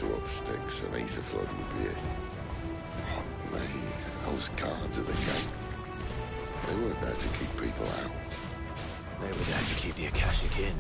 to up Styx and Aetherflood would be it. Oh, me, those guards at the gate. They weren't there to keep people out. They were there to keep the Akashic in.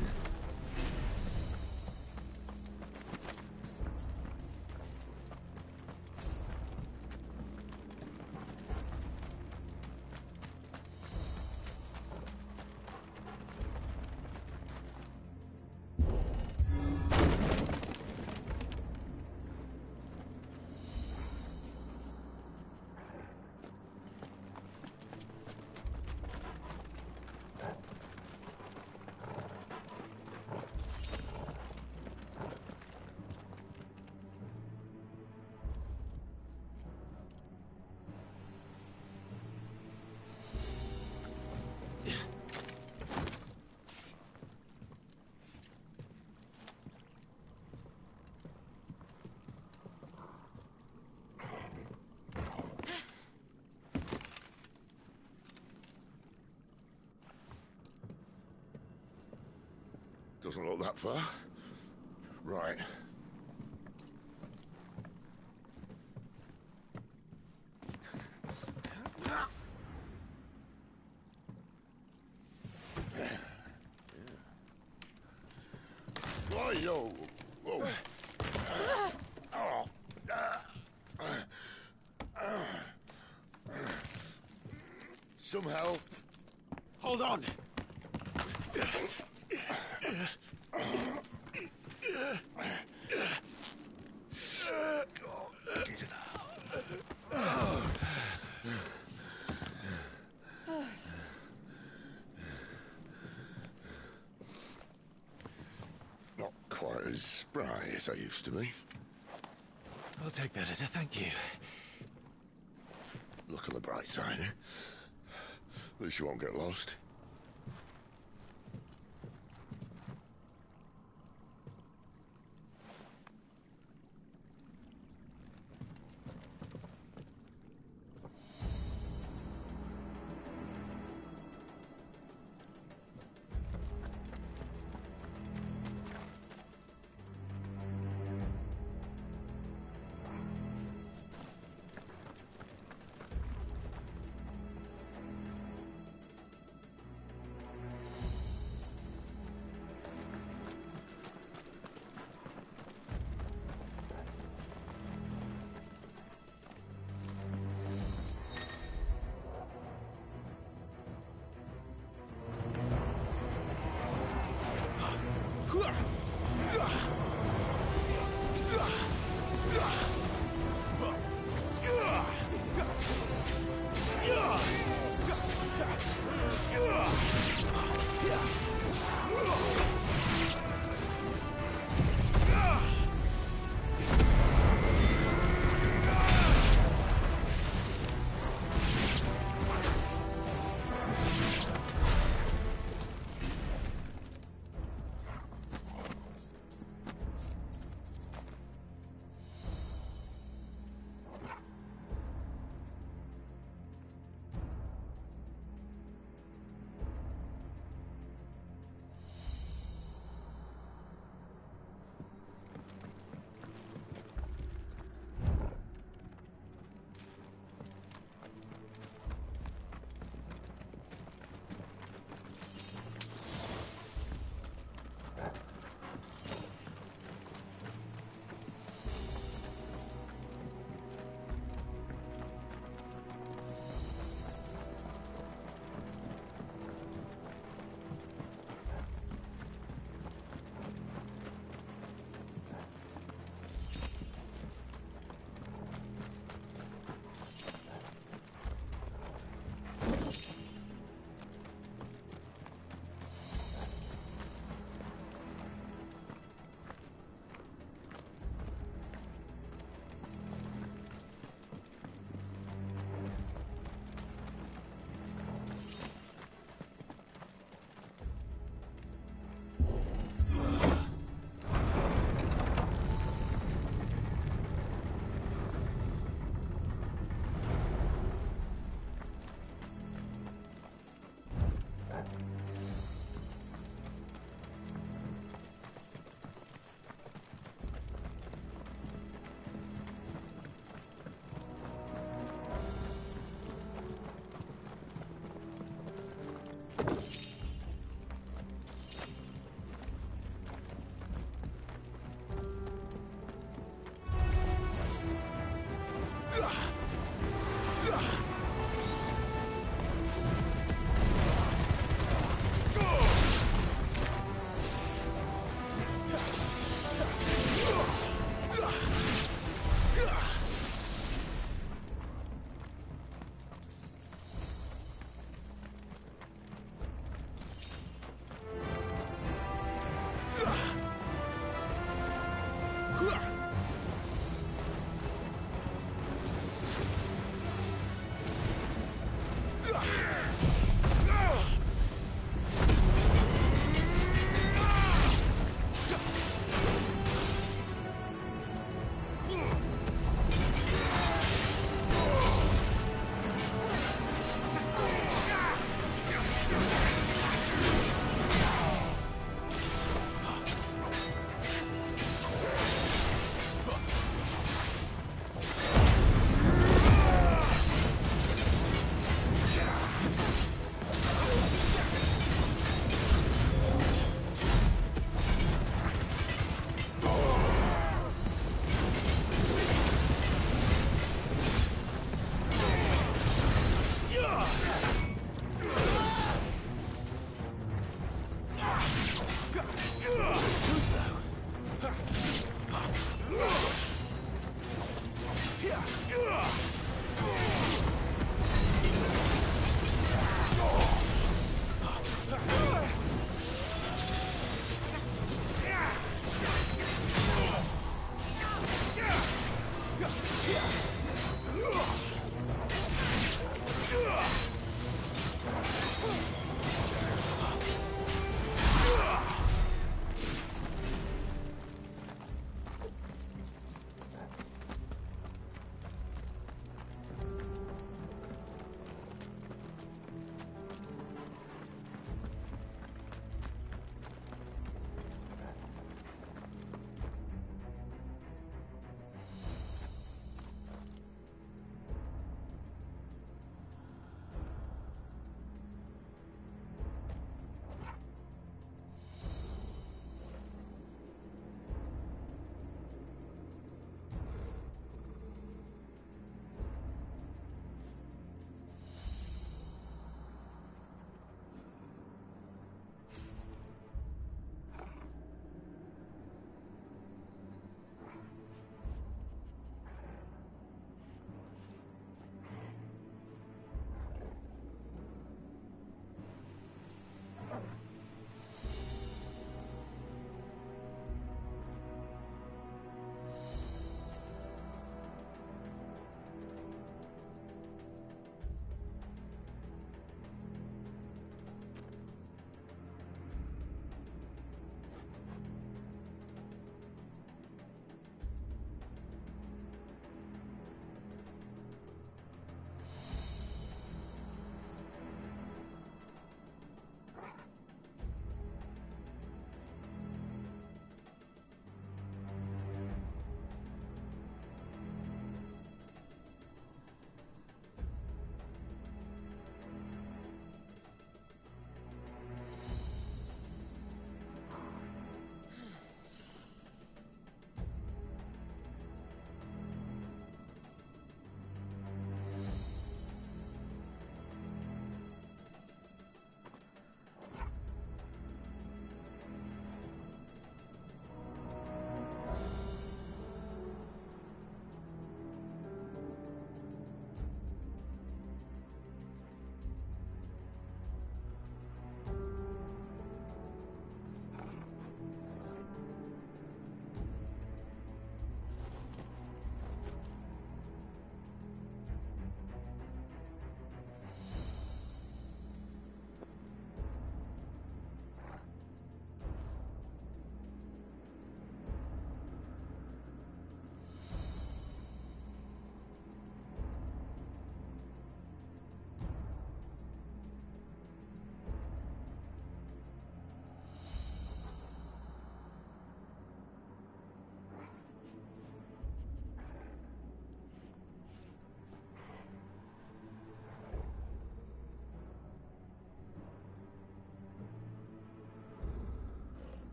Doesn't look that far. Right. Whoa, yo. Whoa. Some help. Hold on! Not quite as spry as I used to be. I'll take that as a thank you. Look on the bright side, eh? At least you won't get lost.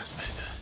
That's better.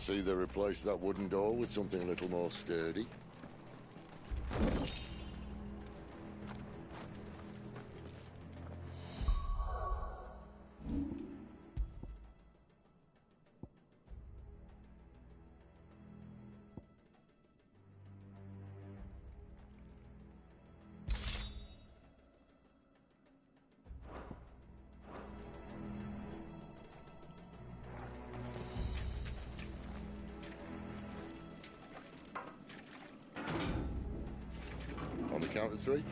see they replaced that wooden door with something a little more sturdy. On the count of three.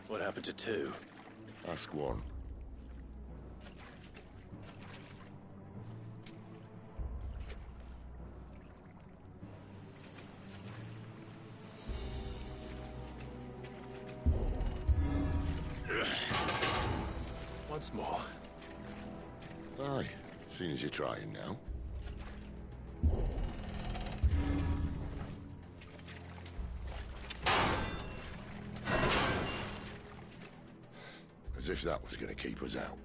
What happened to two? Ask one. Once more. Aye, seeing as you're trying now. As if that was going to keep us out.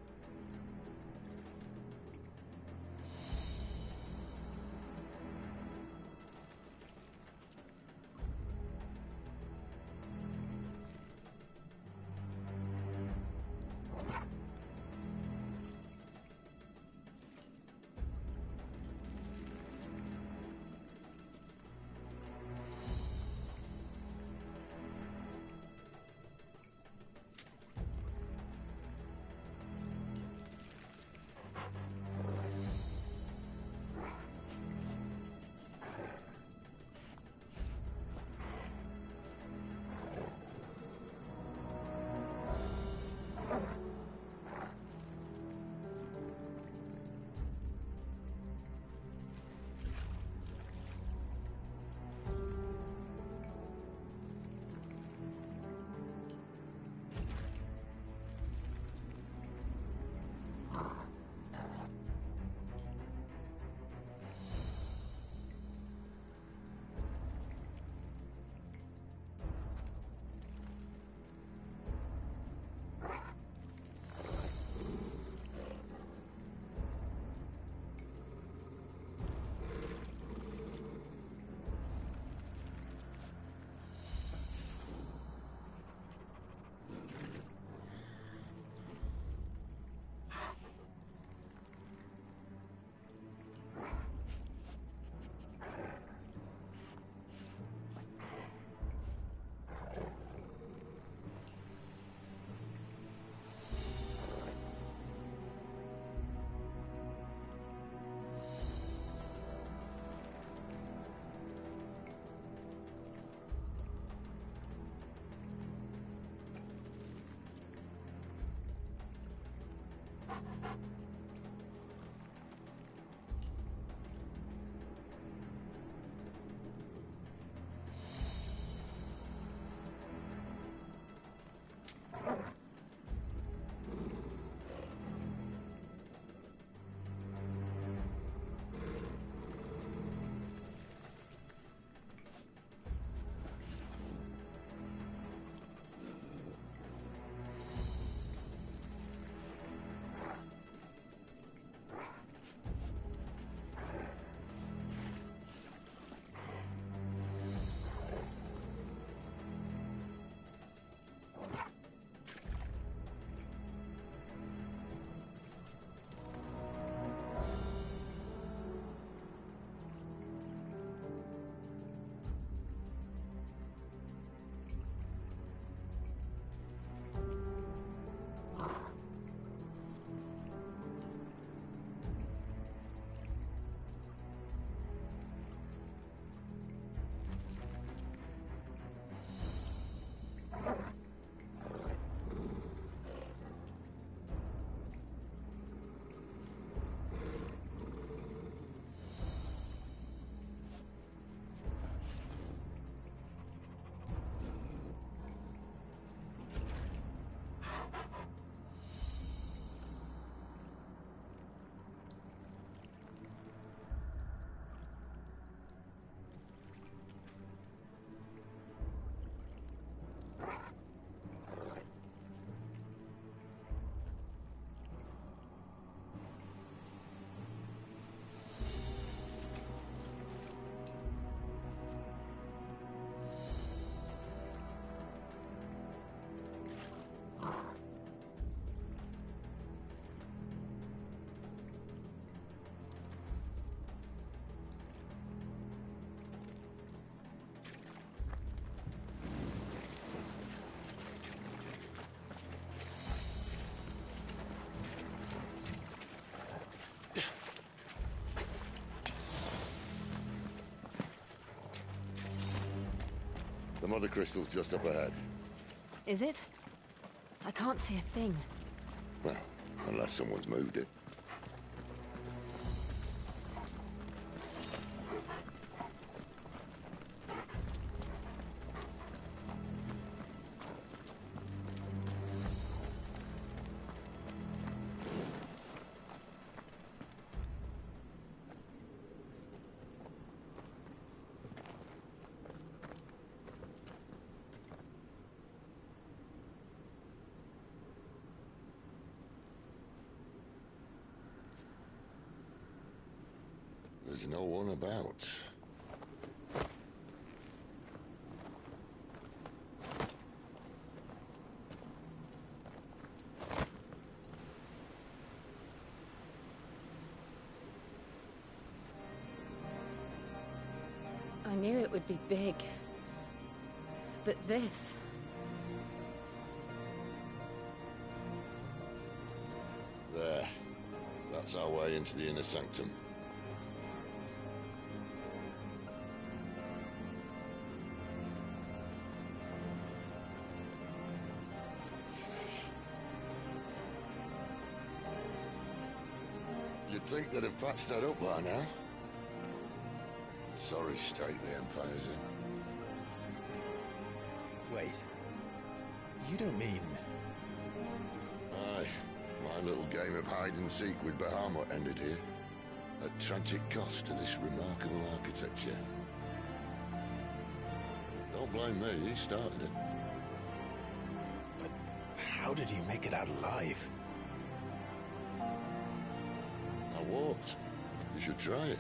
mother crystal's just up ahead. Is it? I can't see a thing. Well, unless someone's moved it. There's no one about. I knew it would be big. But this... There. That's our way into the inner sanctum. You'd think they'd have patched that up by now. Sorry state the Empire's in. Wait. You don't mean... Aye. My little game of hide-and-seek with Bahamut ended here. At tragic cost to this remarkable architecture. Don't blame me, he started it. But how did you make it out alive? I walked. You should try it.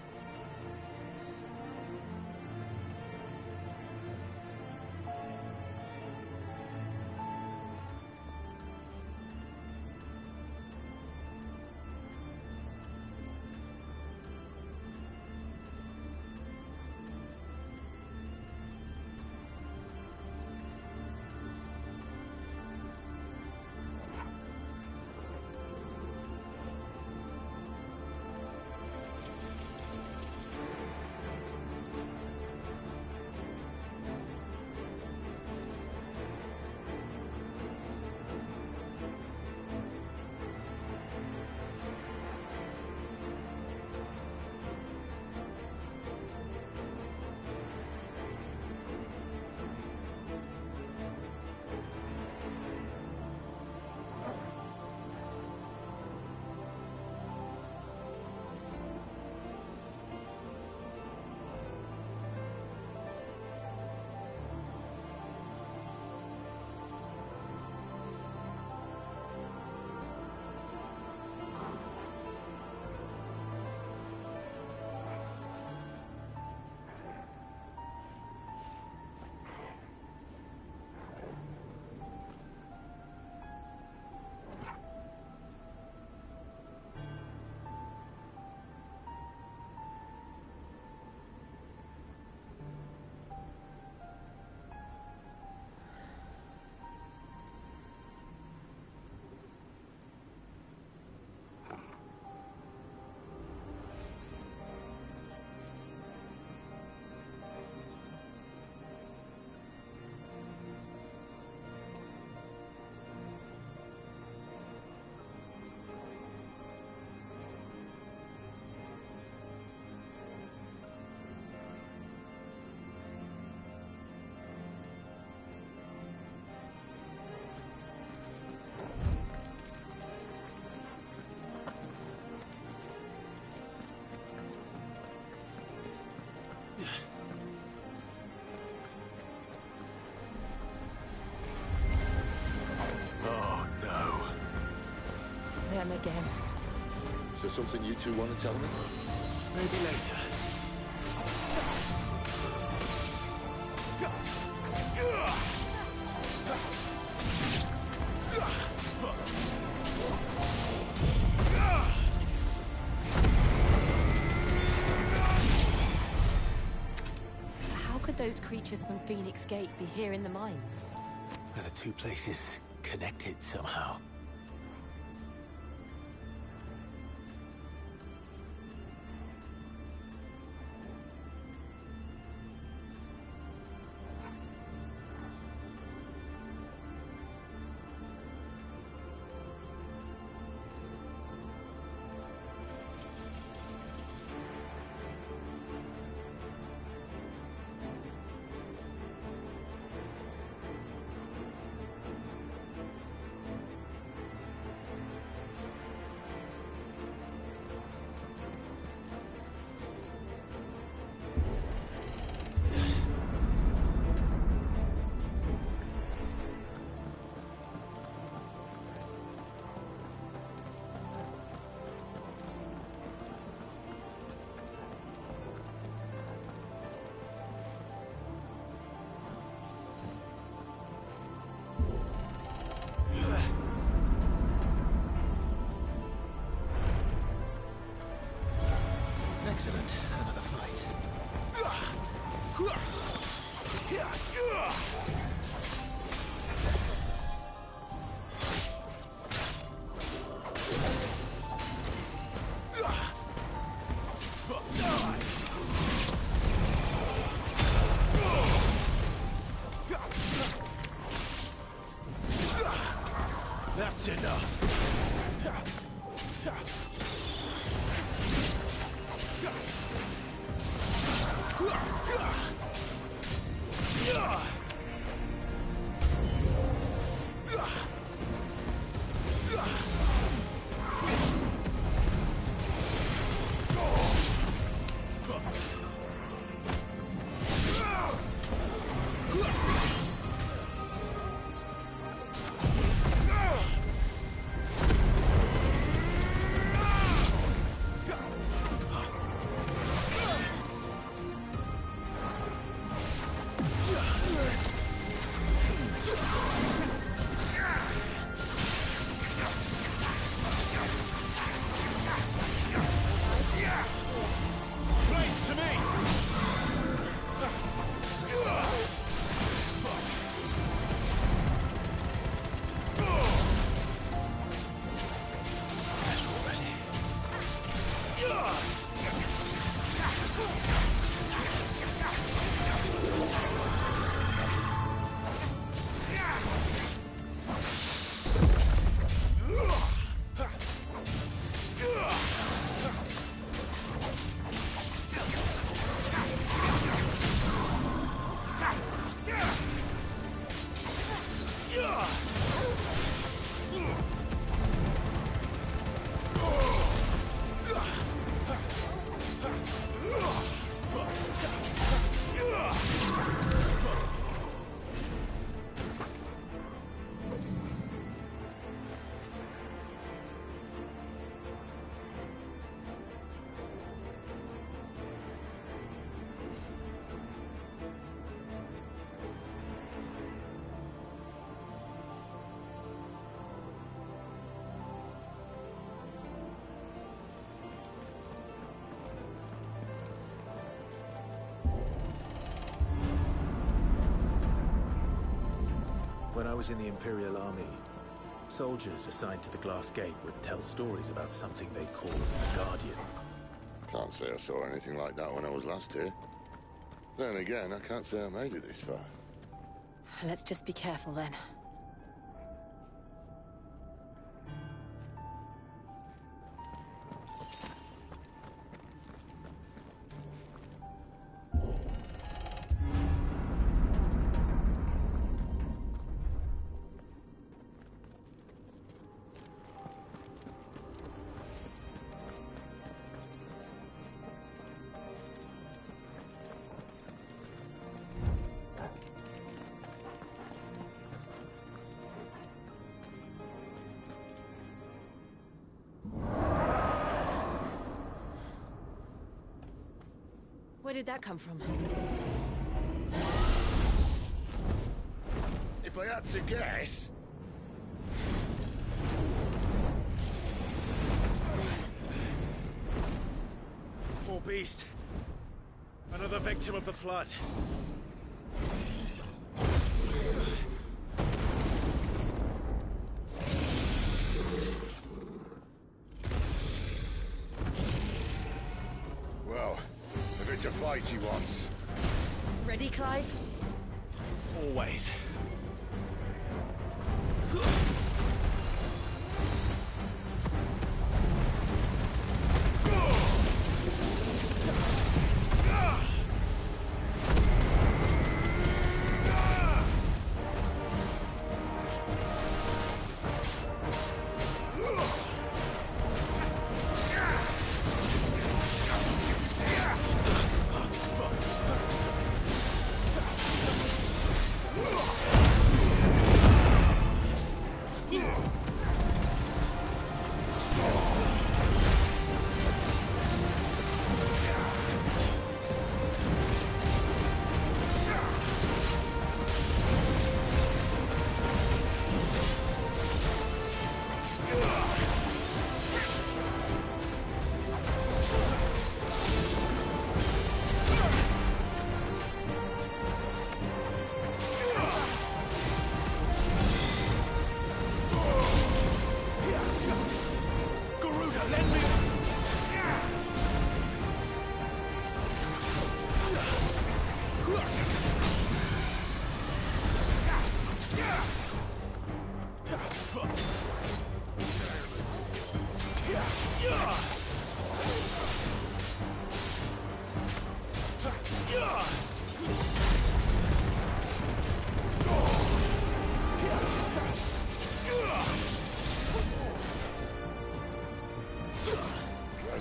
Them again. Is there something you two want to tell me? Maybe later. How could those creatures from Phoenix Gate be here in the mines? Are the two places connected somehow? Excellent. Another fight. That's enough. When I was in the Imperial Army, soldiers assigned to the Glass Gate would tell stories about something they called the Guardian. Can't say I saw anything like that when I was last here. Then again, I can't say I made it this far. Let's just be careful then. Where did that come from? If I had to guess... Poor beast. Another victim of the Flood. Well, if it's a fight he wants. Ready, Clive? Always.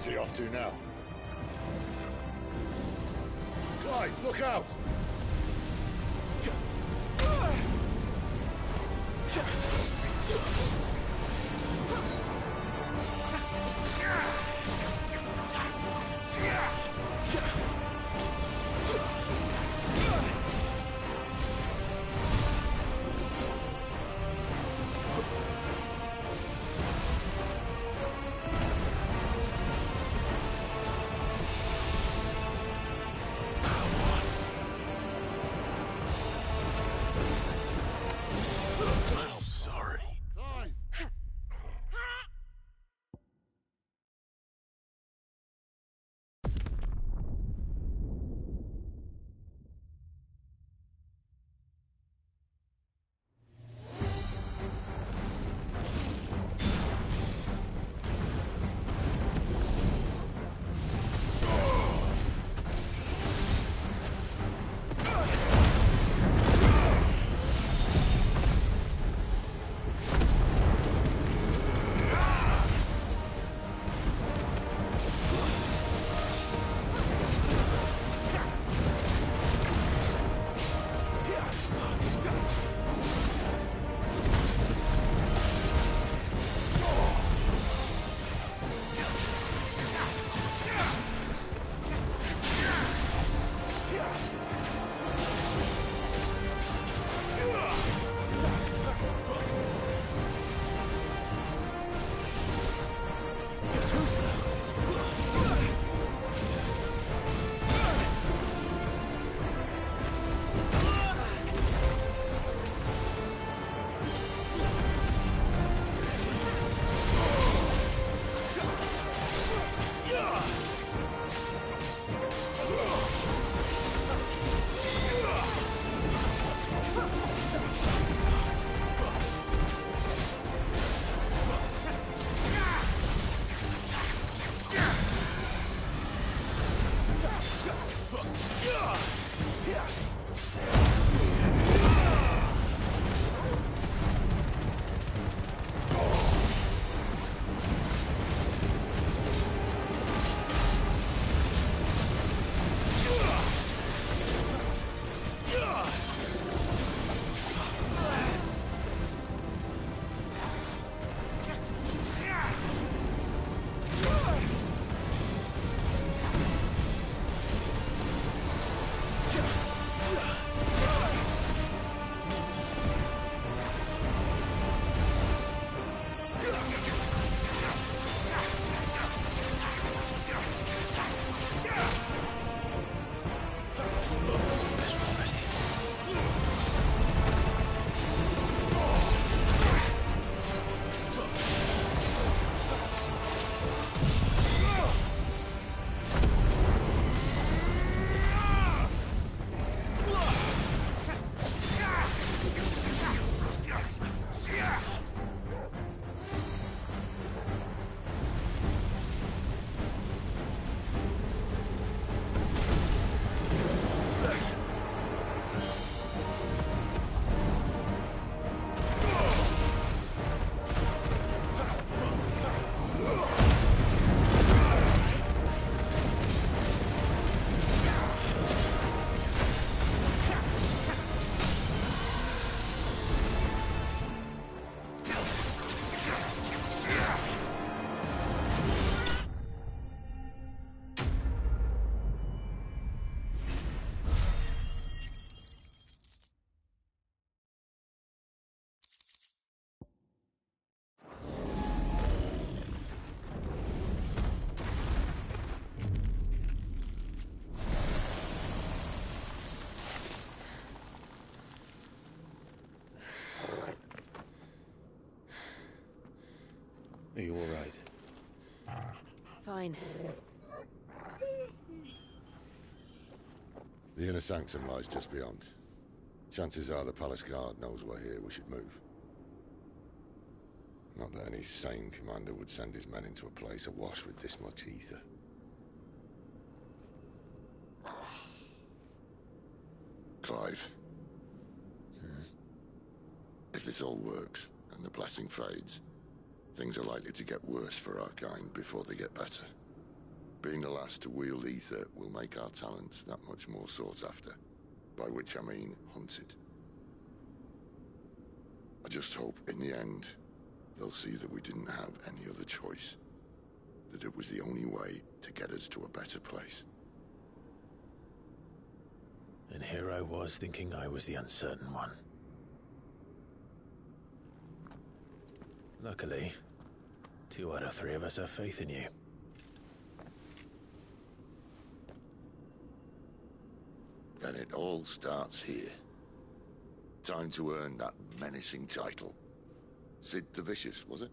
Where's he off to now? Clive, look out! I'm sorry. Clive! Are you all right? Fine. The inner sanctum lies just beyond. Chances are the palace guard knows we're here. We should move. Not that any sane commander would send his men into a place awash with this much ether. Clive. If this all works, and the blessing fades, things are likely to get worse for our kind before they get better. Being the last to wield ether will make our talents that much more sought after. By which I mean hunted. I just hope, in the end, they'll see that we didn't have any other choice. That it was the only way to get us to a better place. And here I was thinking I was the uncertain one. Luckily, 2 out of 3 of us have faith in you. Then it all starts here. Time to earn that menacing title. Sid the Vicious, was it?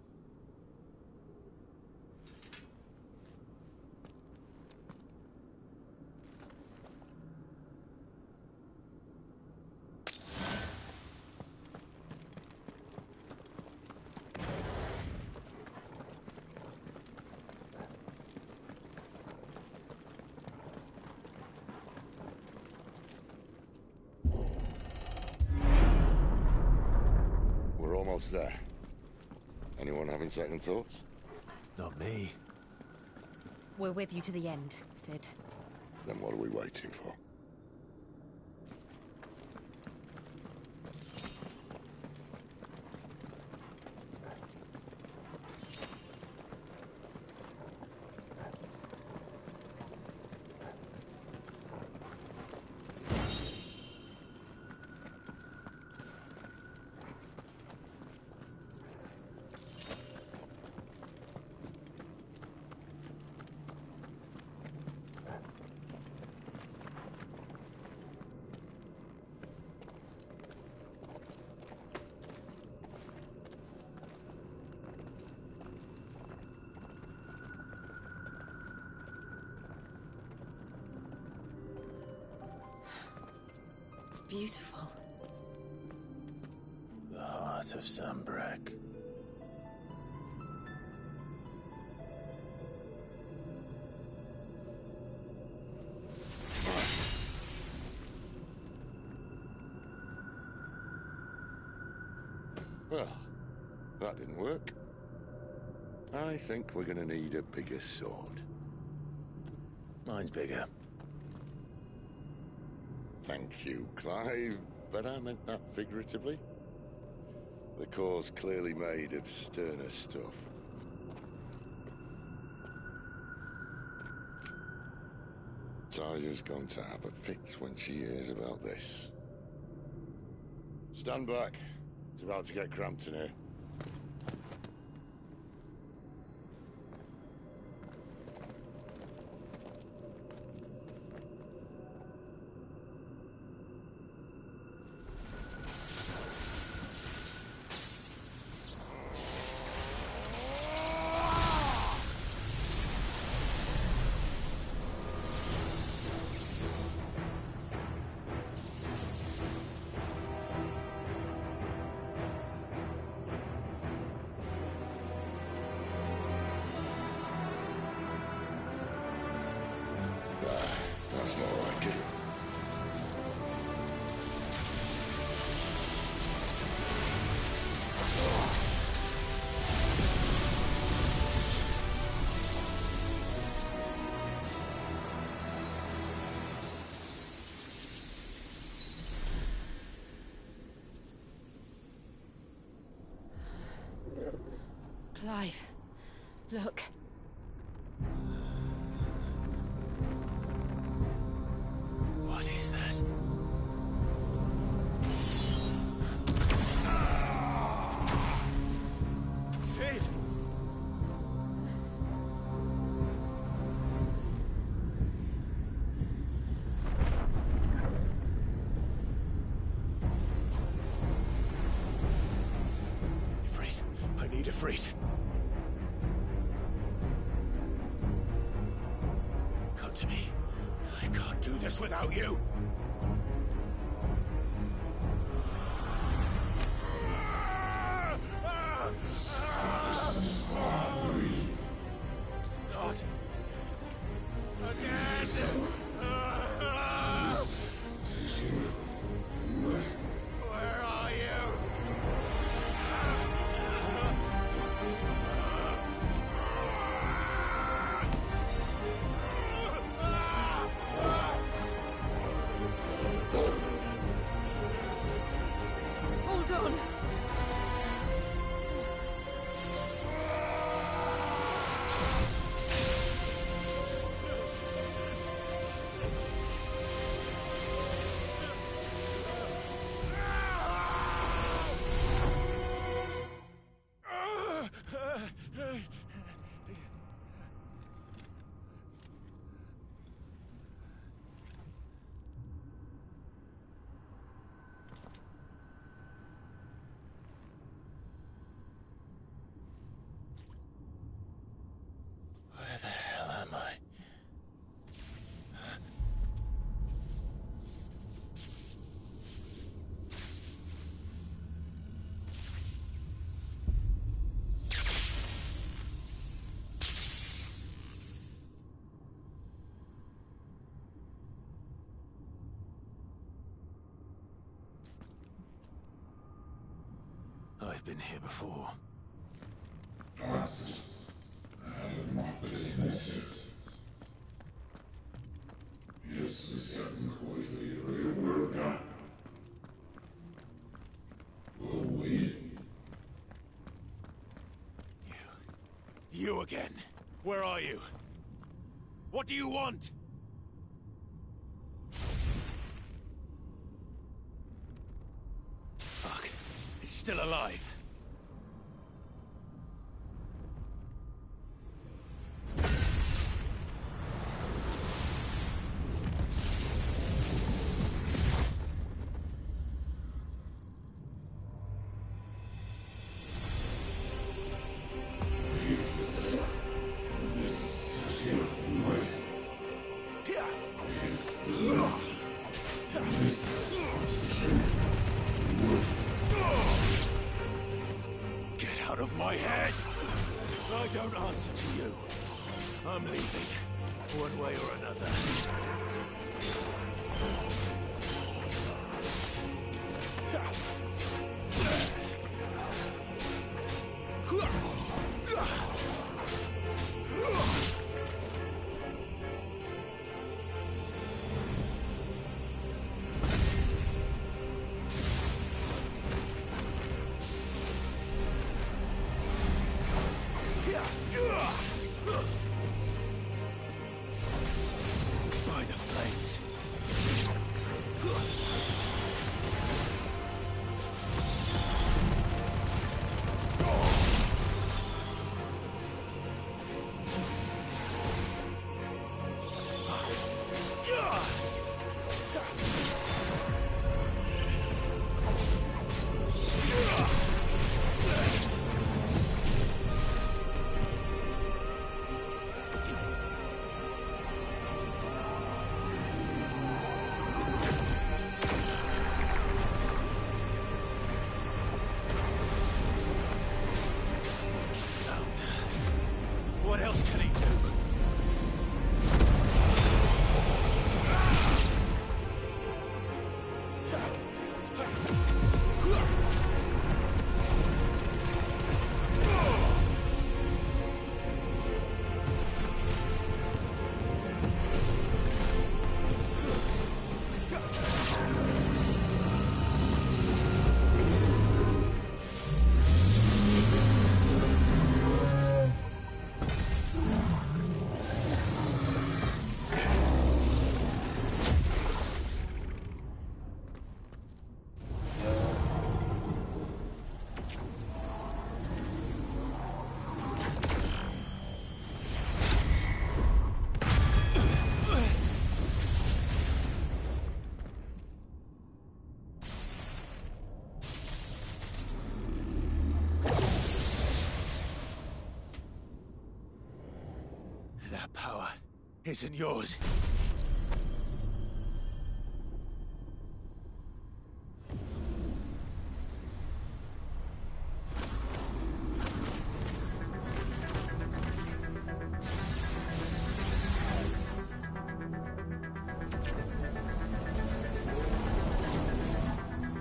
Almost there. Anyone having second thoughts? Not me. We're with you to the end, Sid. Then what are we waiting for? Beautiful. The heart of Sanbreque. Well, that didn't work. I think we're gonna need a bigger sword. Mine's bigger. Thank you, Clive, but I meant that figuratively. The core's clearly made of sterner stuff. Taya's going to have a fit when she hears about this. Stand back. It's about to get cramped in here. That's more like it. Clive, look. What is that? Sid! Ifrit, I need Ifrit. Come to me. I can't do this without you. I've been here before. You again. Where are you? What do you want? Fuck. He's still alive. Out of my head! I don't answer to you. I'm leaving, one way or another. By the flames. What else can he do? That power isn't yours.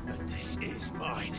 But this is mine.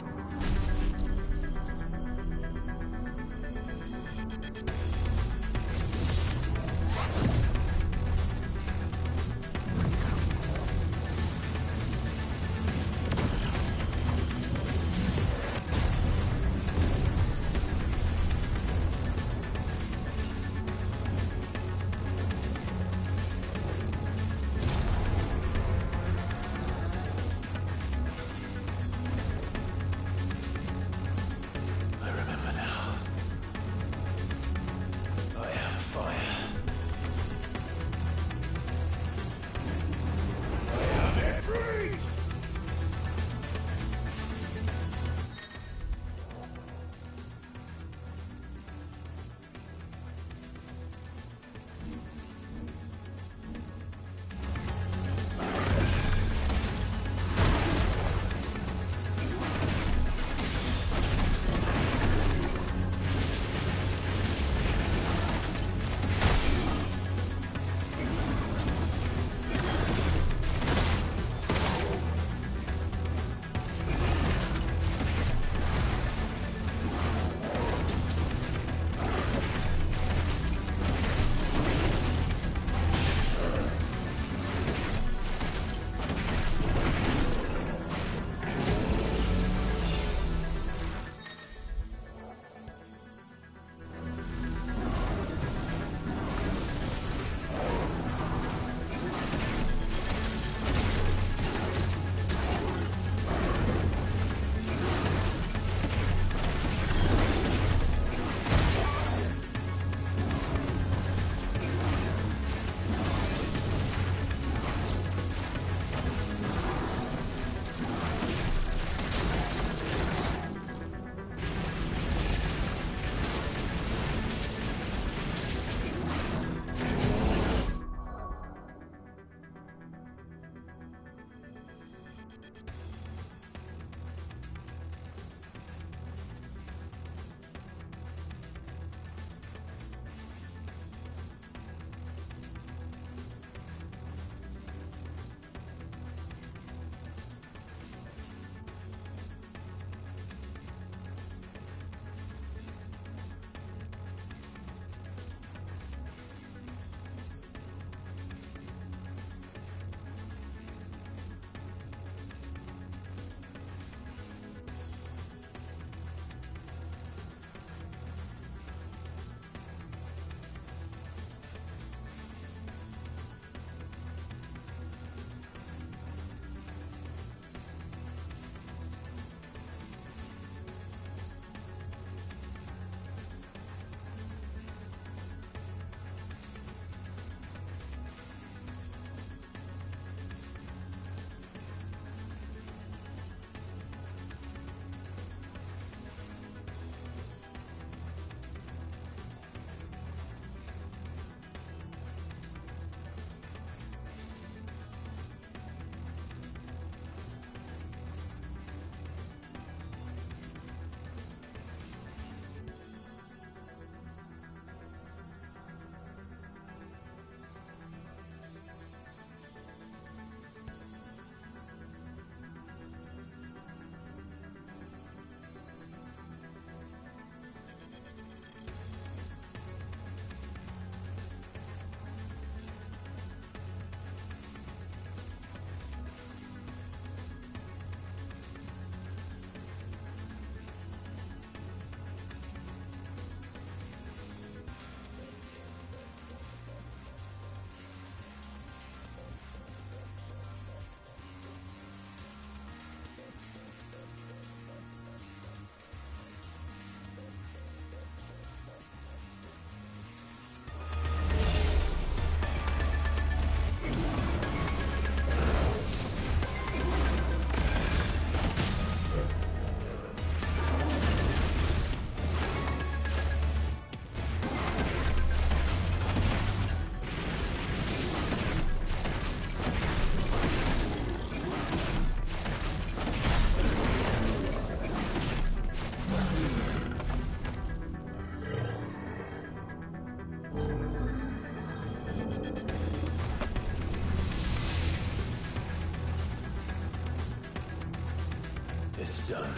this done.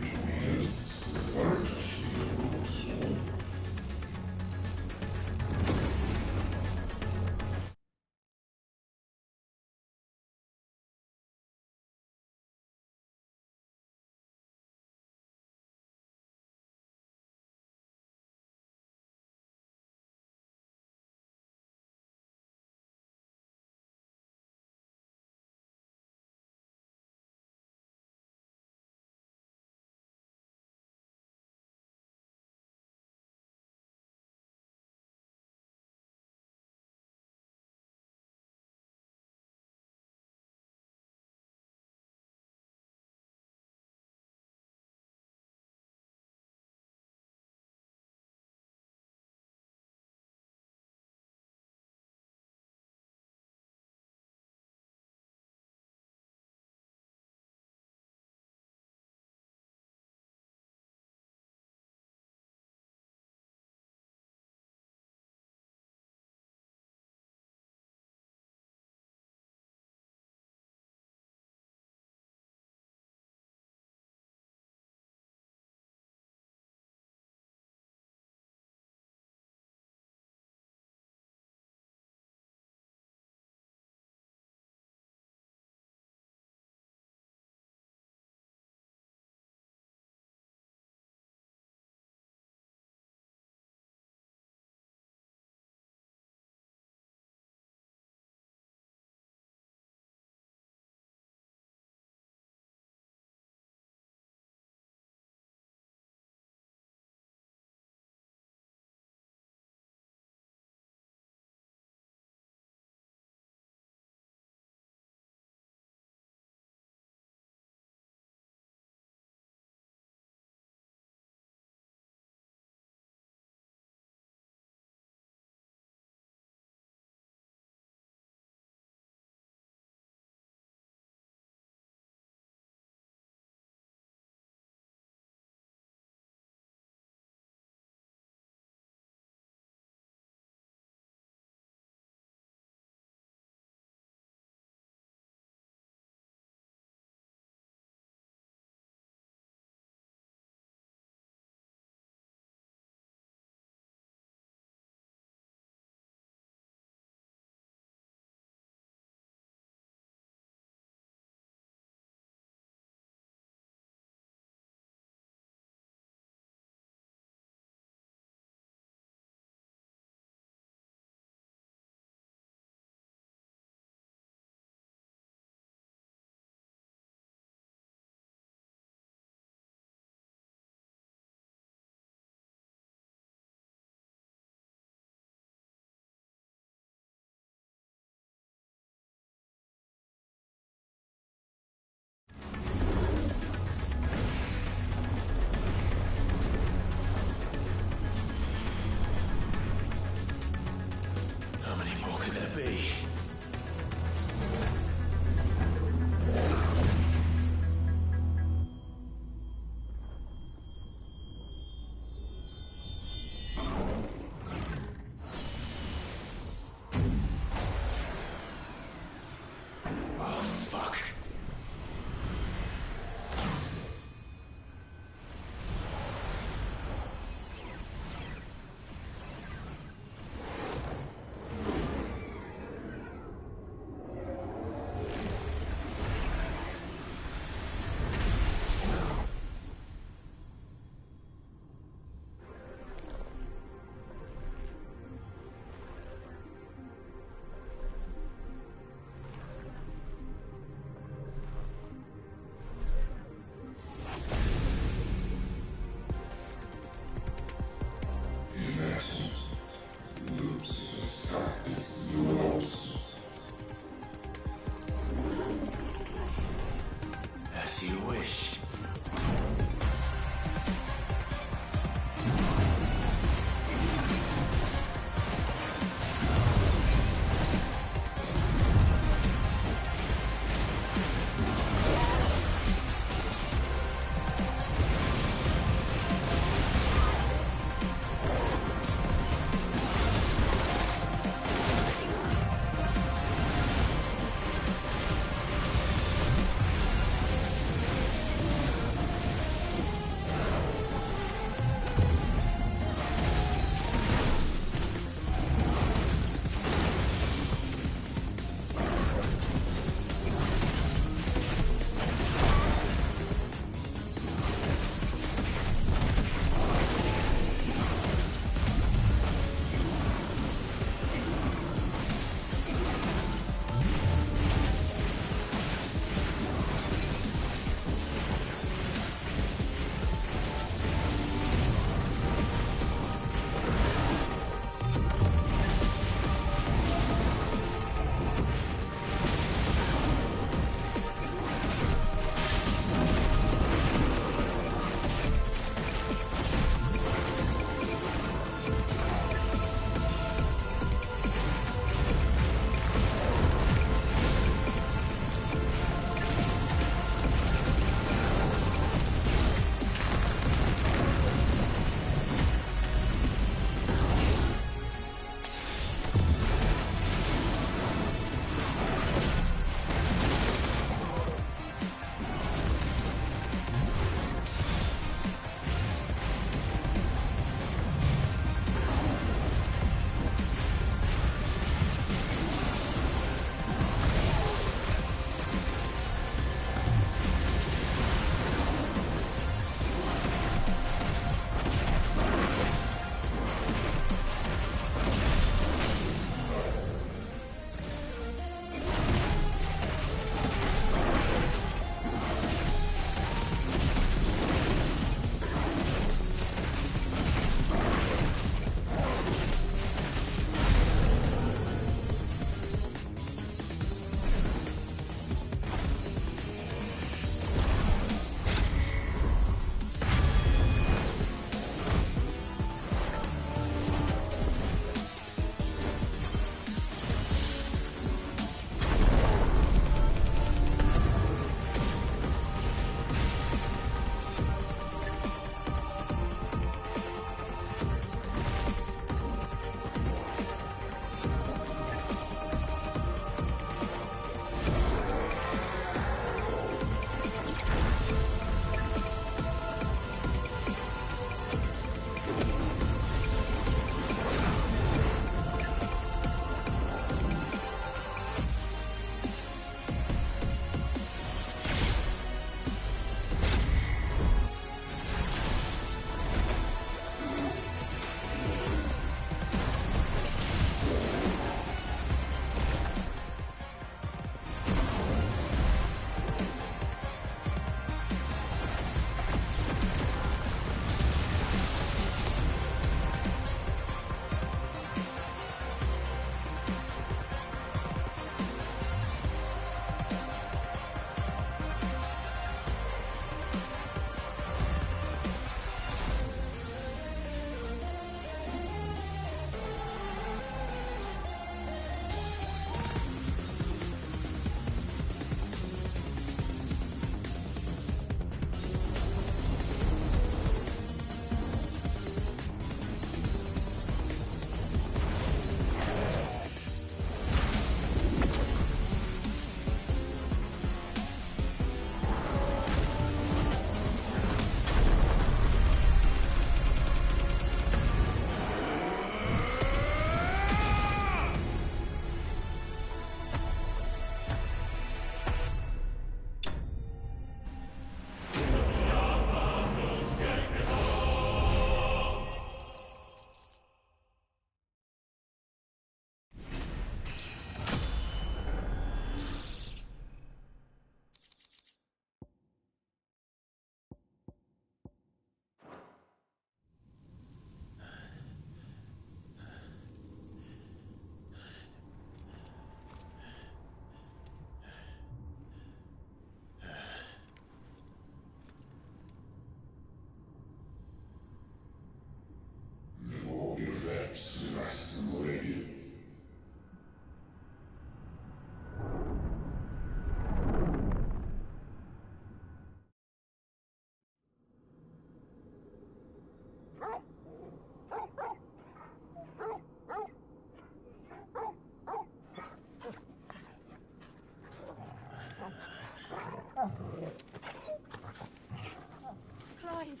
Clive!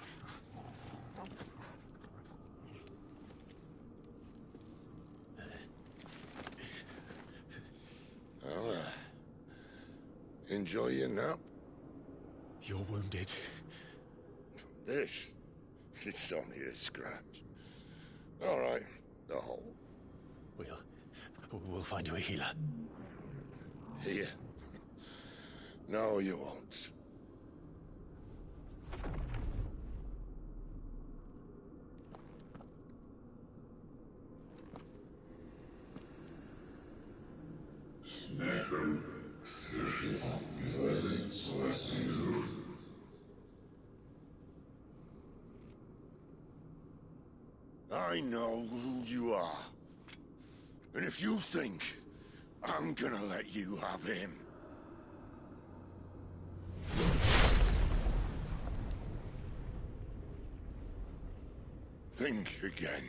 Well, enjoy your nap. You're wounded. This, it's only a scratch. All right, the hole. We'll find you a healer. Here. No, you won't. I know who you are. And if you think I'm gonna let you have him... think again.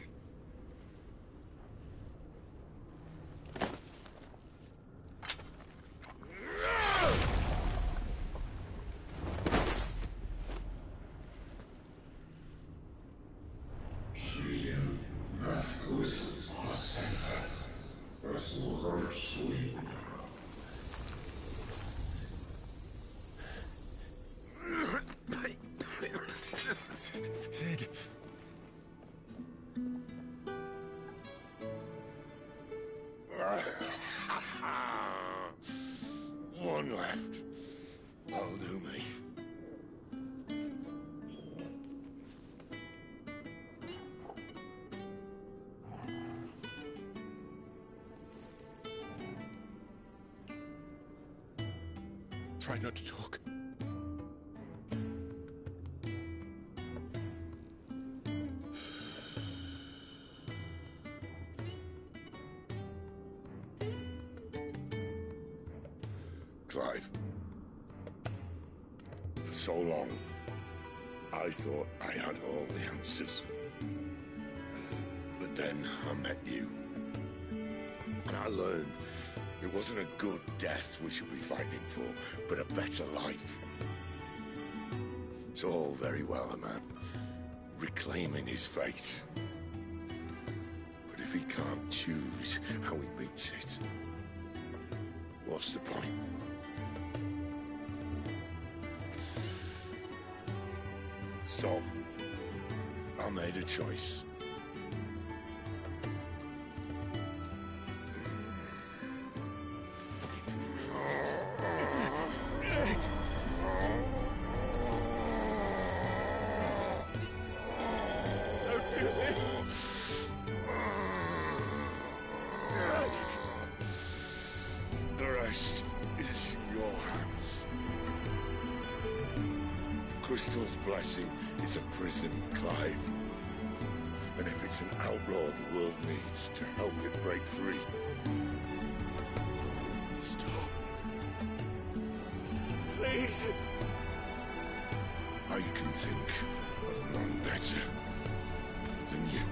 Sid. One left. That'll do me. Try not to talk. Clive. For so long, I thought I had all the answers. But then I met you. And I learned it wasn't a good death we should be fighting for, but a better life. It's all very well, a man reclaiming his fate. But if he can't choose how he meets it, what's the point? So, I made a choice. Don't do this! The rest is in your hands. The Crystal's blessing is a prison, Clive. And if it's an outlaw the world needs to help it break free... Stop. Please! I can think of none better than you.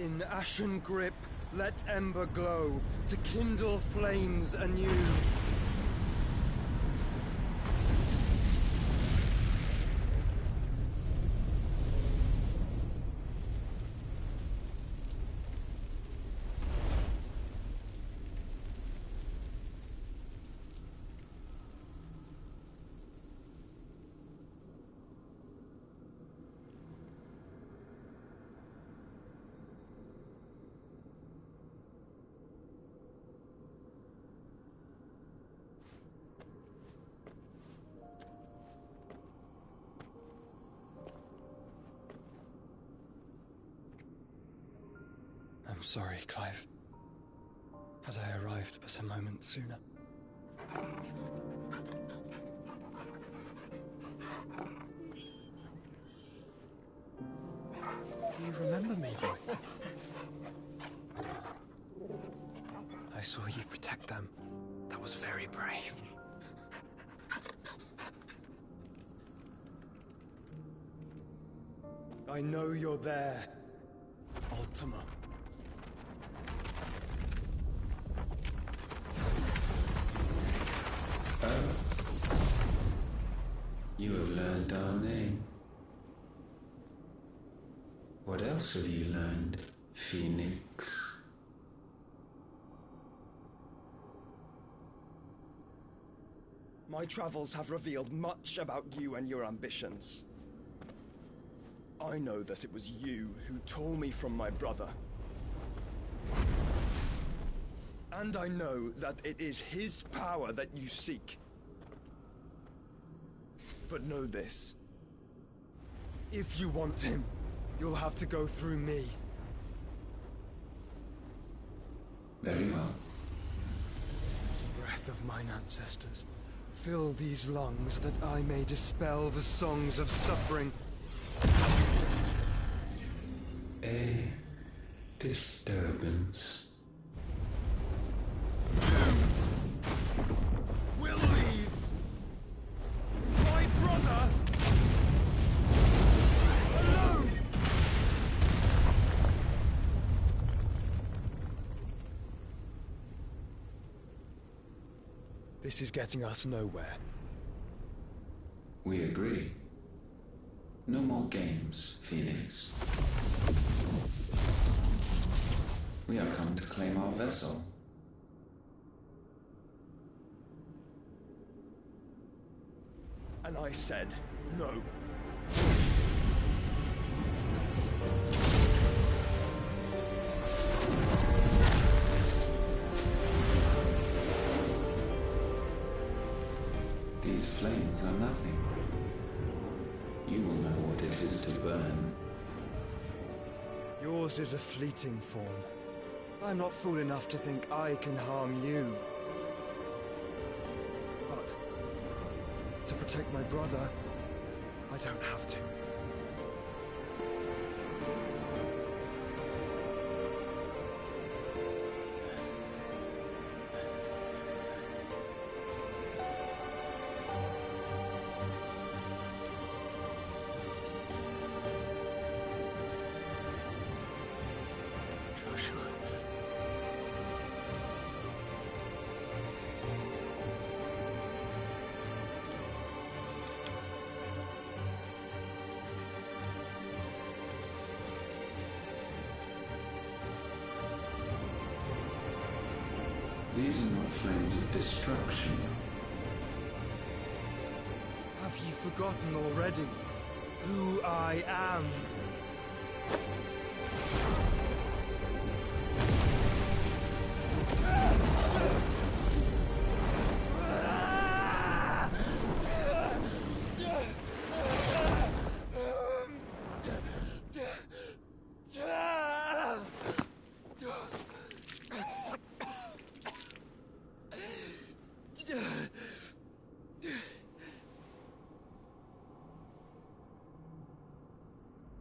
In ashen grip, let ember glow, to kindle flames anew. I'm sorry, Clive. Had I arrived but a moment sooner. Do you remember me, boy? I saw you protect them. That was very brave. I know you're there, Ultima. You have learned our name. What else have you learned, Phoenix? My travels have revealed much about you and your ambitions. I know that it was you who tore me from my brother. And I know that it is his power that you seek. But know this. If you want him, you'll have to go through me. Very well. Breath of mine ancestors, fill these lungs that I may dispel the songs of suffering. A disturbance. We'll leave. My brother alone. This is getting us nowhere. We agree. No more games, Phoenix. We have come to claim our vessel. And I said no. These flames are nothing. You will know what it is to burn. Yours is a fleeting form. I'm not fool enough to think I can harm you. But to protect my brother, I don't have to. Joshua. These are not flames of destruction. Have you forgotten already who I am?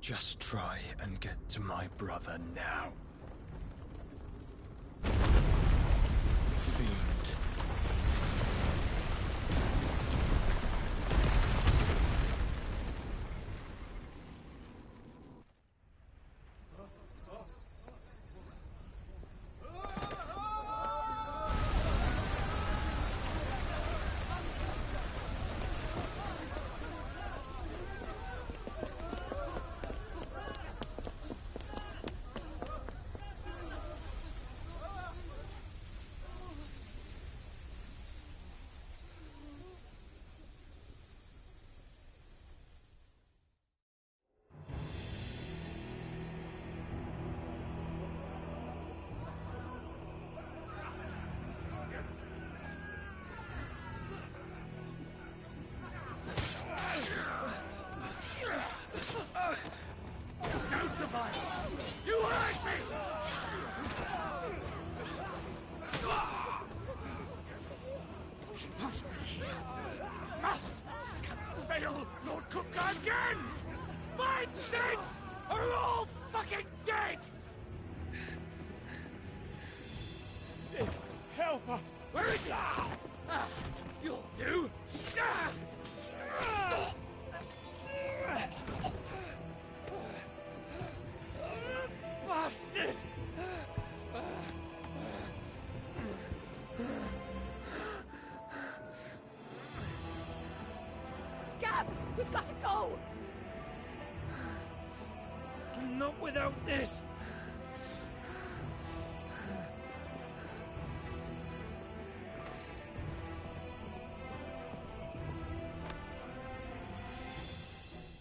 Just try and get to my brother now. Fiend. You hurt me! He must be here. Must! Cannot fail Lord Kupka again! Find Sid! Or we're all fucking dead! Sid, help us! Where is he? You'll do! Bastard! Gab, we've got to go! Not without this!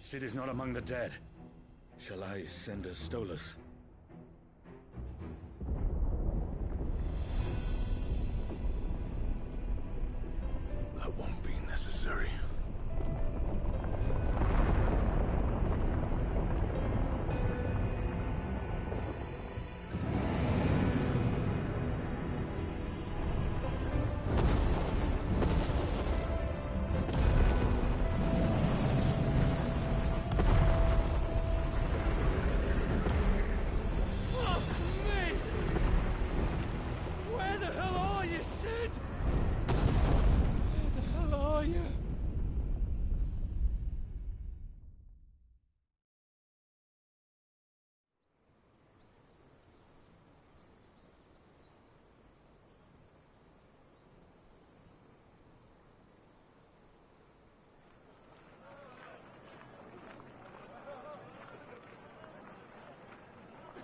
Sid is not among the dead. Shall I send a Stolas? That won't be necessary.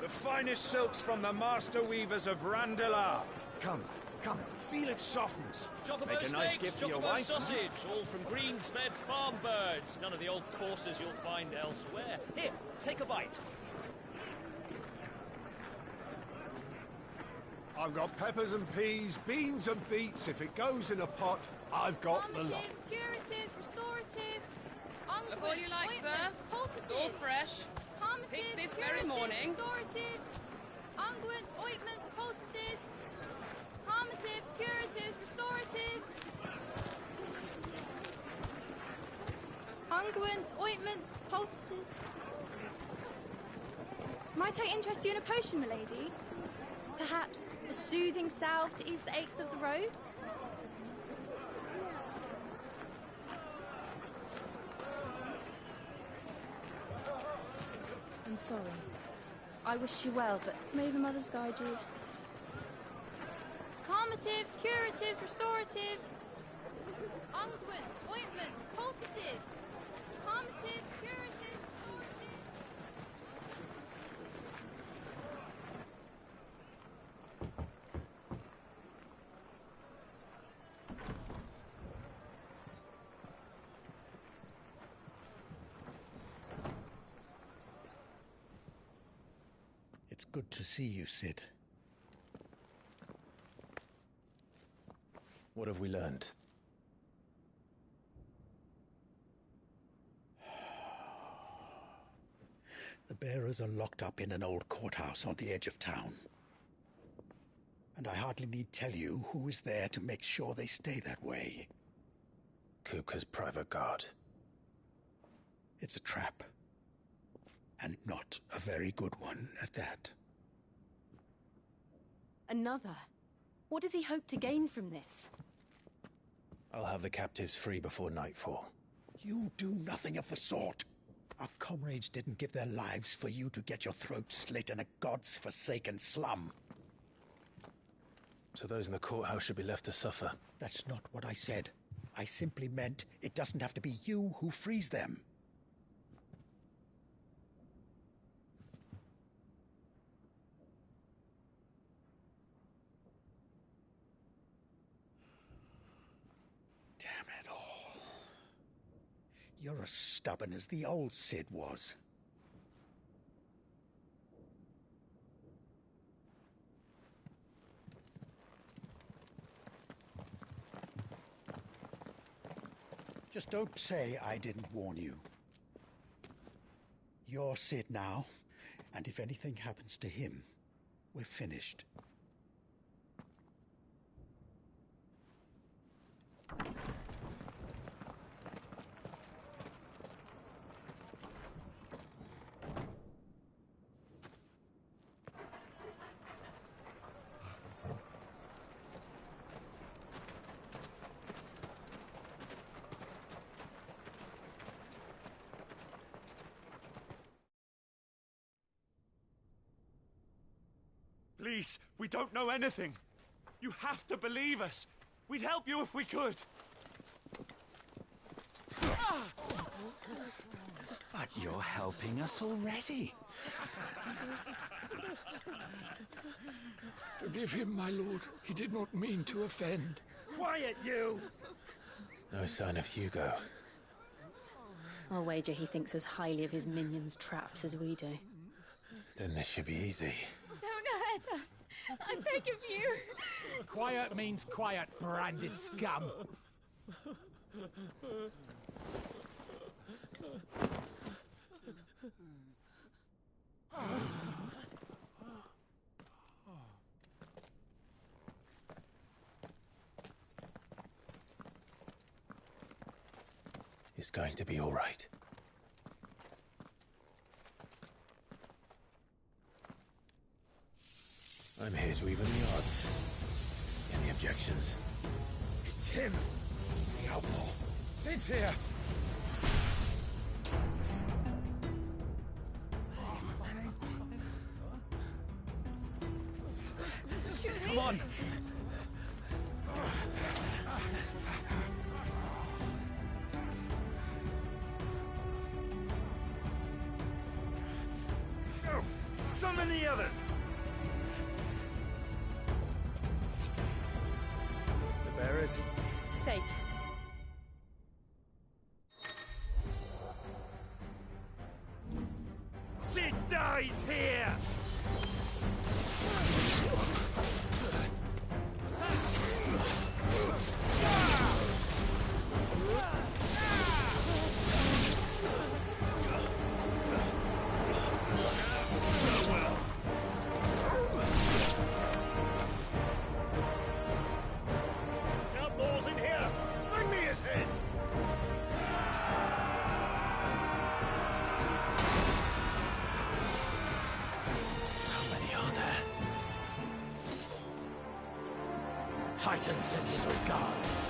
The finest silks from the master weavers of Randalar. Come, come, feel its softness. Make a nice gift for your wife. Sausage, all from greens-fed farm birds. None of the old courses you'll find elsewhere. Here, take a bite. I've got peppers and peas, beans and beets. If it goes in a pot, I've got the lot. Curatives, restoratives, Look all you like, sir. It's all fresh. Picked this very morning. Restoratives, unguents, ointments, poultices, calmatives, curatives, restoratives. Unguents, ointments, poultices. Might I interest you in a potion, milady? Perhaps a soothing salve to ease the aches of the road? I'm sorry. I wish you well, but may the mothers guide you. Calmatives, curatives, restoratives, unguents, ointments, poultices. Calmatives, curatives, restoratives. It's good to see you, Sid. What have we learned? The bearers are locked up in an old courthouse on the edge of town. And I hardly need tell you who is there to make sure they stay that way. Kupka's private guard. It's a trap. And not a very good one at that. Another? What does he hope to gain from this? I'll have the captives free before nightfall. You do nothing of the sort. Our comrades didn't give their lives for you to get your throat slit in a god's-forsaken slum. So those in the courthouse should be left to suffer? That's not what I said. I simply meant it doesn't have to be you who frees them. You're as stubborn as the old Sid was. Just don't say I didn't warn you. You're Sid now, And if anything happens to him, we're finished. Please, we don't know anything. You have to believe us. We'd help you if we could. But you're helping us already. Forgive him, my lord. He did not mean to offend. Quiet, you! No sign of Hugo. I'll wager he thinks as highly of his minions' traps as we do. Then this should be easy. Don't hurt us. I beg of you. Quiet means quiet, branded scum. It's going to be all right. I'm here to even the odds. Any objections? It's him, the outlaw. Sit here. Come on! Go! Summon the others! The bearers? Safe. Sid dies here! Outlaws in here. Bring me his head. How many are there? Titan sends his regards.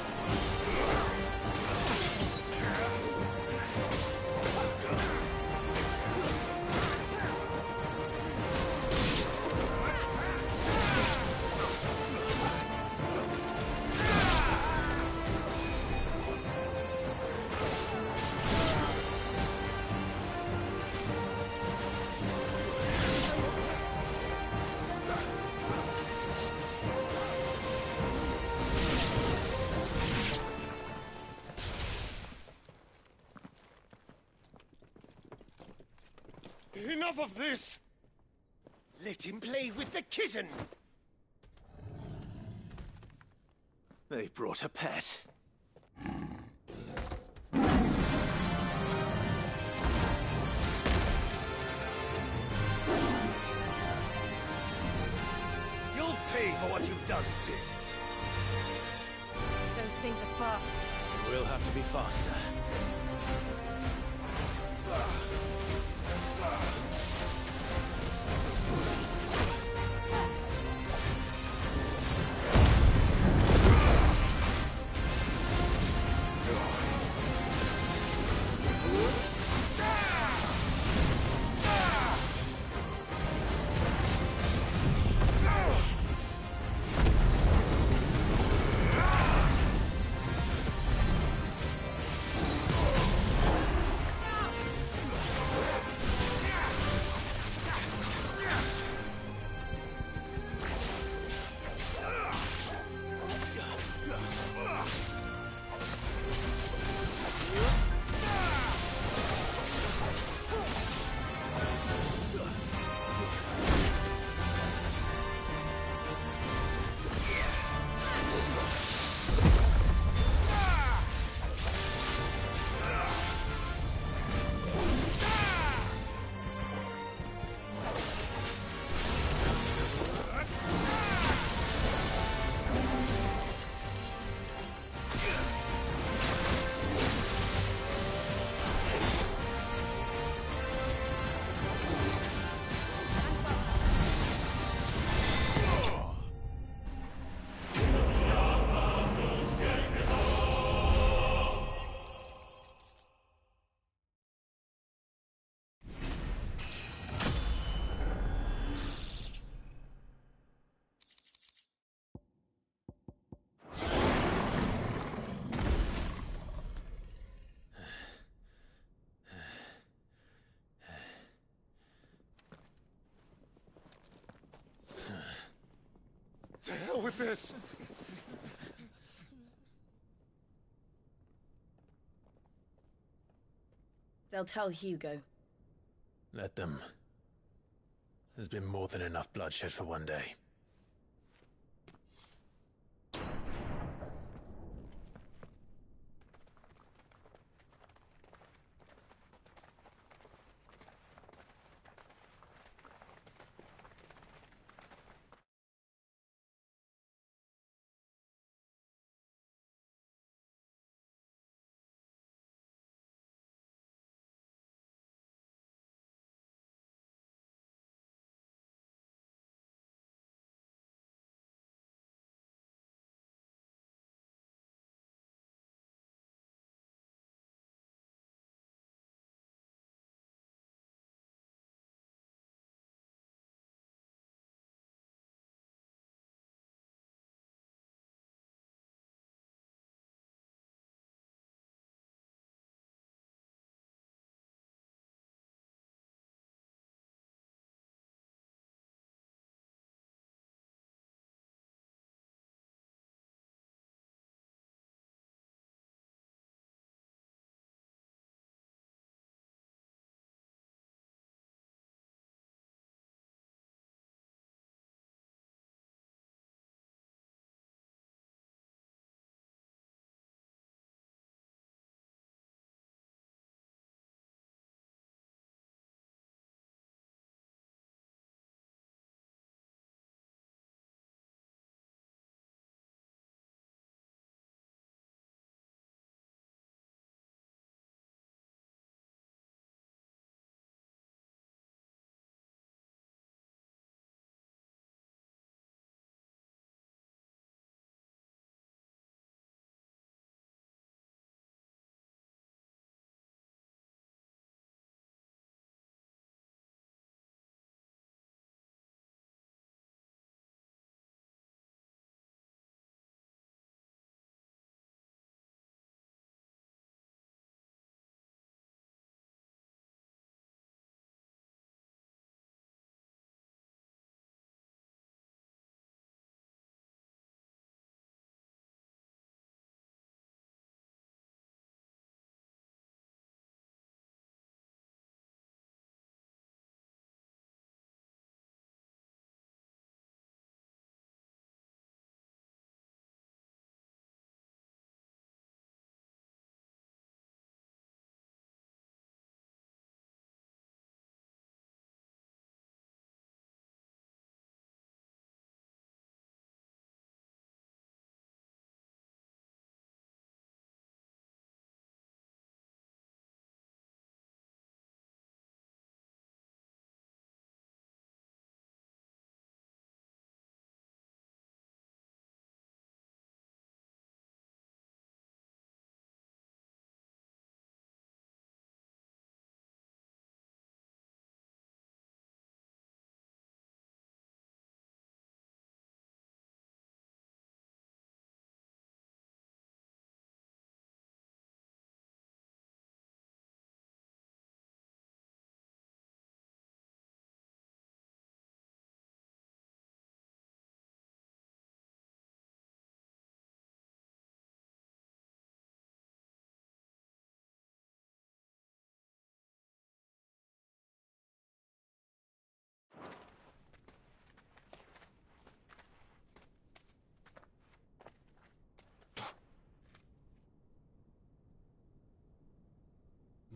Enough of this! Let him play with the kitten! They brought a pet. You'll pay for what you've done, Sid. Those things are fast. We'll have to be faster. hell with this! They'll tell Hugo. Let them. There's been more than enough bloodshed for one day.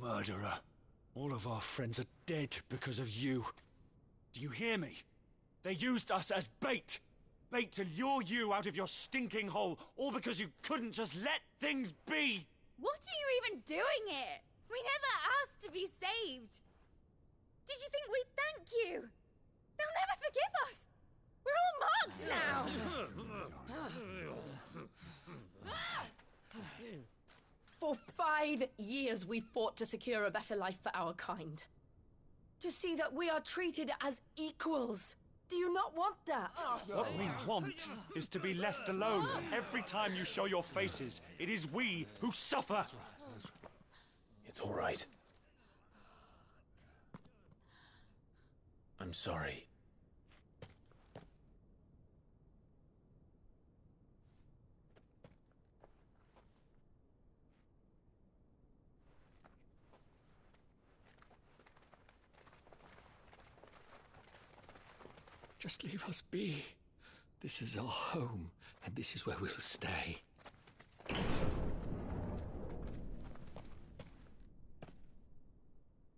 Murderer. All of our friends are dead because of you. Do you hear me? They used us as bait. Bait to lure you out of your stinking hole, all because you couldn't just let things be. What are you even doing here? We never asked to be saved. Did you think we'd thank you? They'll never forgive us. We're all marked now. For 5 years we fought to secure a better life for our kind. To see that we are treated as equals. Do you not want that? What we want is to be left alone. Every time you show your faces, it is we who suffer. It's all right. I'm sorry. Just leave us be. This is our home, and this is where we'll stay.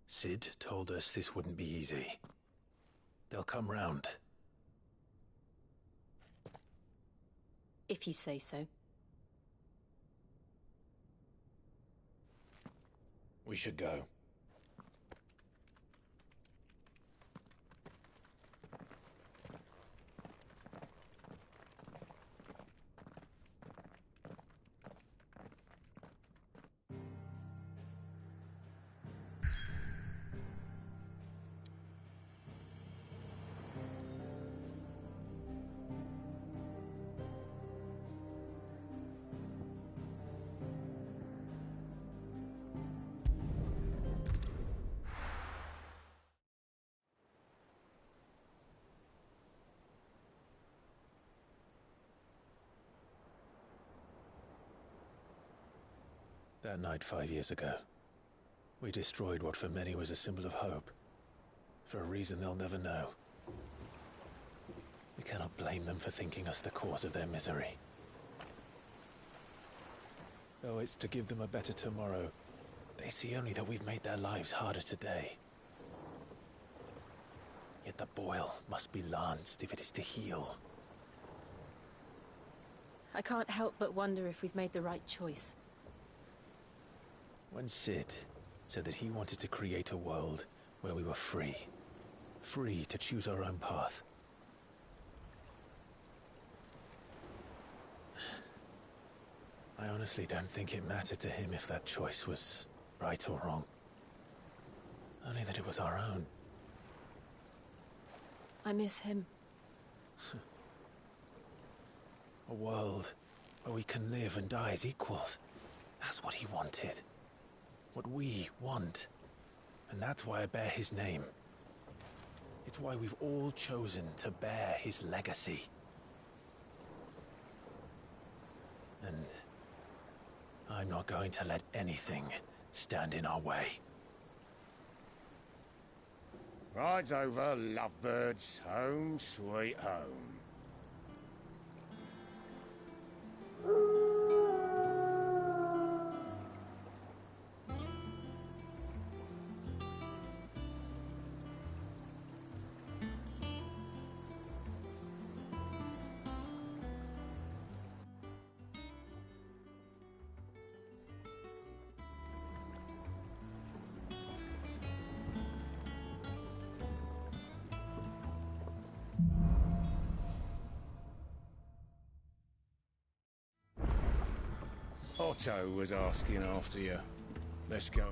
Cid told us this wouldn't be easy. They'll come round. If you say so. We should go. That night 5 years ago, we destroyed what for many was a symbol of hope. For a reason they'll never know. We cannot blame them for thinking us the cause of their misery. Though it's to give them a better tomorrow, they see only that we've made their lives harder today. Yet the boil must be lanced if it is to heal. I can't help but wonder if we've made the right choice. When Cid said that he wanted to create a world where we were free. Free to choose our own path. I honestly don't think it mattered to him if that choice was right or wrong. Only that it was our own. I miss him. A world where we can live and die as equals. That's what he wanted. What we want. And that's why I bear his name. It's why we've all chosen to bear his legacy. And I'm not going to let anything stand in our way. Rides over, lovebirds. Home, sweet home. Otto was asking after you. Let's go.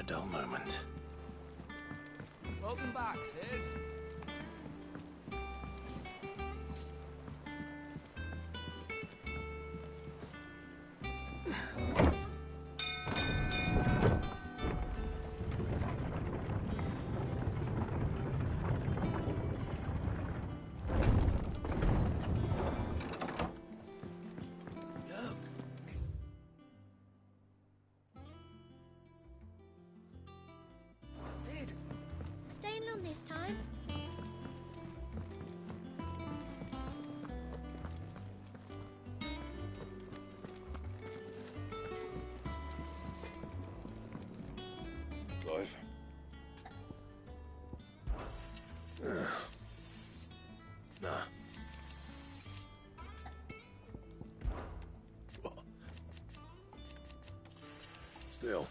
dull moment. Welcome back, Sid. Staying on this time? Clive? Nah. Still.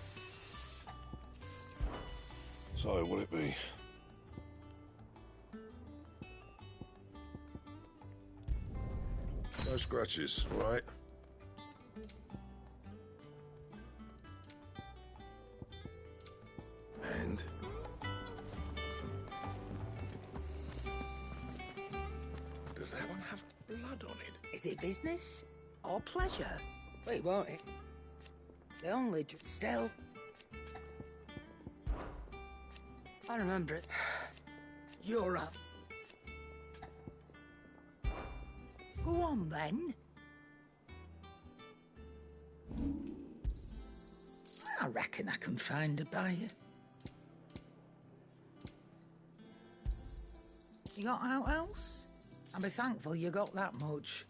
So, what'll it be? No scratches, all right? And? Does that one have blood on it? Is it business or pleasure? Wait, won't it? The only still. I remember it. You're up. Go on then. I reckon I can find a buyer. You got out else? I'll be thankful you got that much.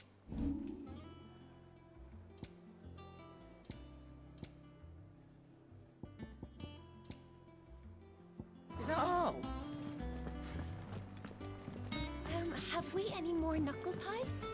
Is that all? Have we any more knuckle pies?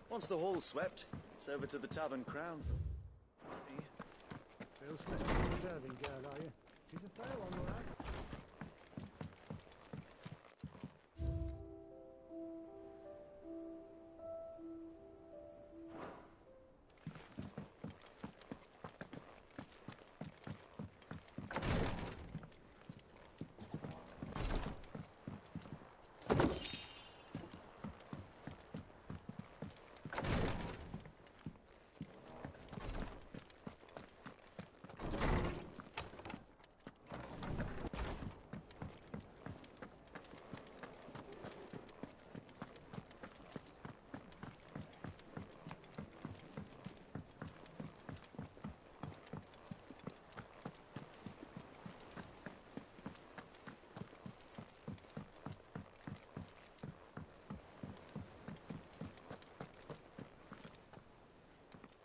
Once the hall's swept, it's over to the Tavern Crown. Bill Smith, serving girl, are you? She's a fair one, all right.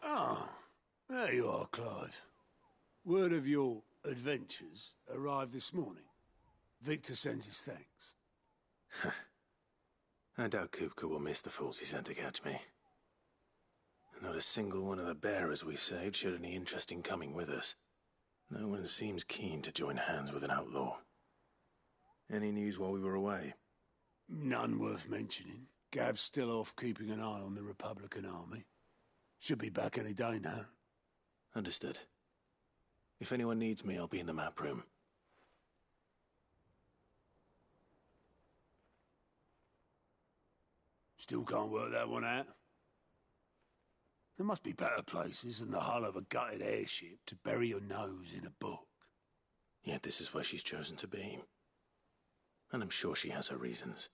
Ah, there you are, Clive. Word of your adventures arrived this morning. Victor sends his thanks. I doubt Kupka will miss the fools he sent to catch me. Not a single one of the bearers we saved showed any interest in coming with us. No one seems keen to join hands with an outlaw. Any news while we were away? None worth mentioning. Gav's still off keeping an eye on the Republican army. Should be back any day now. Understood. If anyone needs me, I'll be in the map room. Still can't work that one out? There must be better places than the hull of a gutted airship to bury your nose in a book. Yet this is where she's chosen to be. And I'm sure she has her reasons.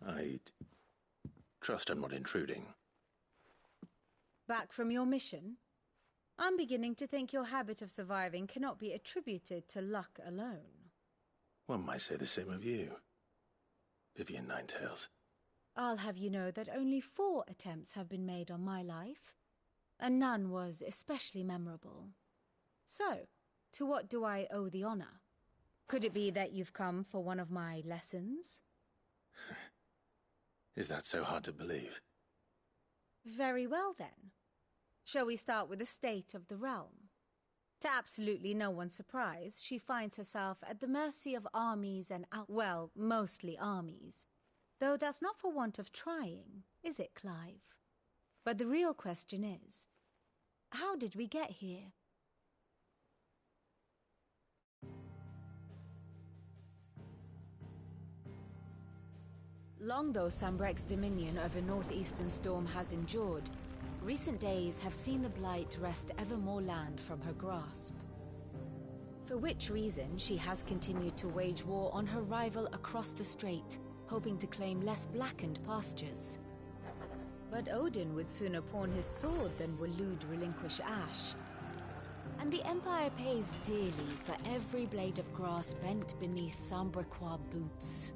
I trust I'm not intruding. Back from your mission? I'm beginning to think your habit of surviving cannot be attributed to luck alone. One might say the same of you, Vivian Ninetails. I'll have you know that only 4 attempts have been made on my life, and none was especially memorable. So, to what do I owe the honor? Could it be that you've come for one of my lessons? Is that so hard to believe? Very well, then. Shall we start with the state of the realm? To absolutely no one's surprise, she finds herself at the mercy of armies and well, mostly armies. Though that's not for want of trying, is it, Clive? But the real question is, how did we get here? Long though Sanbreque's dominion over northeastern Storm has endured, recent days have seen the Blight wrest ever more land from her grasp. For which reason she has continued to wage war on her rival across the strait, hoping to claim less blackened pastures. But Odin would sooner pawn his sword than Waloed relinquish Ash. And the Empire pays dearly for every blade of grass bent beneath Sanbrequois boots.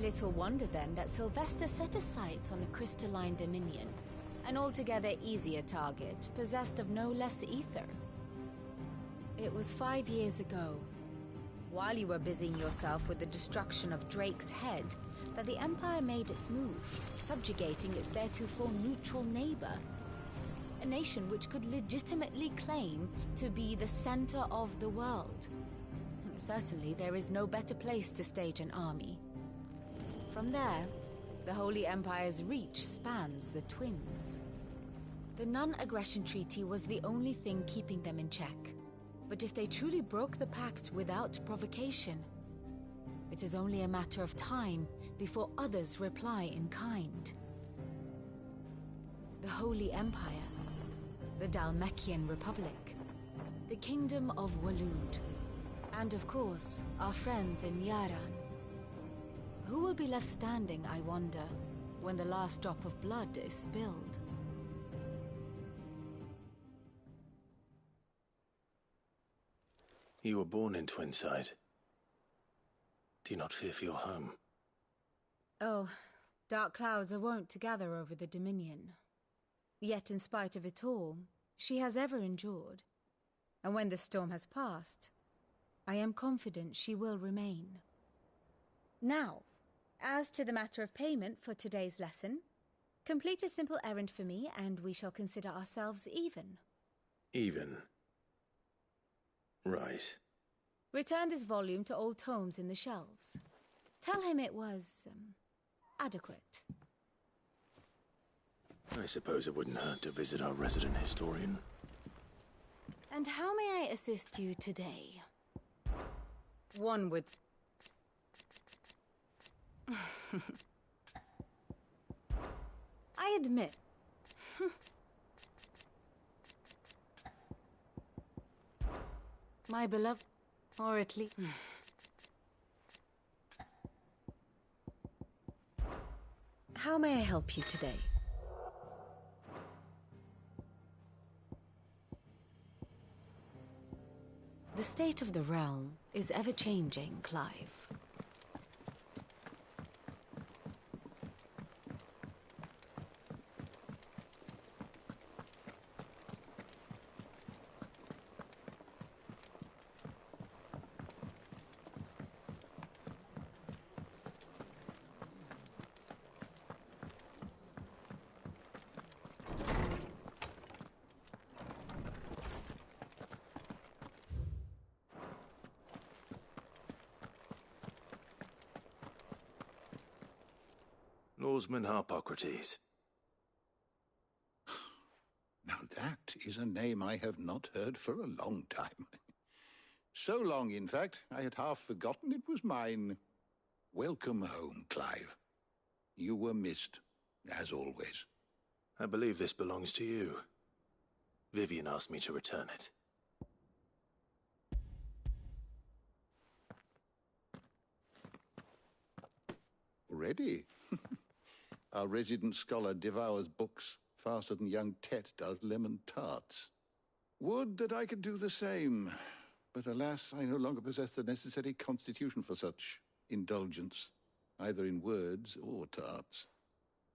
Little wonder then that Sylvester set his sights on the Crystalline Dominion, an altogether easier target, possessed of no less ether. It was 5 years ago, while you were busying yourself with the destruction of Drake's head, that the Empire made its move, subjugating its theretofore neutral neighbor. A nation which could legitimately claim to be the center of the world. Certainly, there is no better place to stage an army. From there, the Holy Empire's reach spans the Twins. The non-aggression treaty was the only thing keeping them in check. But if they truly broke the pact without provocation, it is only a matter of time before others reply in kind. The Holy Empire, the Dhalmekian Republic, the Kingdom of Waloed, and of course, our friends in Yaran. Who will be left standing, I wonder, when the last drop of blood is spilled? You were born in Twinside. Do you not fear for your home? Oh, dark clouds are wont to gather over the Dominion. Yet in spite of it all, she has ever endured. And when the storm has passed, I am confident she will remain. Now, as to the matter of payment for today's lesson, complete a simple errand for me and we shall consider ourselves even. Even? Right. Return this volume to old tomes in the shelves. Tell him it was, adequate. I suppose it wouldn't hurt to visit our resident historian. And how may I assist you today? One would... I admit. My beloved, or at least... How may I help you today? The state of the realm is ever-changing, Clive. Oarsman Harpocrates. Now that is a name I have not heard for a long time. So long, in fact, I had half forgotten it was mine. Welcome home, Clive. You were missed, as always. I believe this belongs to you. Vivian asked me to return it. Already? Our resident scholar devours books faster than young Tet does lemon tarts. Would that I could do the same. But alas, I no longer possess the necessary constitution for such indulgence, either in words or tarts.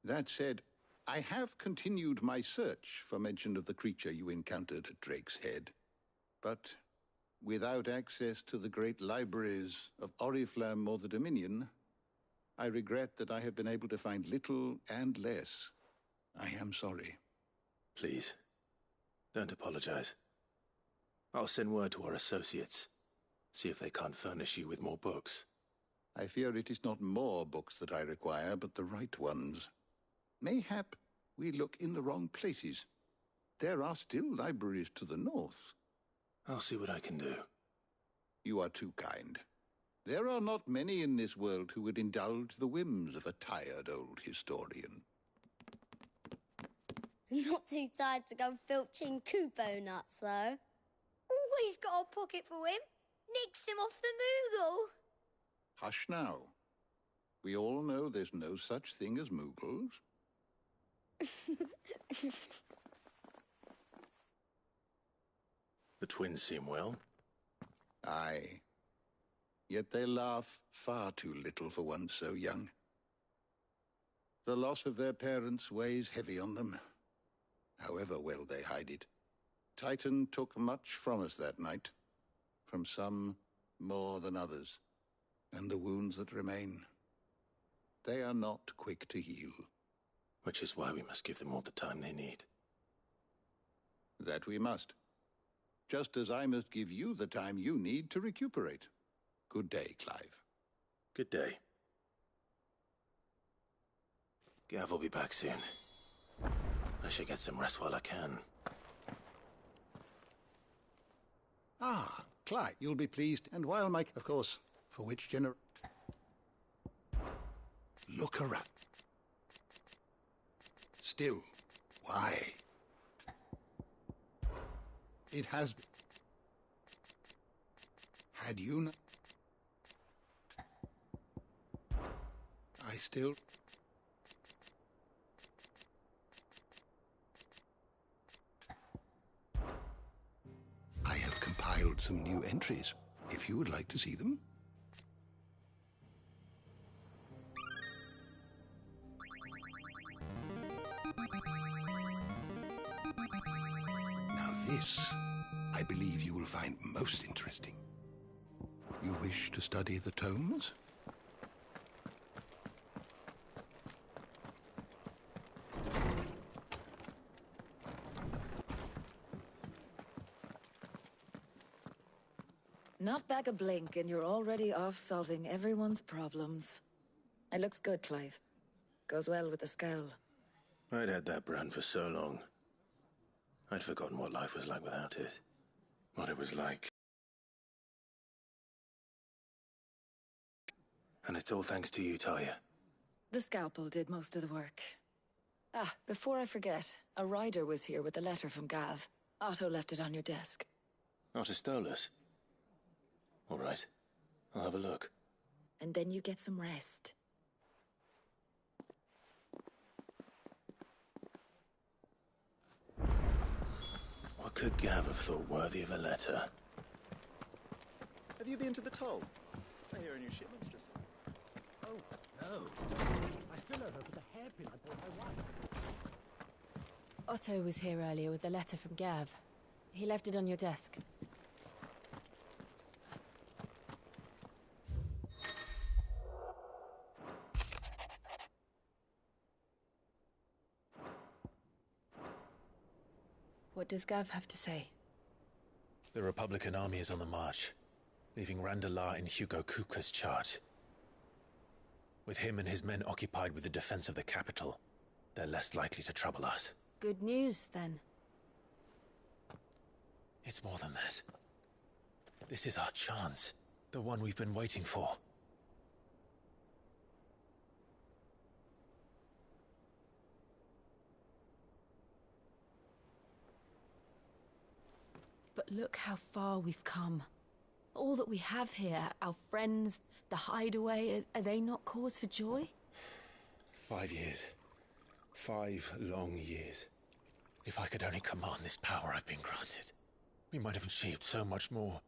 That said, I have continued my search for mention of the creature you encountered at Drake's Head. But without access to the great libraries of Oriflamme or the Dominion, I regret that I have been able to find little and less. I am sorry. Please, don't apologize. I'll send word to our associates. See if they can't furnish you with more books. I fear it is not more books that I require, but the right ones. Mayhap we look in the wrong places. There are still libraries to the north. I'll see what I can do. You are too kind. There are not many in this world who would indulge the whims of a tired old historian. Not too tired to go filching Kupo nuts, though. Always got a pocket for him. Nicks him off the Moogle. Hush now. We all know there's no such thing as Moogles. The twins seem well. Aye. Yet they laugh far too little for one so young. The loss of their parents weighs heavy on them, however well they hide it. Titan took much from us that night, from some more than others, and the wounds that remain, they are not quick to heal. Which is why we must give them all the time they need. That we must. Just as I must give you the time you need to recuperate. Good day, Clive. Good day. Gav will be back soon. I should get some rest while I can. Ah, Clive, you'll be pleased. And while Mike, of course, for which Look around. Still, why? It has been. Had you not... I still... I have compiled some new entries, if you would like to see them. Now this, I believe you will find most interesting. You wish to study the tomes? Not back a blink and you're already off solving everyone's problems. It looks good, Clive. Goes well with the scowl. I'd had that brand for so long. I'd forgotten what life was like without it. What it was like. And it's all thanks to you, Talia. The scalpel did most of the work. Ah, before I forget, a rider was here with a letter from Gav. Otto left it on your desk. Otto stole us. All right. I'll have a look. And then you get some rest. What could Gav have thought worthy of a letter? Have you been to the toll? I hear a new shipment's just... Oh, no. I still owe her for the hairpin I bought my wife. Otto was here earlier with a letter from Gav. He left it on your desk. What does Gav have to say? The Republican army is on the march, leaving Randalar in Hugo Kupka's charge. With him and his men occupied with the defense of the capital, they're less likely to trouble us. Good news, then. It's more than that. This is our chance. The one we've been waiting for. But look how far we've come. All that we have here, our friends, the hideaway, are they not cause for joy? 5 years. 5 long years. If I could only command this power I've been granted, we might have achieved so much more.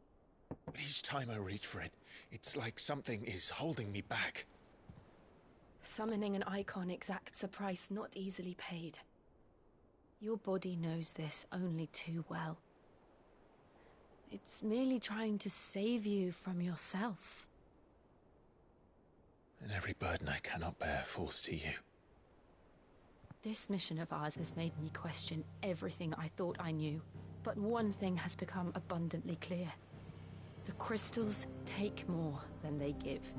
But each time I reach for it, it's like something is holding me back. Summoning an icon exacts a price not easily paid. Your body knows this only too well. It's merely trying to save you from yourself. And every burden I cannot bear falls to you. This mission of ours has made me question everything I thought I knew. But one thing has become abundantly clear. The crystals take more than they give.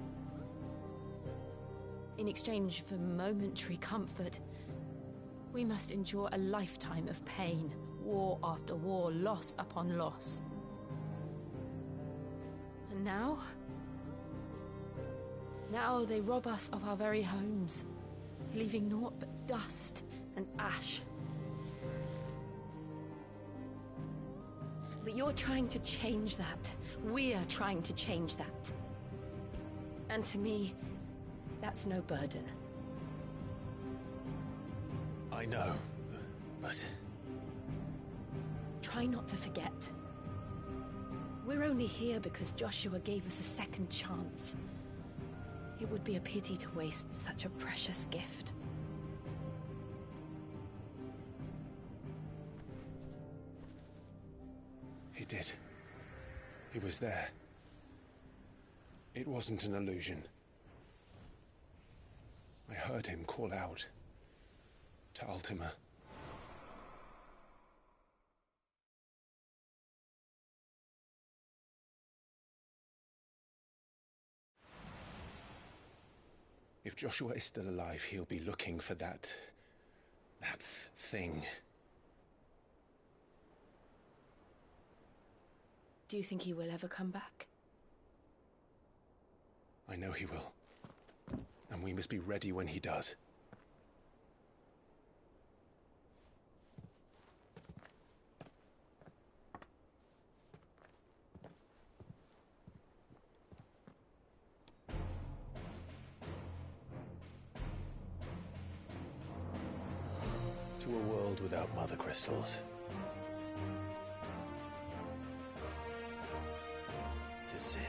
In exchange for momentary comfort, we must endure a lifetime of pain, war after war, loss upon loss. And now they rob us of our very homes, leaving naught but dust and ash. But you're trying to change that. We're trying to change that. And to me, that's no burden. I know, but... Try not to forget. We're only here because Joshua gave us a second chance. It would be a pity to waste such a precious gift. He did. He was there. It wasn't an illusion. I heard him call out to Ultima. If Joshua is still alive, he'll be looking for that thing. Do you think he will ever come back? I know he will. And we must be ready when he does. To a world without mother crystals. To Cid.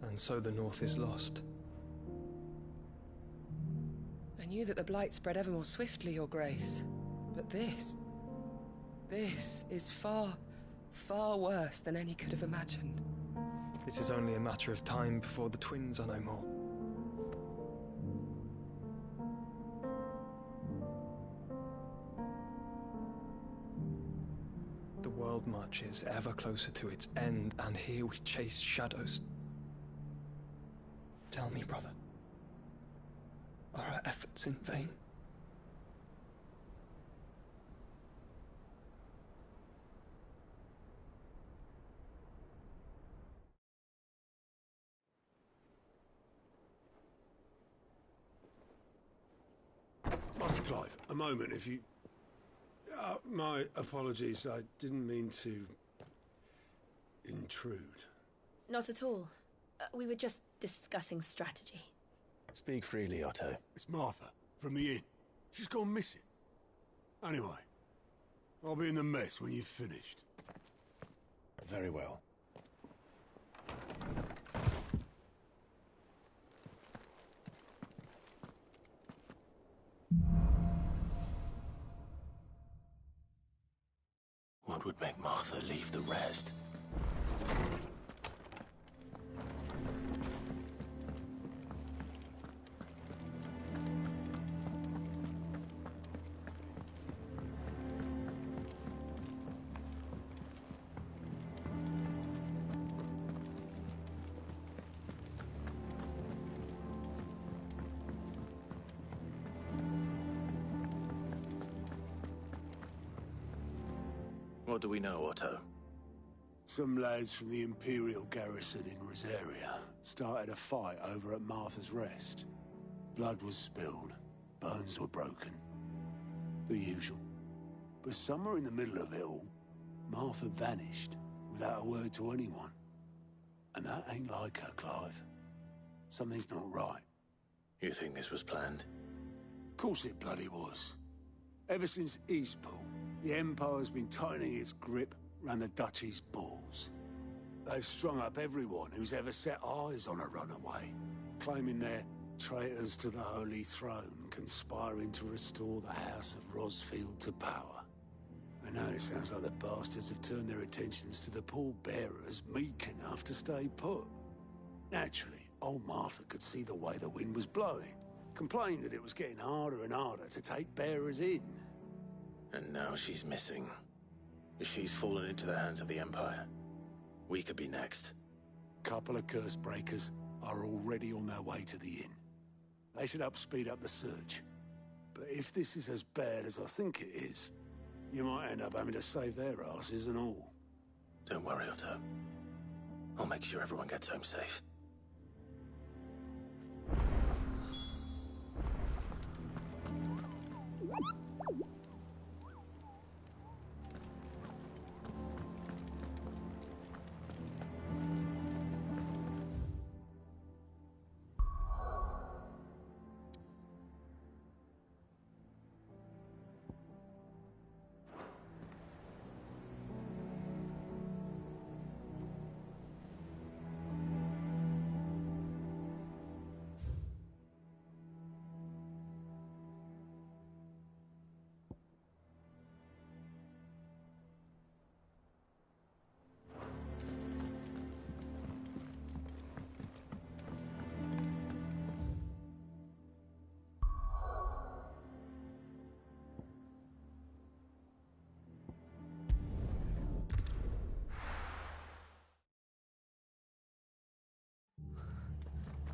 And so the North is lost. I knew that the Blight spread ever more swiftly, Your Grace. But this is far, far worse than any could have imagined. It is only a matter of time before the twins are no more. The world marches ever closer to its end, and here we chase shadows. Tell me, brother, are our efforts in vain? Master Clive, a moment, if you... my apologies, I didn't mean to... intrude. Not at all. We were just discussing strategy. Speak freely, Otto. It's Martha, from the inn. She's gone missing. Anyway, I'll be in the mess when you've finished. Very well. What would make Martha leave the rest? What do we know, Otto? Some lads from the Imperial garrison in Rosaria started a fight over at Martha's Rest. Blood was spilled, bones were broken. The usual. But somewhere in the middle of it all, Martha vanished without a word to anyone. And that ain't like her, Clive. Something's not right. You think this was planned? Of course it bloody was. Ever since Eastpool, the Empire's been tightening its grip round the Duchy's balls. They've strung up everyone who's ever set eyes on a runaway, claiming they're traitors to the Holy Throne, conspiring to restore the House of Rosfield to power. And now it sounds like the bastards have turned their attentions to the pallbearers meek enough to stay put. Naturally, old Martha could see the way the wind was blowing, complained that it was getting harder and harder to take bearers in. And now she's missing. If she's fallen into the hands of the Empire, we could be next. Couple of curse breakers are already on their way to the inn. They should help speed up the search. But if this is as bad as I think it is, you might end up having to save their asses and all. Don't worry, Otto. I'll make sure everyone gets home safe.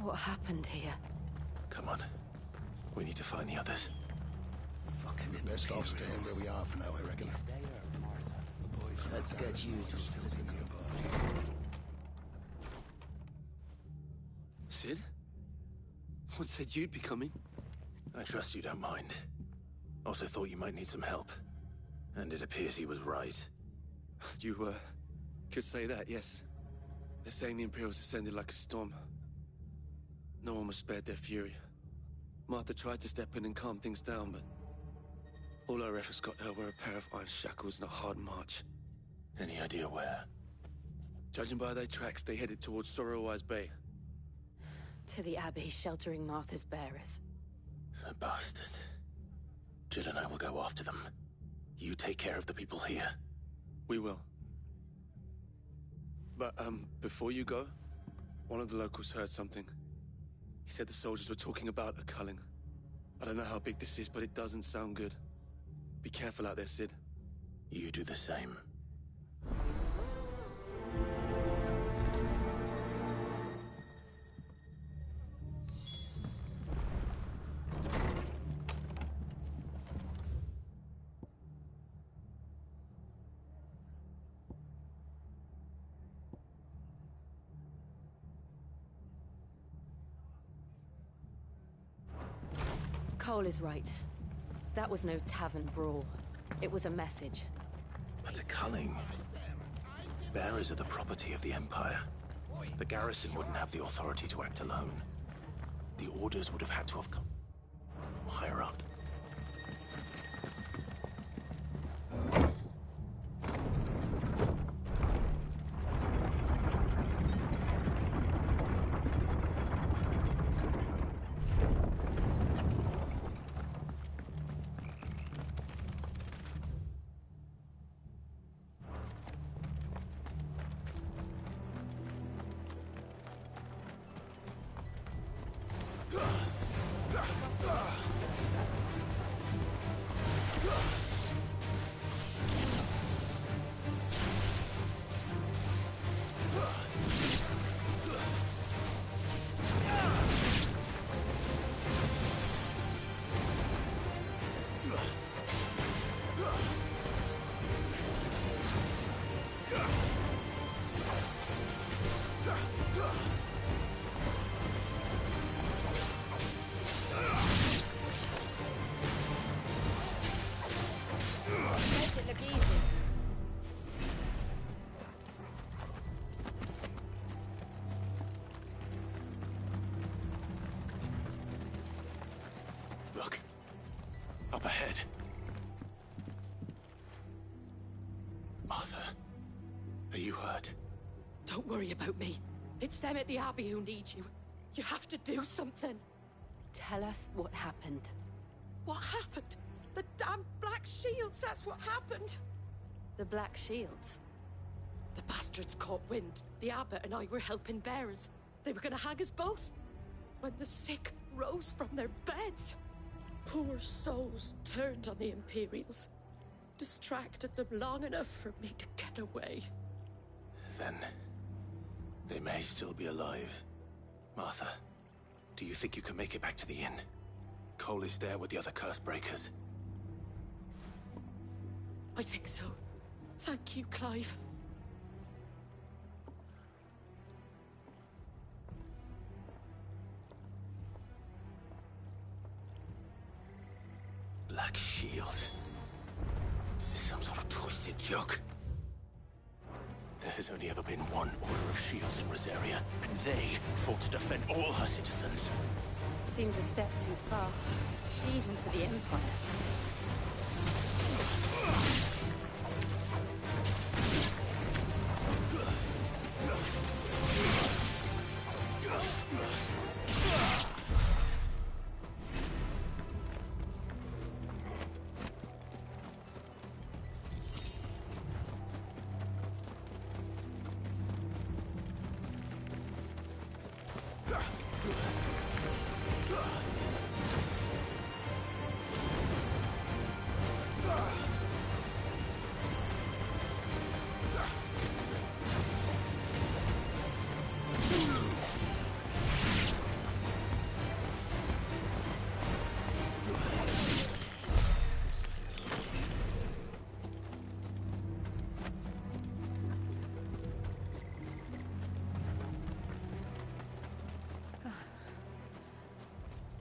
What happened here? Come on. We need to find the others. Fucking best off staying where we are for now, I reckon. Let's get you to physical. Sid? What said you'd be coming? I trust you don't mind. Also thought you might need some help. And it appears he was right. You, could say that, yes. They're saying the Imperials ascended like a storm. No one was spared their fury. Martha tried to step in and calm things down, but all our efforts got her were a pair of iron shackles and a hard march. Any idea where? Judging by their tracks, they headed towards Sorrowwise Bay. To the Abbey, sheltering Martha's bearers. The bastards. Jill and I will go after them. You take care of the people here. We will. But, before you go, one of the locals heard something. He said the soldiers were talking about a culling. I don't know how big this is, but it doesn't sound good. Be careful out there, Sid. You do the same. Cole is right. That was no tavern brawl. It was a message. But a culling. Bearers are the property of the Empire. The garrison wouldn't have the authority to act alone. The orders would have had to have come higher up. Martha, are you hurt? Don't worry about me. It's them at the Abbey who need you. You have to do something. Tell us what happened. What happened? The damn Black Shields, that's what happened. The Black Shields? The bastards caught wind. The abbot and I were helping bearers. They were gonna hang us both. When the sick rose from their beds, poor souls turned on the Imperials. Distracted them long enough for me to get away. Then they may still be alive. Martha, do you think you can make it back to the inn? Cole is there with the other curse breakers. I think so. Thank you, Clive. Black Shield. Is this some sort of twisted joke? There has only ever been one Order of Shields in Rosaria, and they fought to defend all her citizens. Seems a step too far, even for the Empire.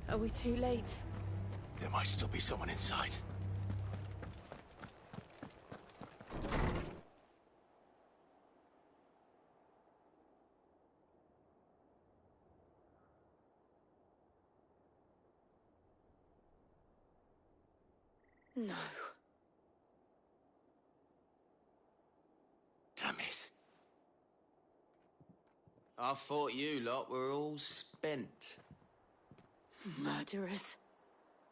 Are we too late? There might still be someone inside. No. Damn it. I thought you lot were all spent. Murderers.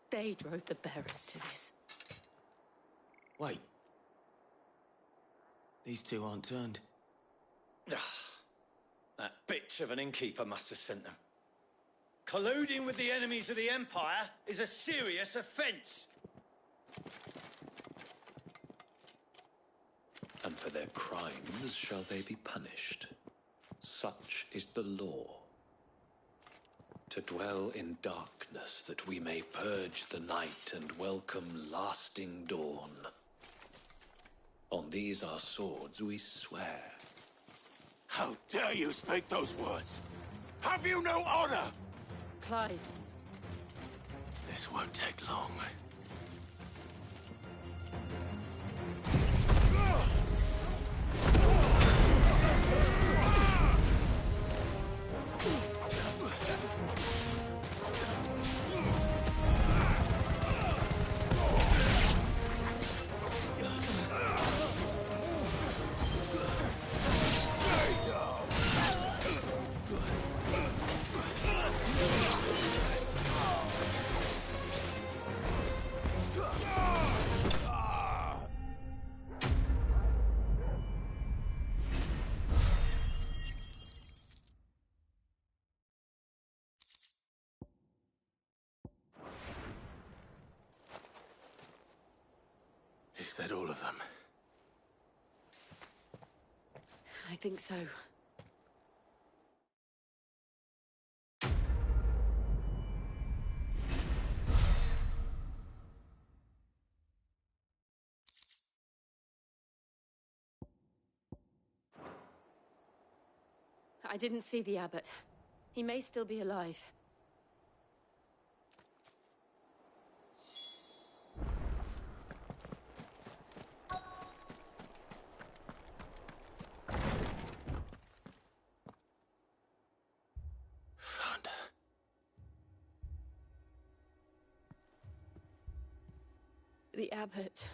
They drove the bearers to this. Wait. These two aren't turned. That bitch of an innkeeper must have sent them. Colluding with the enemies of the Empire is a serious offence. And for their crimes shall they be punished. Such is the law. To dwell in darkness that we may purge the night and welcome lasting dawn. On these our swords we swear. How dare you speak those words? Have you no honor? Clive. This won't take long. Is that all of them? I think so. I didn't see the abbot. He may still be alive. Found her. The abbot.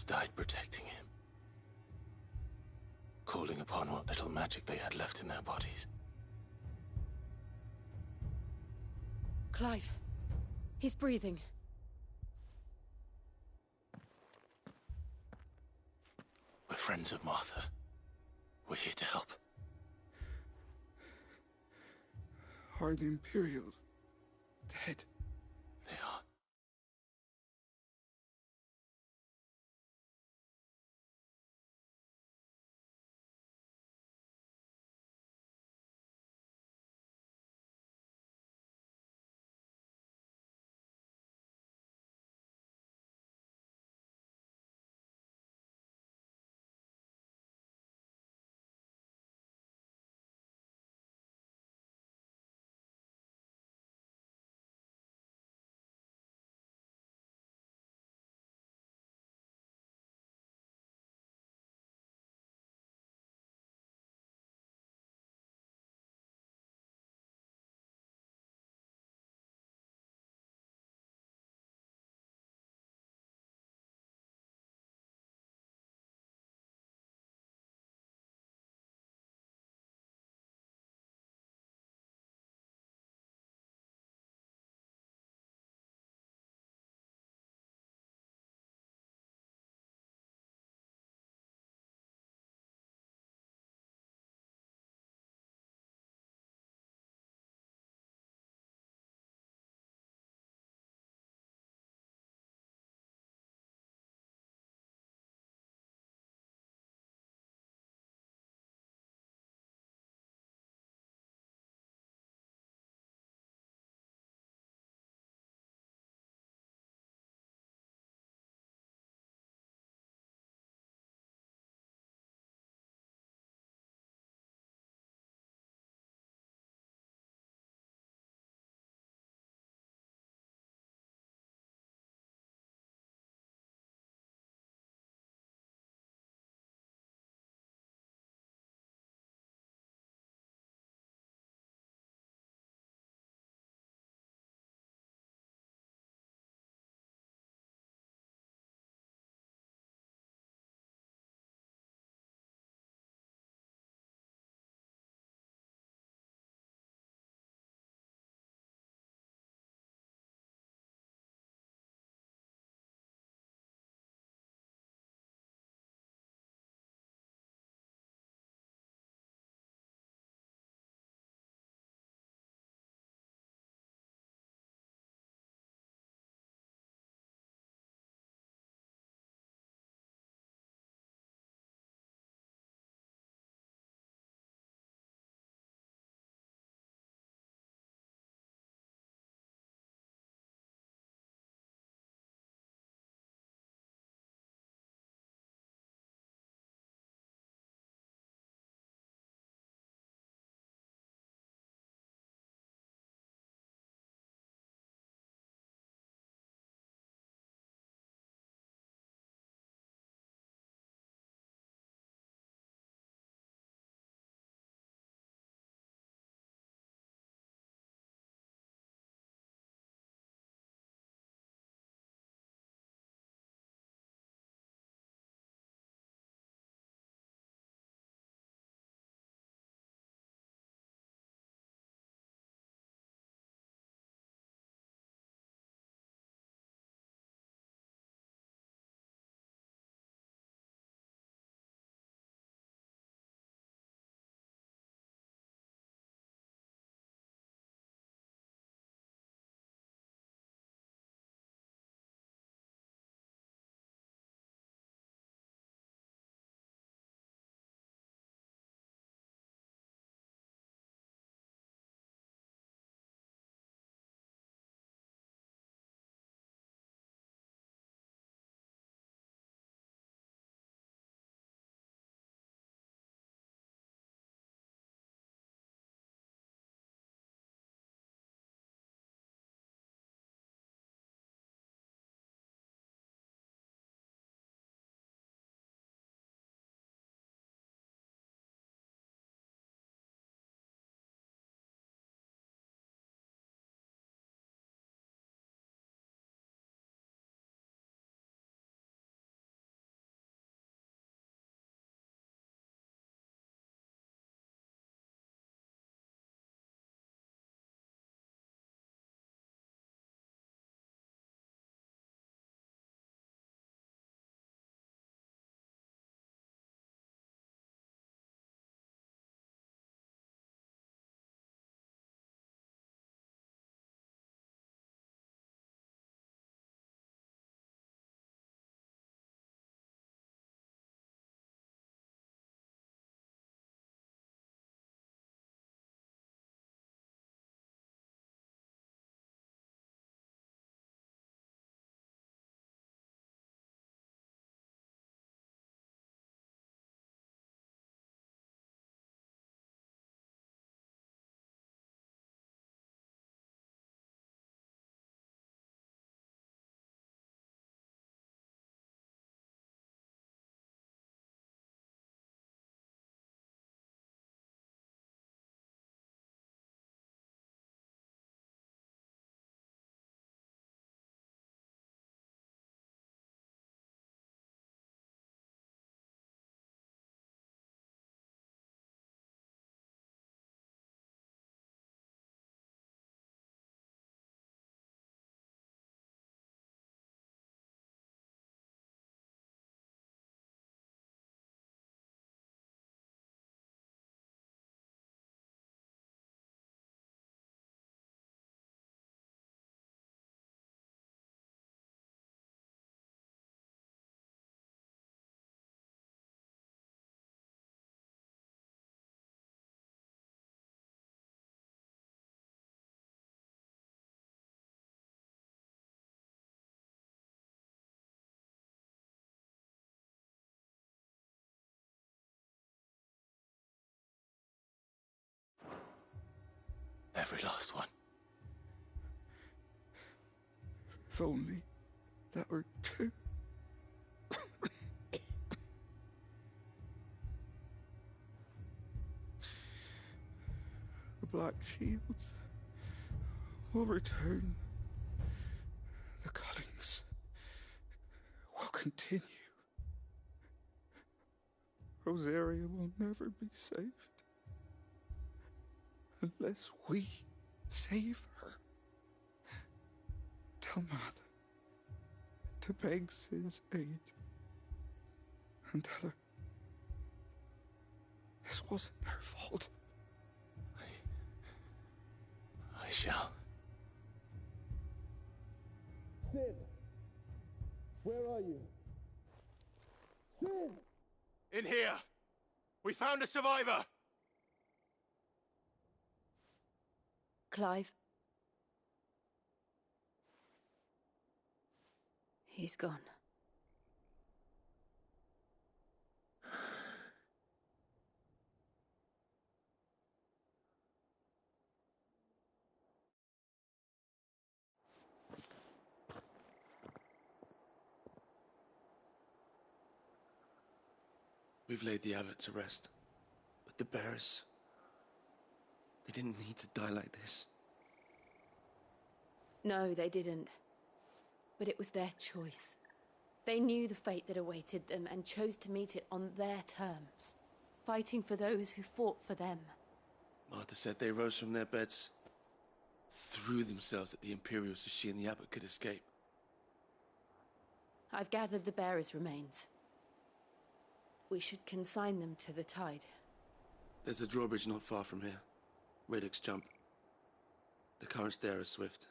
others died protecting him. Calling upon what little magic they had left in their bodies. Clive. He's breathing. We're friends of Martha. We're here to help. Are the Imperials dead? They are. Every last one. If only that were true. The Black Shields will return. The cuttings will continue. Rosaria will never be saved unless we save her. Tell Matt to beg Cid's aid and tell her this wasn't her fault. I shall. Cid! Where are you? Cid! In here! We found a survivor! Clive. He's gone. We've laid the abbot to rest. But the bearers... they didn't need to die like this. No, they didn't. But it was their choice. They knew the fate that awaited them and chose to meet it on their terms, fighting for those who fought for them. Martha said they rose from their beds, threw themselves at the Imperials so she and the abbot could escape. I've gathered the bearers' remains. We should consign them to the tide. There's a drawbridge not far from here. Radix Jump. The currents there are swift.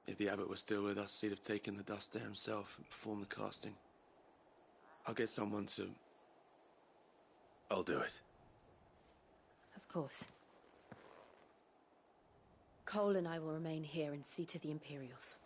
If the abbot was still with us, he'd have taken the dust there himself and performed the casting. I'll get someone to... I'll do it. Of course. Cole and I will remain here and see to the Imperials.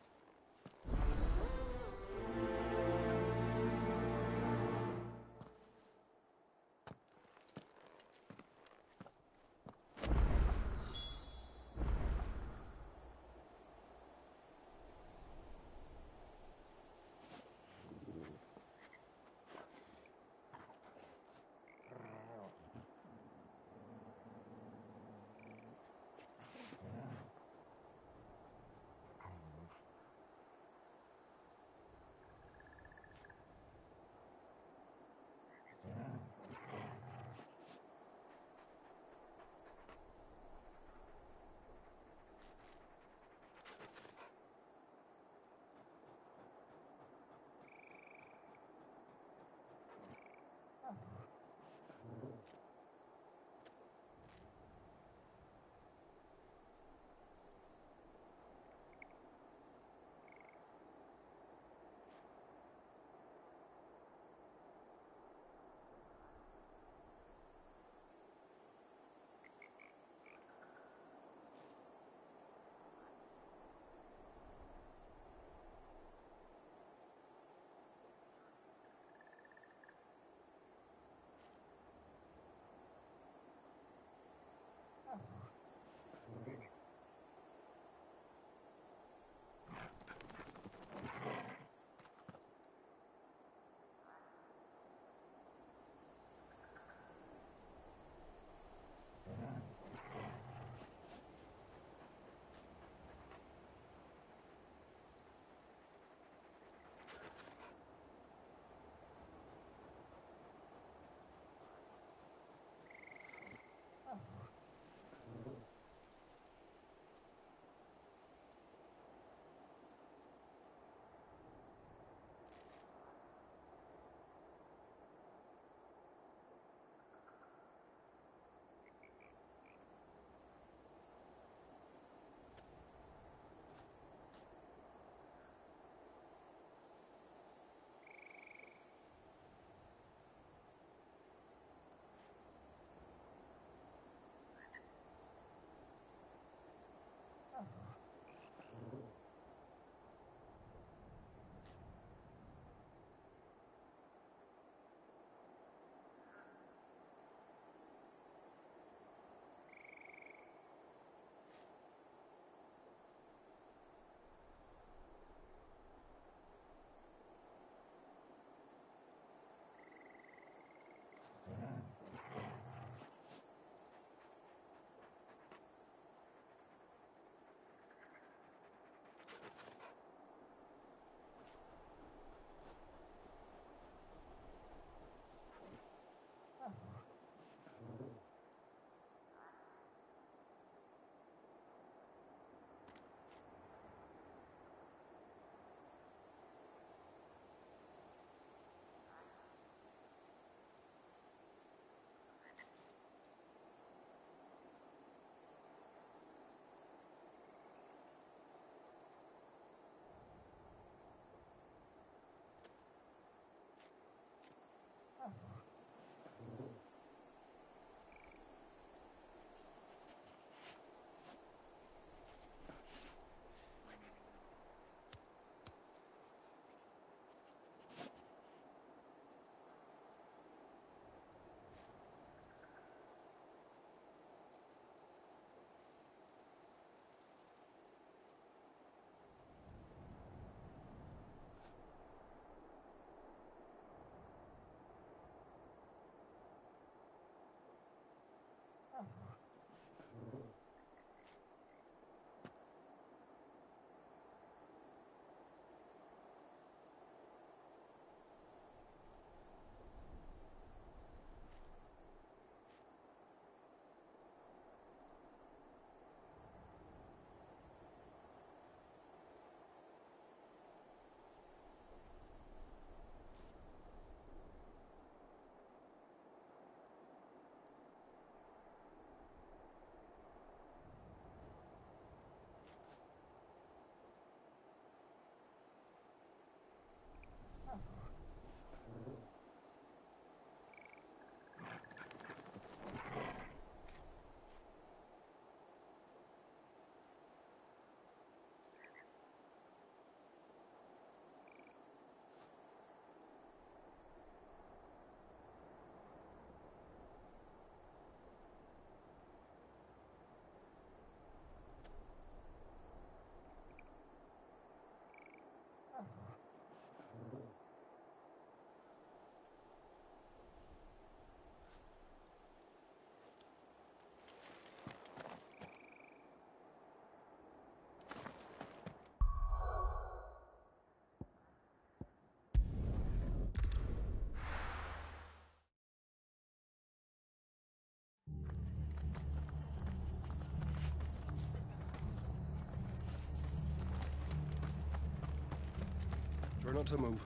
not to move.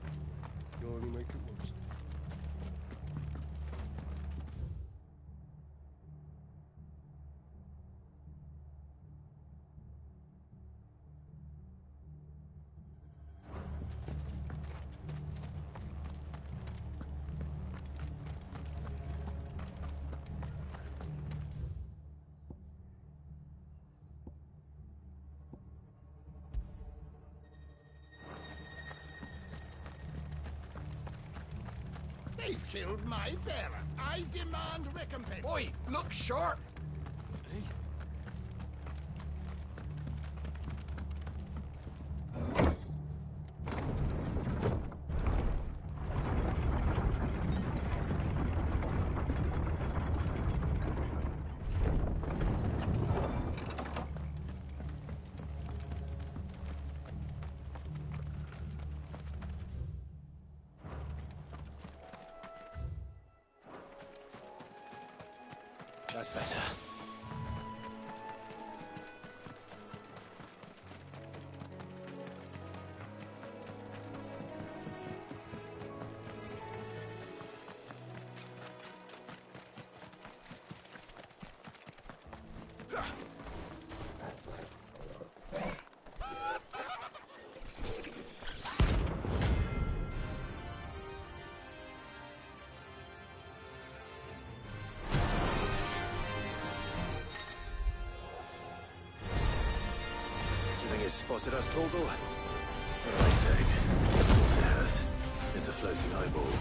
You'll only make it worse. They've killed my bearer. I demand recompense. Oi, look sharp! That's better. Spotted us, Torgal? What am I saying? Of course it has. It's a floating eyeball.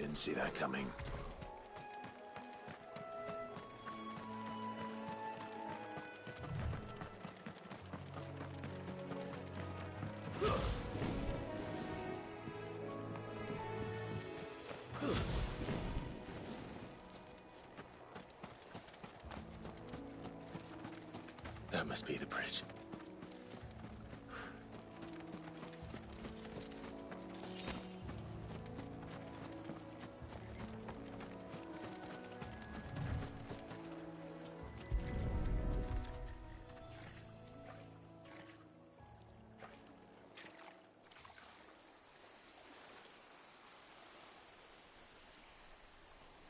didn't see that coming. That must be the bridge.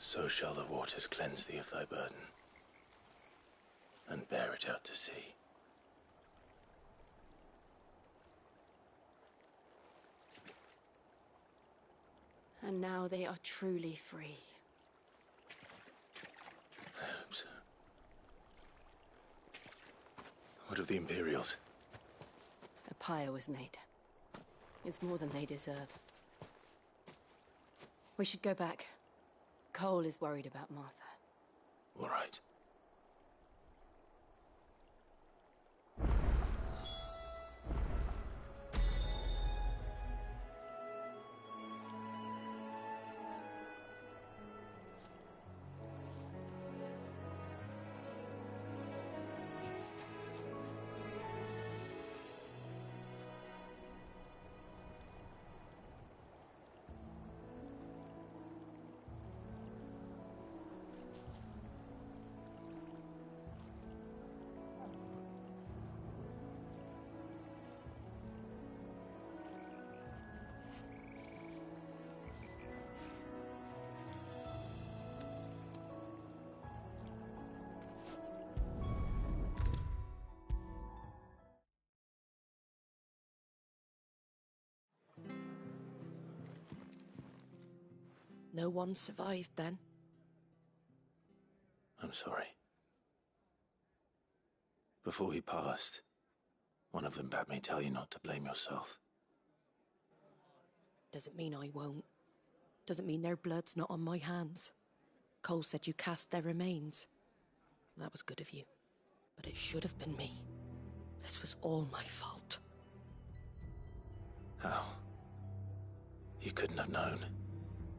So shall the waters cleanse thee of thy burden, and bear it out to sea. And now they are truly free. I hope so. What of the Imperials? A pyre was made. It's more than they deserve. We should go back. Cole is worried about Martha. All right. No one survived then? I'm sorry. Before he passed, one of them bade me tell you not to blame yourself. Doesn't mean I won't. Doesn't mean their blood's not on my hands. Cole said you cast their remains. That was good of you. But it should have been me. This was all my fault. How? You couldn't have known.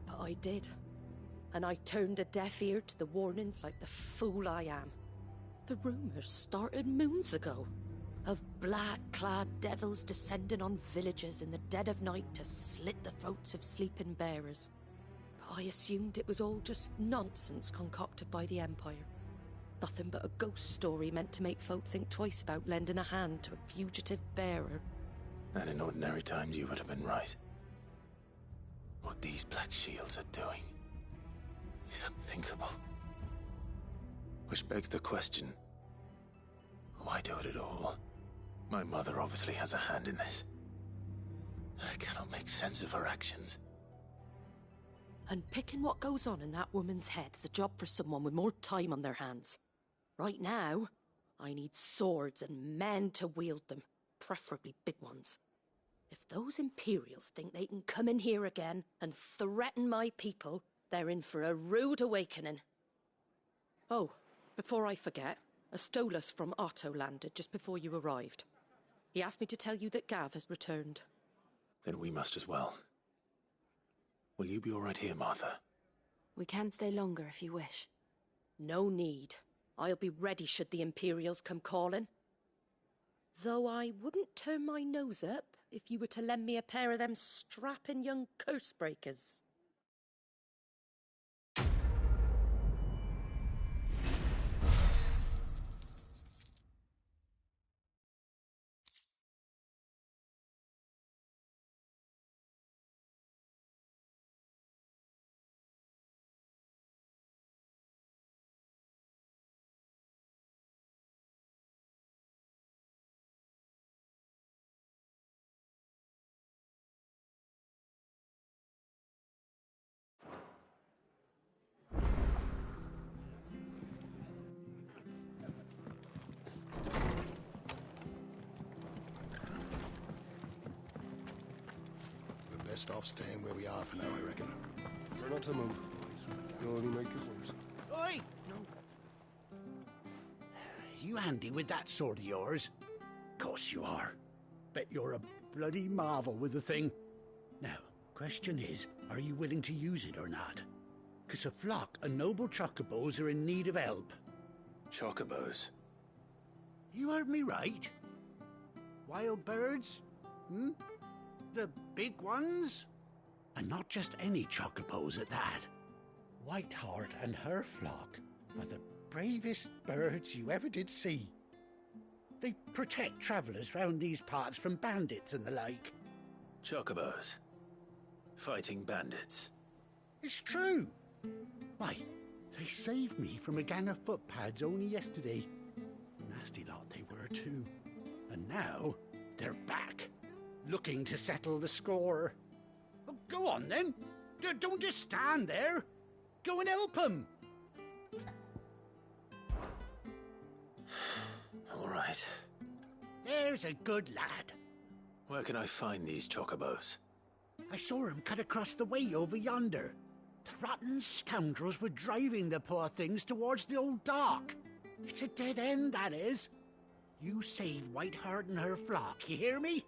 But I did. And I turned a deaf ear to the warnings like the fool I am. The rumours started moons ago. Of black-clad devils descending on villages in the dead of night to slit the throats of sleeping bearers. But I assumed it was all just nonsense concocted by the Empire. Nothing but a ghost story meant to make folk think twice about lending a hand to a fugitive bearer. And in ordinary times you would have been right. What these Black Shields are doing is unthinkable. Which begs the question, why do it at all? My mother obviously has a hand in this. I cannot make sense of her actions. And picking what goes on in that woman's head is a job for someone with more time on their hands. Right now, I need swords and men to wield them, preferably big ones. If those Imperials think they can come in here again and threaten my people, they're in for a rude awakening. Oh, before I forget, a Stolas from Otto landed just before you arrived. He asked me to tell you that Gav has returned. Then we must as well. Will you be all right here, Martha? We can stay longer if you wish. No need. I'll be ready should the Imperials come calling. Though I wouldn't turn my nose up if you were to lend me a pair of them strapping young curse breakers. Best off staying where we are for now, I reckon. Try not to move. You'll only make it worse. Oi! No. You handy with that sword of yours? Course you are. Bet you're a bloody marvel with the thing. Now, question is, are you willing to use it or not? 'Cause a flock of noble chocobos are in need of help. Chocobos? You heard me right. Wild birds? Hmm? The big ones? And not just any chocobos at that. Whiteheart and her flock are the bravest birds you ever did see. They protect travellers round these parts from bandits and the like. Chocobos. Fighting bandits. It's true. Why, they saved me from a gang of footpads only yesterday. Nasty lot they were too. And now, they're back, looking to settle the score. Oh, go on then. Don't just stand there. Go and help them. All right. There's a good lad. Where can I find these chocobos? I saw him cut across the way over yonder. The rotten scoundrels were driving the poor things towards the old dock. It's a dead end, that is. You save Whiteheart and her flock, you hear me?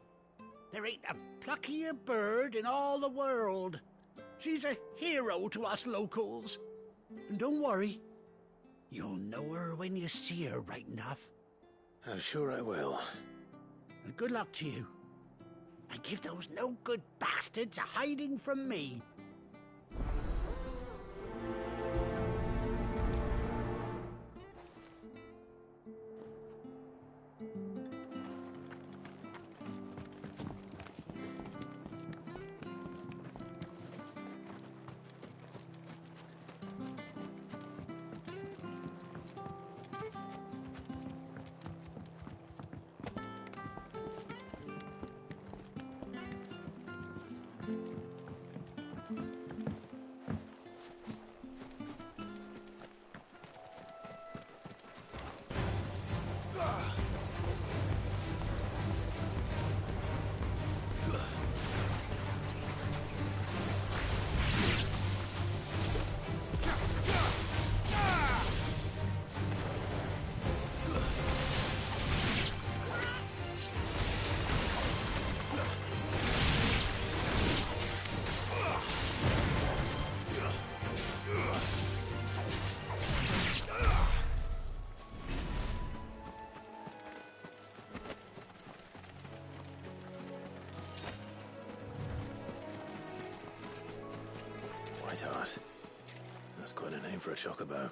There ain't a pluckier bird in all the world. She's a hero to us locals. And don't worry, you'll know her when you see her right enough. I'm sure I will. And good luck to you. And give those no-good bastards a hiding from me. Whiteheart. That's quite a name for a chocobo.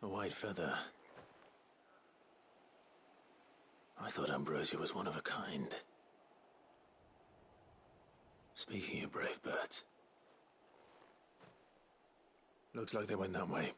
A white feather. I I thought Ambrosia was one of a kind. Speaking of brave birds, looks like they went that way.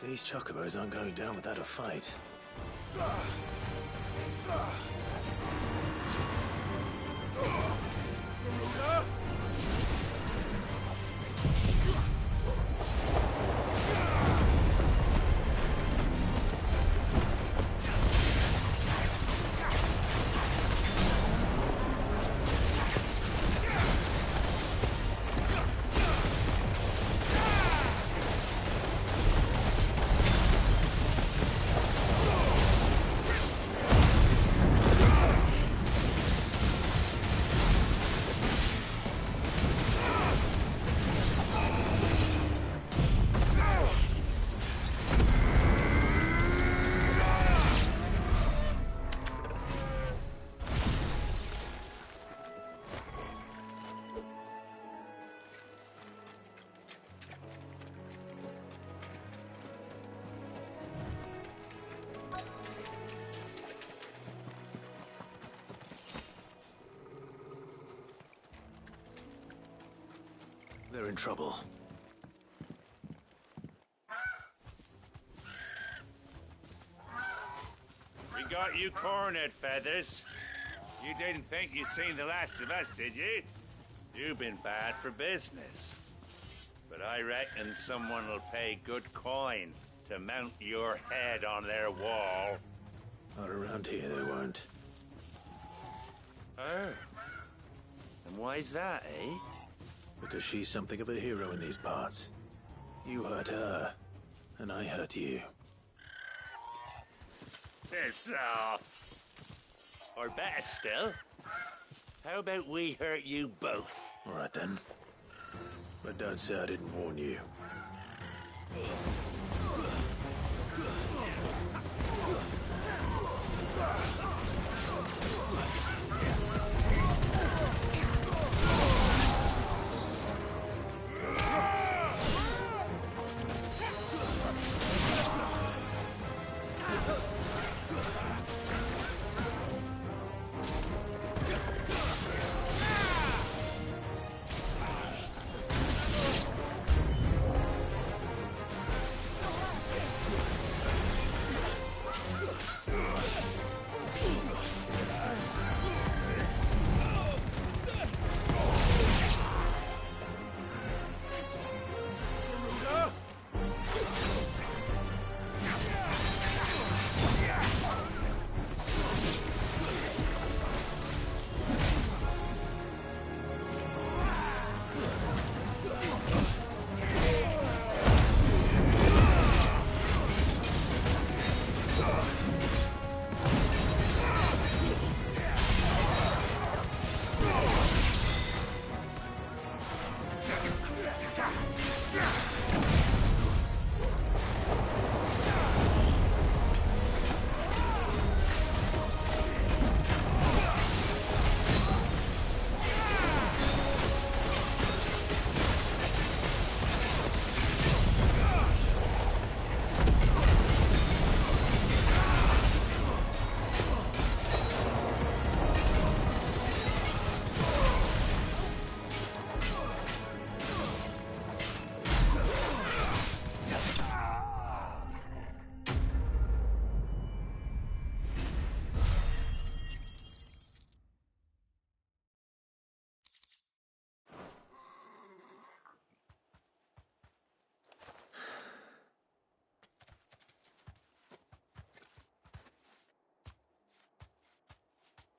These chocobos aren't going down without a fight. They're in trouble. We got you cornered, Feathers. You didn't think you'd seen the last of us, did you? You've been bad for business. But I reckon someone will pay good coin to mount your head on their wall. Not around here, they won't. Oh. And why's that, eh? Because she's something of a hero in these parts. You hurt her, and I hurt you. Piss off. Or better still, how about we hurt you both? All right then. But don't say I didn't warn you.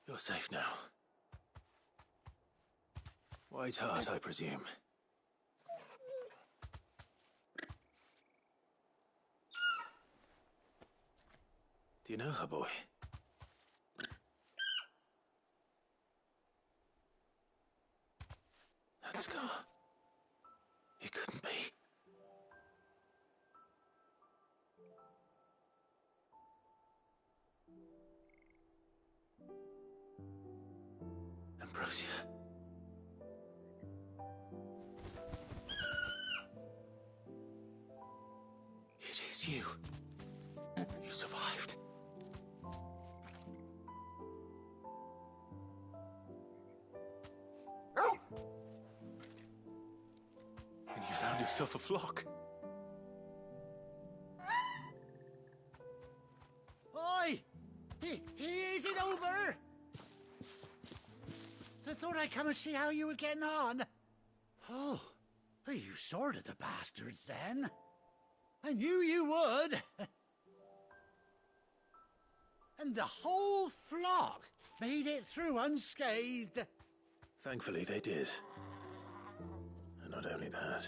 You're safe now. White Hart, I presume. Do you know her, boy? That scar. It couldn't be. Ambrosia. It is you. You survived. And you found yourself a flock. Oi! Is it over? I thought I'd come and see how you were getting on. Oh, you sorted the bastards then. I knew you would. And the whole flock made it through unscathed. Thankfully, they did. And not only that.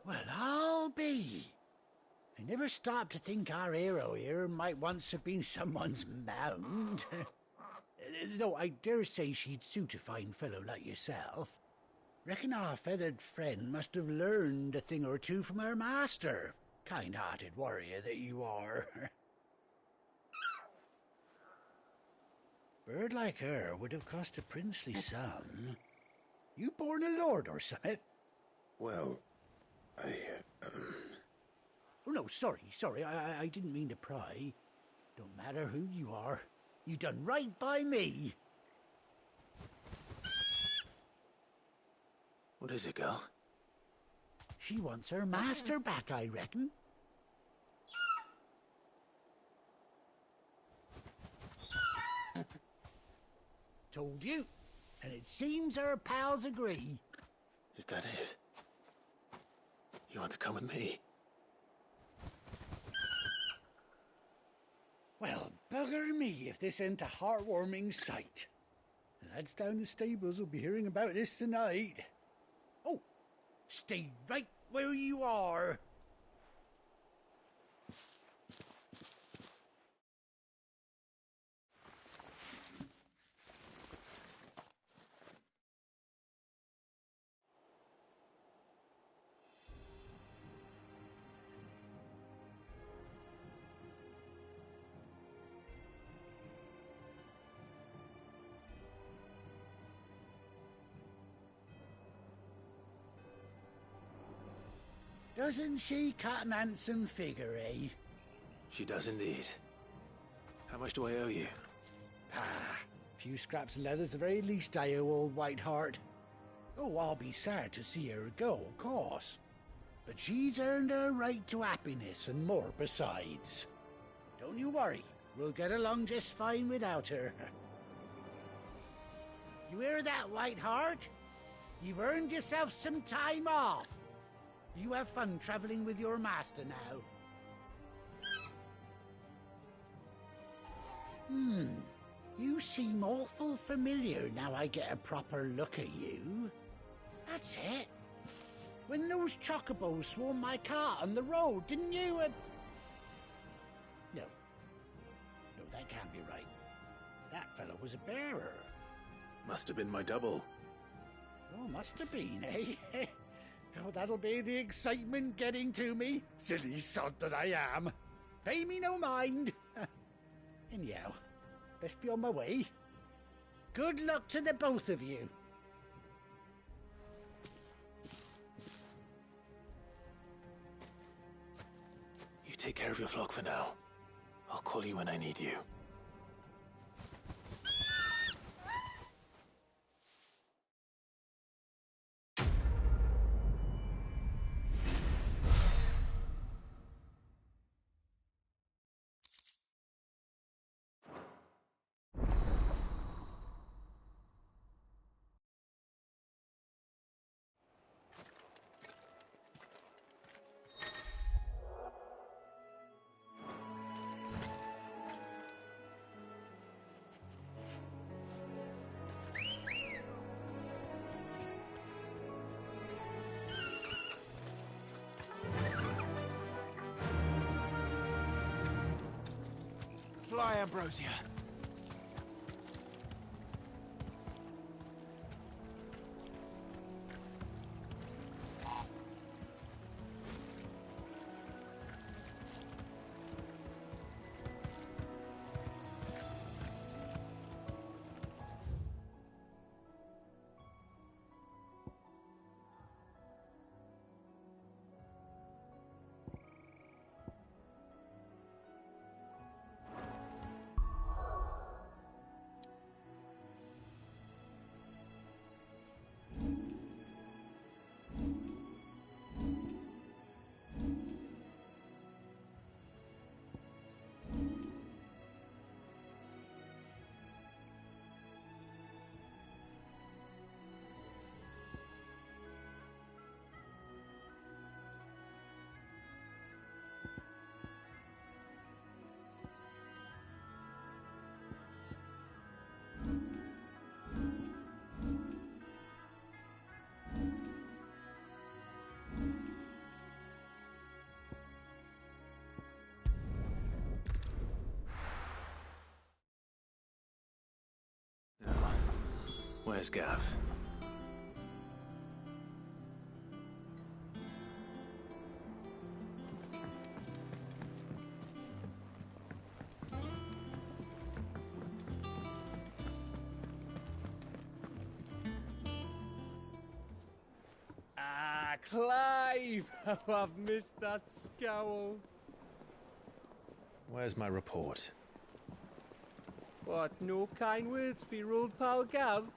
Well, I'll be. I never stopped to think our hero here might once have been someone's mount. Though I dare say she'd suit a fine fellow like yourself. Reckon our feathered friend must have learned a thing or two from her master. Kind-hearted warrior that you are. Bird like her would have cost a princely sum. You born a lord or something? Well, Oh, no, sorry, I didn't mean to pry. Don't matter who you are. You done right by me. What is it, girl? She wants her master back, I reckon. Told you. And it seems her pals agree. Is that it? You want to come with me? Well, bugger me if this ain't a heartwarming sight. The lads down the stables will be hearing about this tonight. Oh, stay right where you are. Doesn't she cut an handsome figure, eh? She does indeed. How much do I owe you? Ah, a few scraps of leather's the very least I owe old White Hart. Oh, I'll be sad to see her go, of course. But she's earned her right to happiness and more besides. Don't you worry, we'll get along just fine without her. You hear that, White Hart? You've earned yourself some time off. You have fun traveling with your master now. You seem awful familiar now I get a proper look at you. That's it. When those chocobos swarmed my cart on the road, didn't you? No, that can't be right. That fellow was a bearer. Must have been my double. Oh, must have been, eh? Oh, that'll be the excitement getting to me. Silly sod that I am. Pay me no mind. Anyhow, best be on my way. Good luck to the both of you. You take care of your flock for now. I'll call you when I need you. Ambrosia. Where's Gav? Ah, Clive! How I've missed that scowl. Where's my report? What, no kind words for your old pal Gav?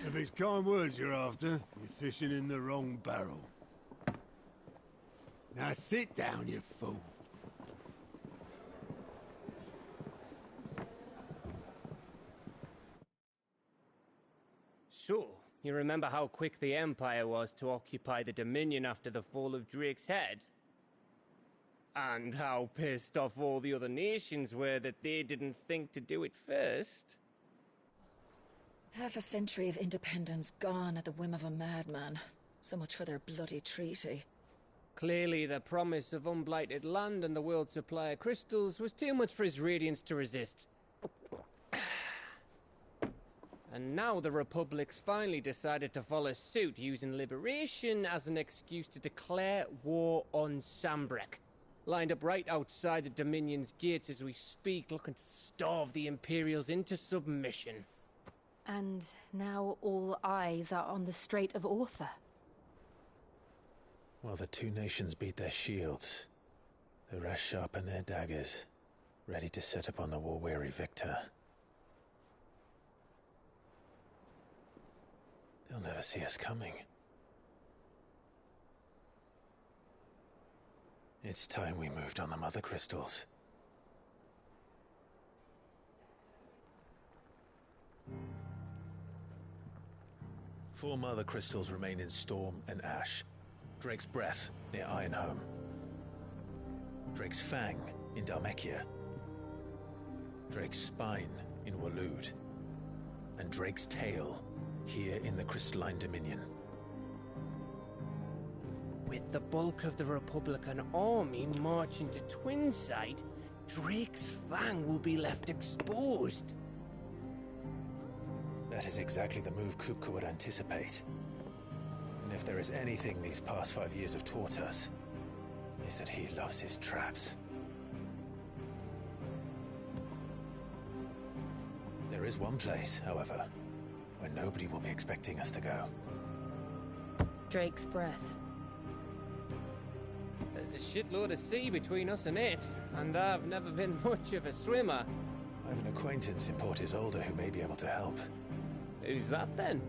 If it's kind words you're after, you're fishing in the wrong barrel. Now sit down, you fool. So, you remember how quick the Empire was to occupy the Dominion after the fall of Drake's Head? And how pissed off all the other nations were that they didn't think to do it first? Half a century of independence gone at the whim of a madman. So much for their bloody treaty. Clearly, the promise of unblighted land and the world's supply of crystals was too much for his radiance to resist. And now the Republic's finally decided to follow suit, using liberation as an excuse to declare war on Sambrek. Lined up right outside the Dominion's gates as we speak, looking to starve the Imperials into submission. And now all eyes are on the Strait of Author. While the two nations beat their shields, the rest sharpen their daggers, ready to set upon the war-weary victor. They'll never see us coming. It's time we moved on the Mother Crystals. Four Mother Crystals remain in Storm and Ash. Drake's Breath near Ironhome. Drake's Fang in Dhalmekia. Drake's Spine in Waloed. And Drake's Tail here in the Crystalline Dominion. With the bulk of the Republican army marching to Twinside, Drake's Fang will be left exposed. That is exactly the move Kupka would anticipate. And if there is anything these past 5 years have taught us, is that he loves his traps. There is one place, however, where nobody will be expecting us to go. Drake's Breath. There's a shitload of sea between us and it, and I've never been much of a swimmer. I have an acquaintance in Port Isolde who may be able to help. Who's that then?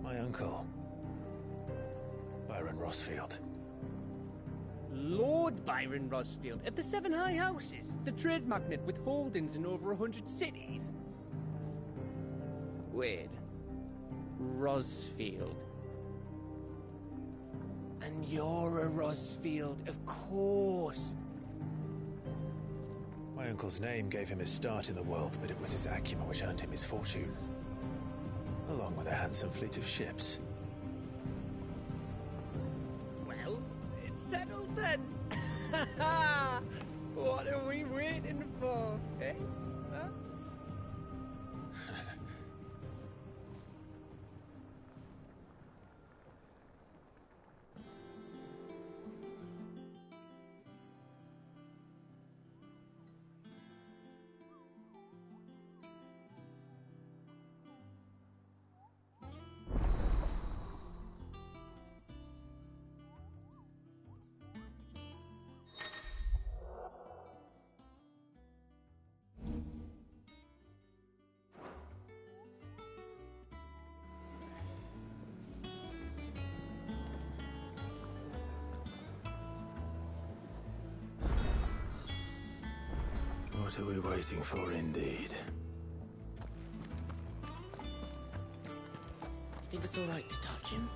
My uncle, Byron Rosfield. Lord Byron Rosfield of the Seven High Houses, the trade magnate with holdings in over 100 cities. Wait, Rosfield. And you're a Rosfield, of course. My uncle's name gave him his start in the world, but it was his acumen which earned him his fortune. Along with a handsome fleet of ships. Well, it's settled then. What are we waiting for, eh? Huh? What are we waiting for, indeed? You think it's all right to touch him?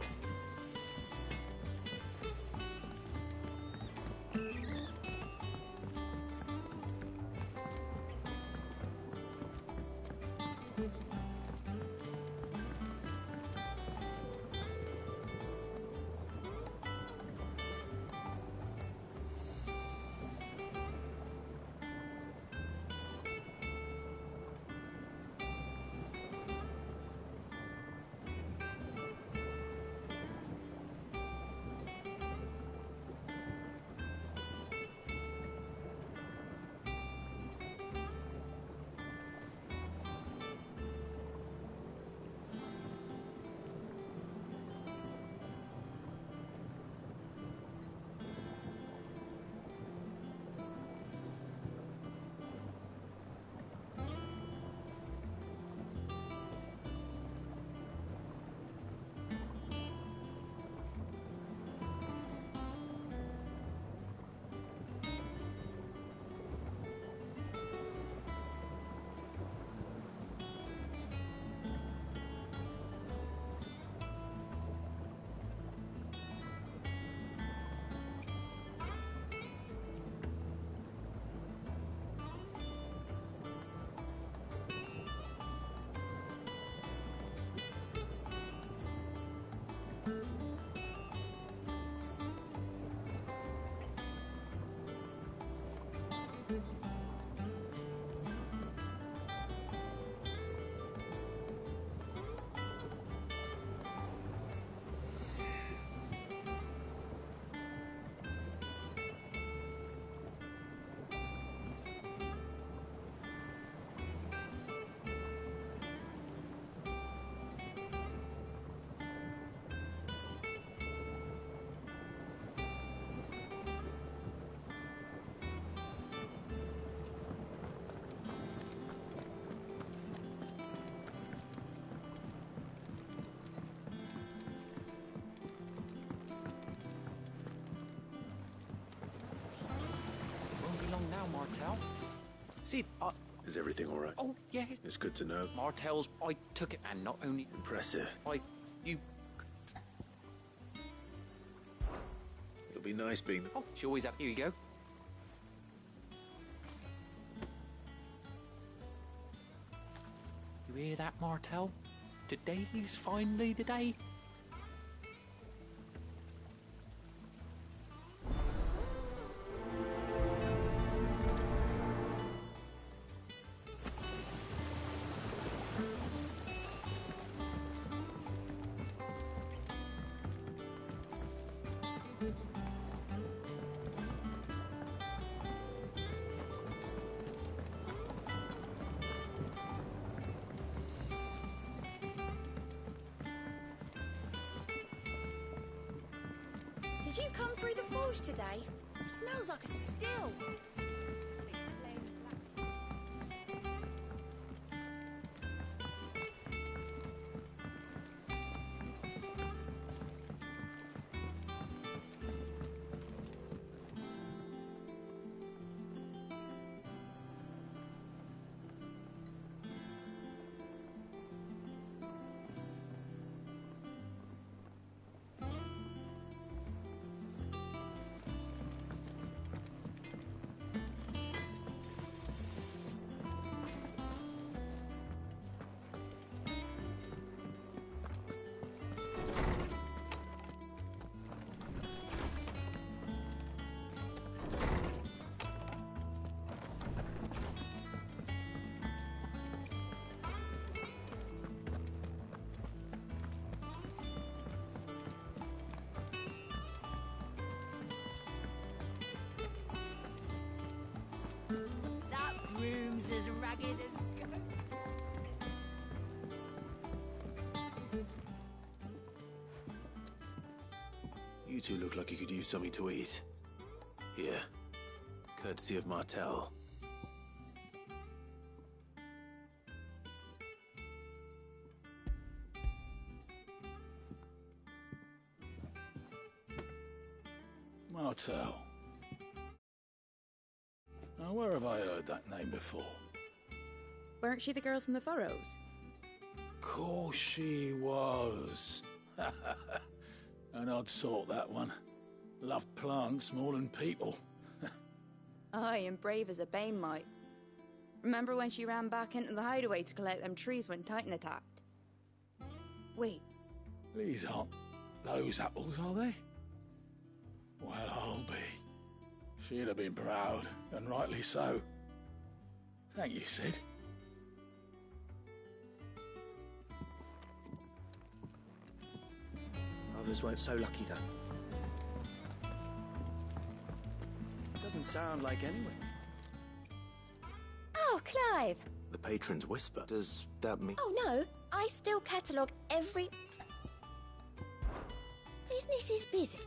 Now, Martel. See, Is everything all right? Oh, yeah. It's good to know. Martel's... I took it, and not only... Impressive. You... It'll be nice being the... Oh, she always up. Here you go. You hear that, Martel? Today's finally the day. Did you come through the forge today? It smells like a still. ragged as... You two look like you could use something to eat. Here. Courtesy of Martel. Martel. Now, where have I heard that name before? Weren't she the girl from the Furrows? Course she was. An odd sort, that one. Loved plants more than people. Aye, and brave as a bane might. Remember when she ran back into the hideaway to collect them trees when Titan attacked? Wait. These aren't those apples, are they? Well, I'll be. She'd have been proud, and rightly so. Thank you, Sid. Others weren't so lucky, though. Doesn't sound like anyone. Oh, Clive! The patron's whisper. Does that mean... Oh, no. I still catalogue every... Business is busy.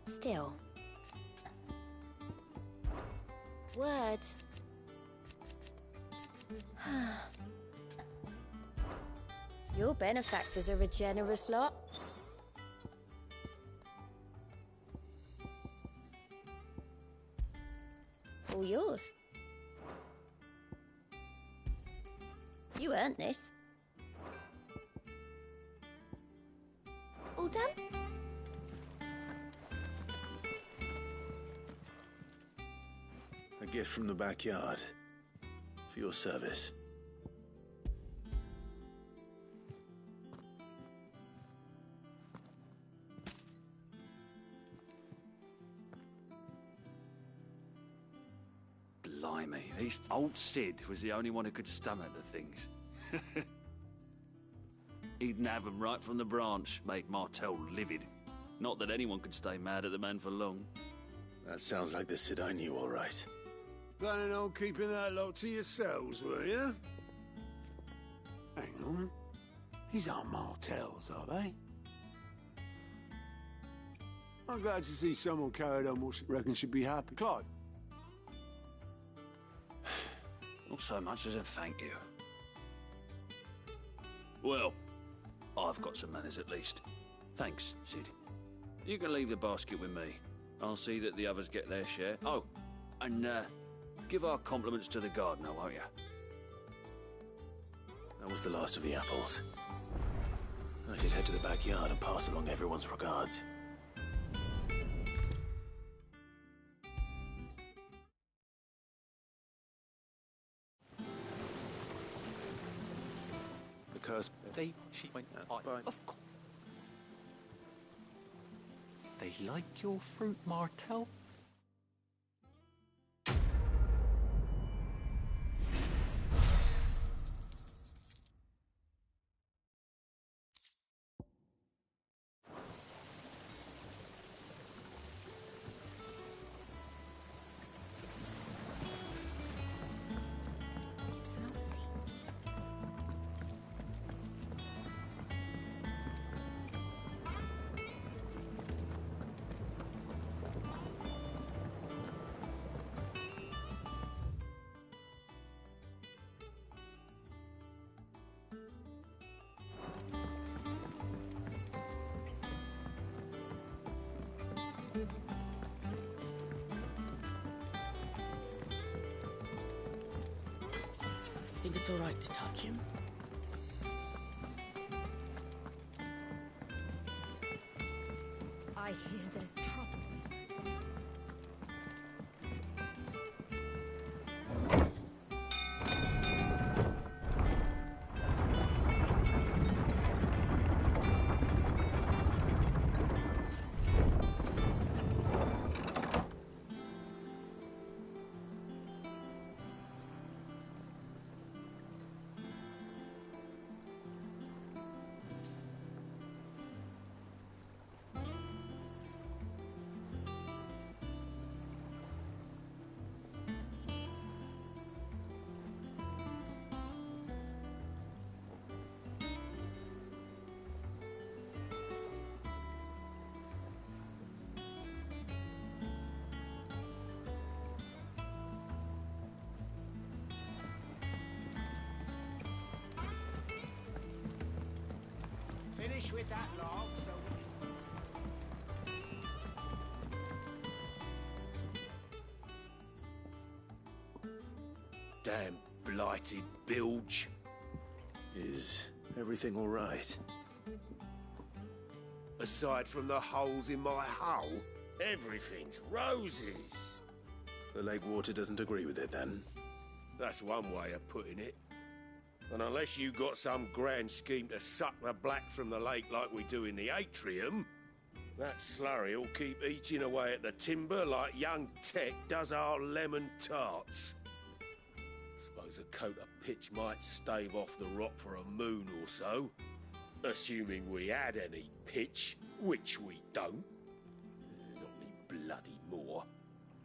Still. Words. Your benefactors are a generous lot. All yours. You earned this. All done? A gift from the backyard. For your service. Blimey, this old Sid was the only one who could stomach the things. He'd nab 'em right from the branch, made Martel livid. Not that anyone could stay mad at the man for long. That sounds like the Sid I knew, all right. Planning on keeping that lot to yourselves, were you? Hang on. These aren't Martels, are they? I'm glad to see someone carried on what she reckons should be happy. Clive. Not so much as a thank you. Well, I've got some manners at least. Thanks, Sid. You can leave the basket with me. I'll see that the others get their share. Oh, and give our compliments to the gardener, won't you? That was the last of the apples. I should head to the backyard and pass along everyone's regards. The curse... She went... Of course. They like your fruit, Martel? Think it's all right to touch him? I hear there's trouble. finish with that log, so... Damn blighted bilge. Is everything all right? Aside from the holes in my hull, everything's roses. The lake water doesn't agree with it, then? That's one way of putting it. And unless you got some grand scheme to suck the black from the lake like we do in the atrium, that slurry'll keep eating away at the timber like young Tech does our lemon tarts. Suppose a coat of pitch might stave off the rock for a moon or so, assuming we had any pitch, which we don't. Not any bloody more.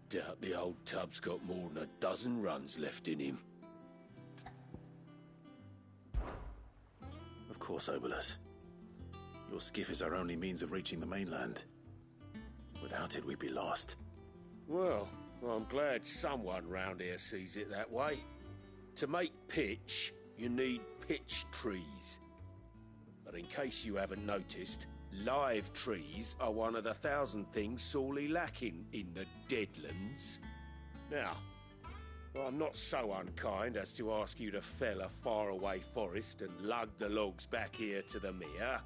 Doubt the old tub's got more than a dozen runs left in him. Of course, Obolus. Your skiff is our only means of reaching the mainland. Without it, we'd be lost. Well, I'm glad someone round here sees it that way. To make pitch, you need pitch trees. But in case you haven't noticed, live trees are one of the 1,000 things sorely lacking in the Deadlands. Now, I'm not so unkind as to ask you to fell a faraway forest and lug the logs back here to the mere,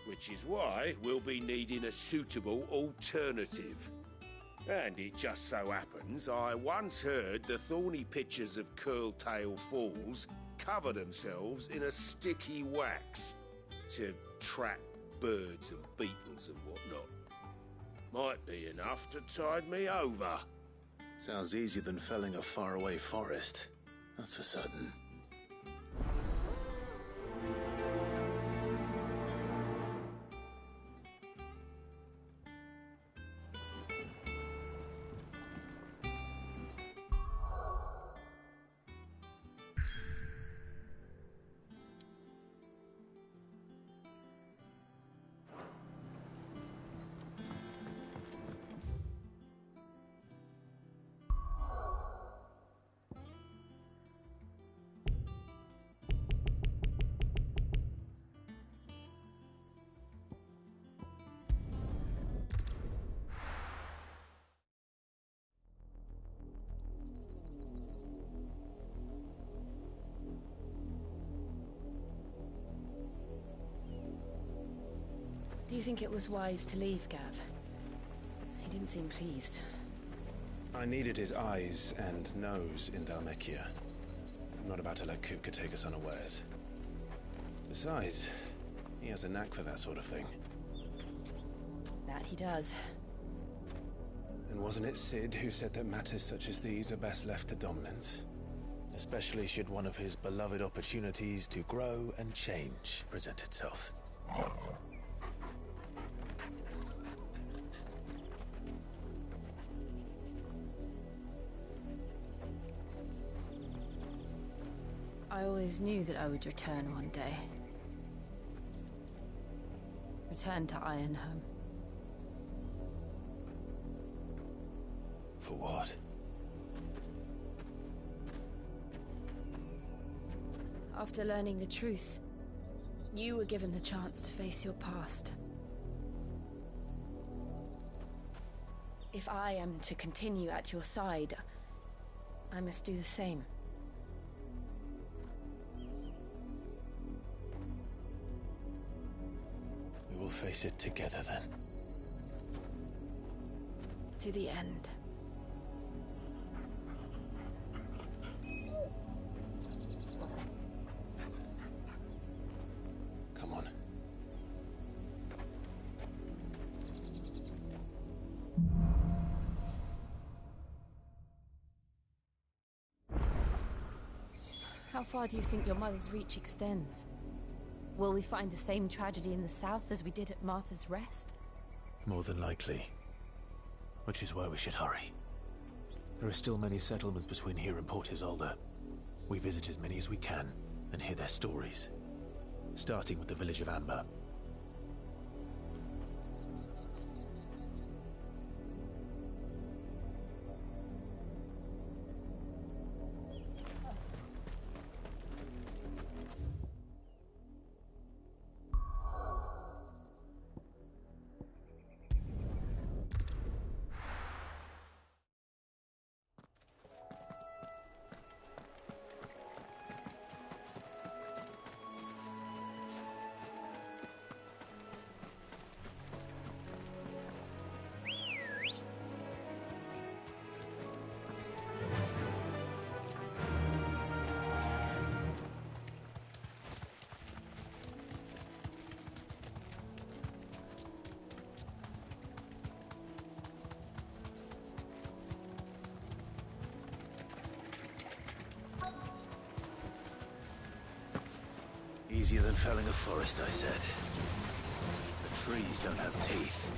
which is why we'll be needing a suitable alternative. And it just so happens I once heard the thorny pitchers of Curltail Falls cover themselves in a sticky wax to trap birds and beetles and whatnot. Might be enough to tide me over. Sounds easier than felling a faraway forest. That's for certain. Do you think it was wise to leave, Gav? He didn't seem pleased. I needed his eyes and nose in Dhalmekia. I'm not about to let Kupka take us unawares. Besides, he has a knack for that sort of thing. That he does. And wasn't it Cid who said that matters such as these are best left to dominance? Especially should one of his beloved opportunities to grow and change present itself. I always knew that I would return one day. Return to Ironhome. For what? After learning the truth, you were given the chance to face your past. If I am to continue at your side, I must do the same. We will face it together then. To the end. Come on. How far do you think your mother's reach extends? Will we find the same tragedy in the south as we did at Martha's Rest? More than likely. Which is why we should hurry. There are still many settlements between here and Port Isolde. We visit as many as we can and hear their stories. Starting with the village of Amber. Easier than felling a forest, I said. The trees don't have teeth.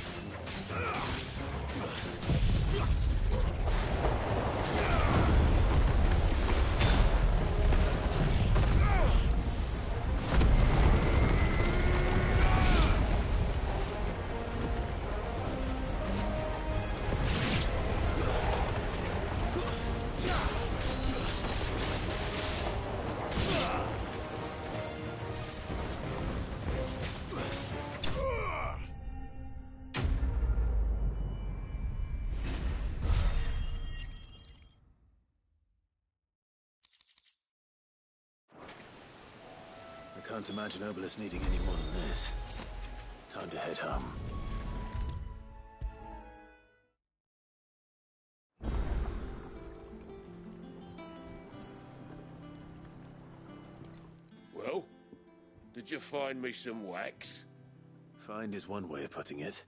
I can't imagine Obelisk needing any more than this. Time to head home. Well, did you find me some wax? Find is one way of putting it.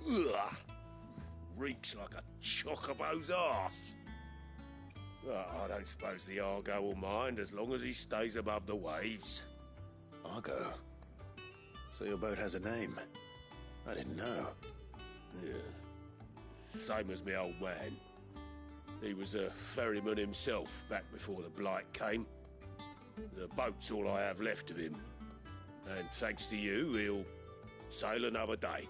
Ugh. Reeks like a chocobo's arse. I don't suppose the Argo will mind as long as he stays above the waves. Argo? So your boat has a name? I didn't know. Yeah. Same as me old man. He was a ferryman himself back before the Blight came. The boat's all I have left of him. And thanks to you, he'll sail another day.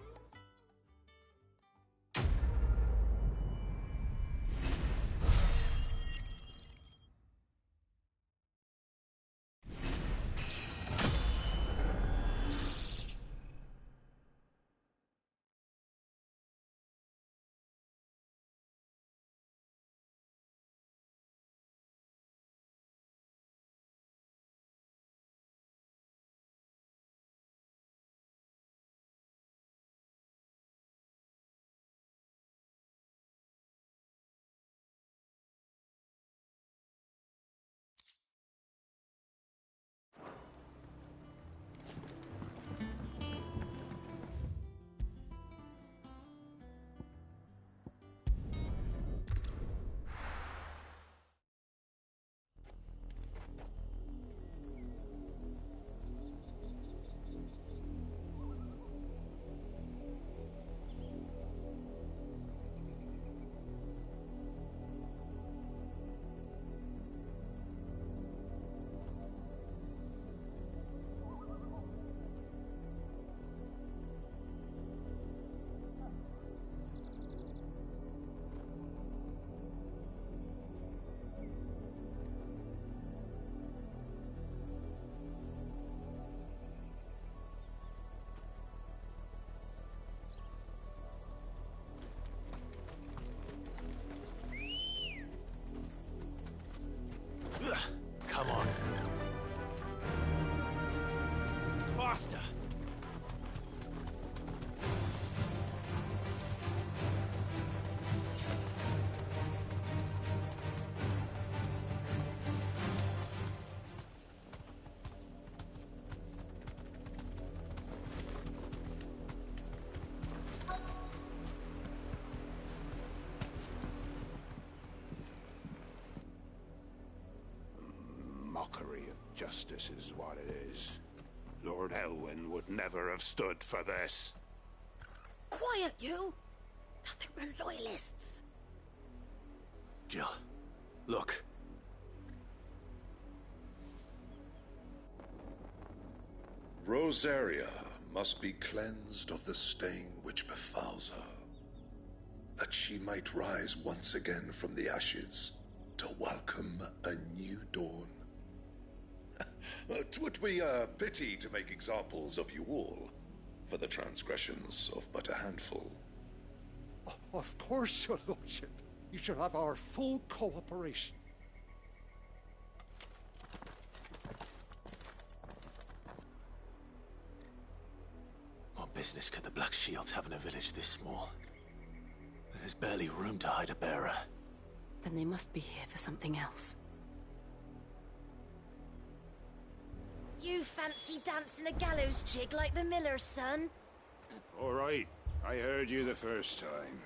Come on. Faster! Mockery of justice is what it is. Lord Elwyn would never have stood for this. Quiet, you! Nothing we're loyalists. Jill, look. Rosaria must be cleansed of the stain which befouls her, that she might rise once again from the ashes to welcome a new dawn. 'Twould be a pity to make examples of you all for the transgressions of but a handful. Of course, your lordship. You shall have our full cooperation. What business could the Black Shields have in a village this small? There's barely room to hide a bearer. Then they must be here for something else. You fancy dancing a gallows jig like the miller's son? All right, I heard you the first time.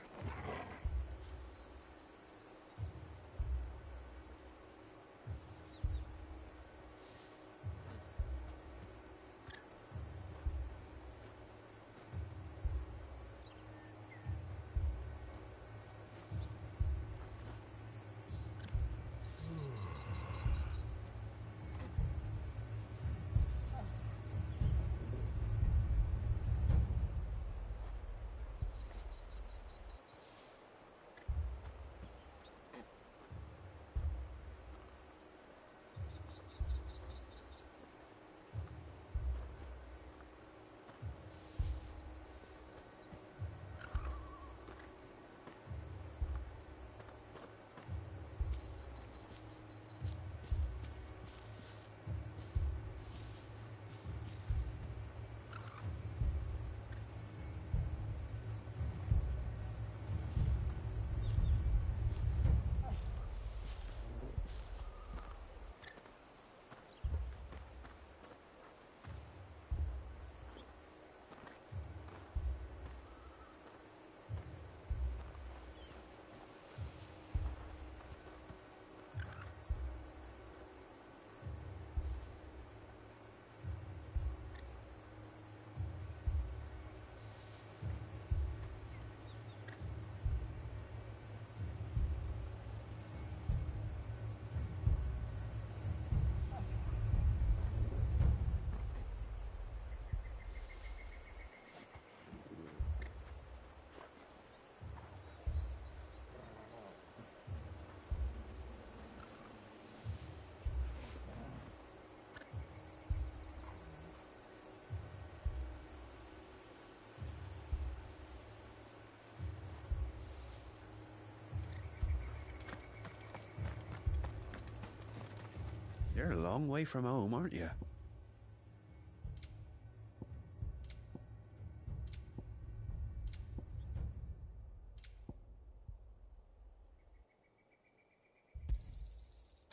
You're a long way from home, aren't you?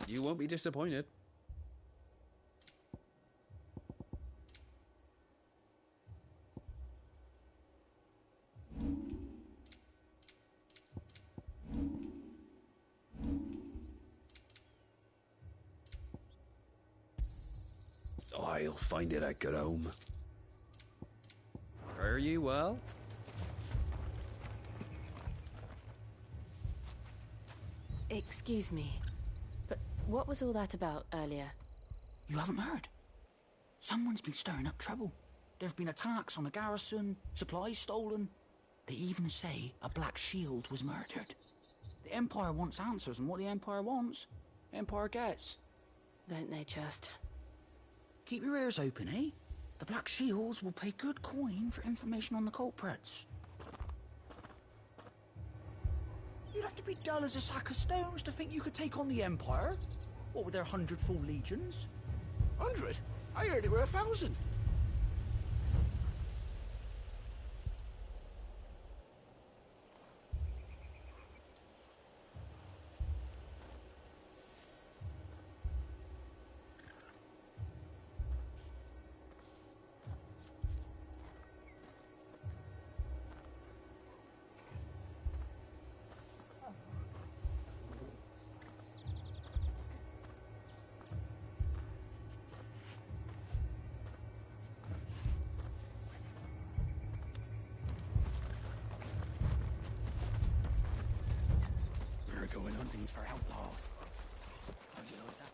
You won't be disappointed. I'll find it at good home. Fare you well? Excuse me, but what was all that about earlier? You haven't heard? Someone's been stirring up trouble. There have been attacks on the garrison, supplies stolen. They even say a Black Shield was murdered. The Empire wants answers, and what the Empire wants, Empire gets. Don't they just? Keep your ears open, eh? The Black Shields will pay good coin for information on the culprits. You'd have to be dull as a sack of stones to think you could take on the Empire. What with their 100 full legions? 100? I heard it were 1,000. Going hunting for outlaws. How do you like that?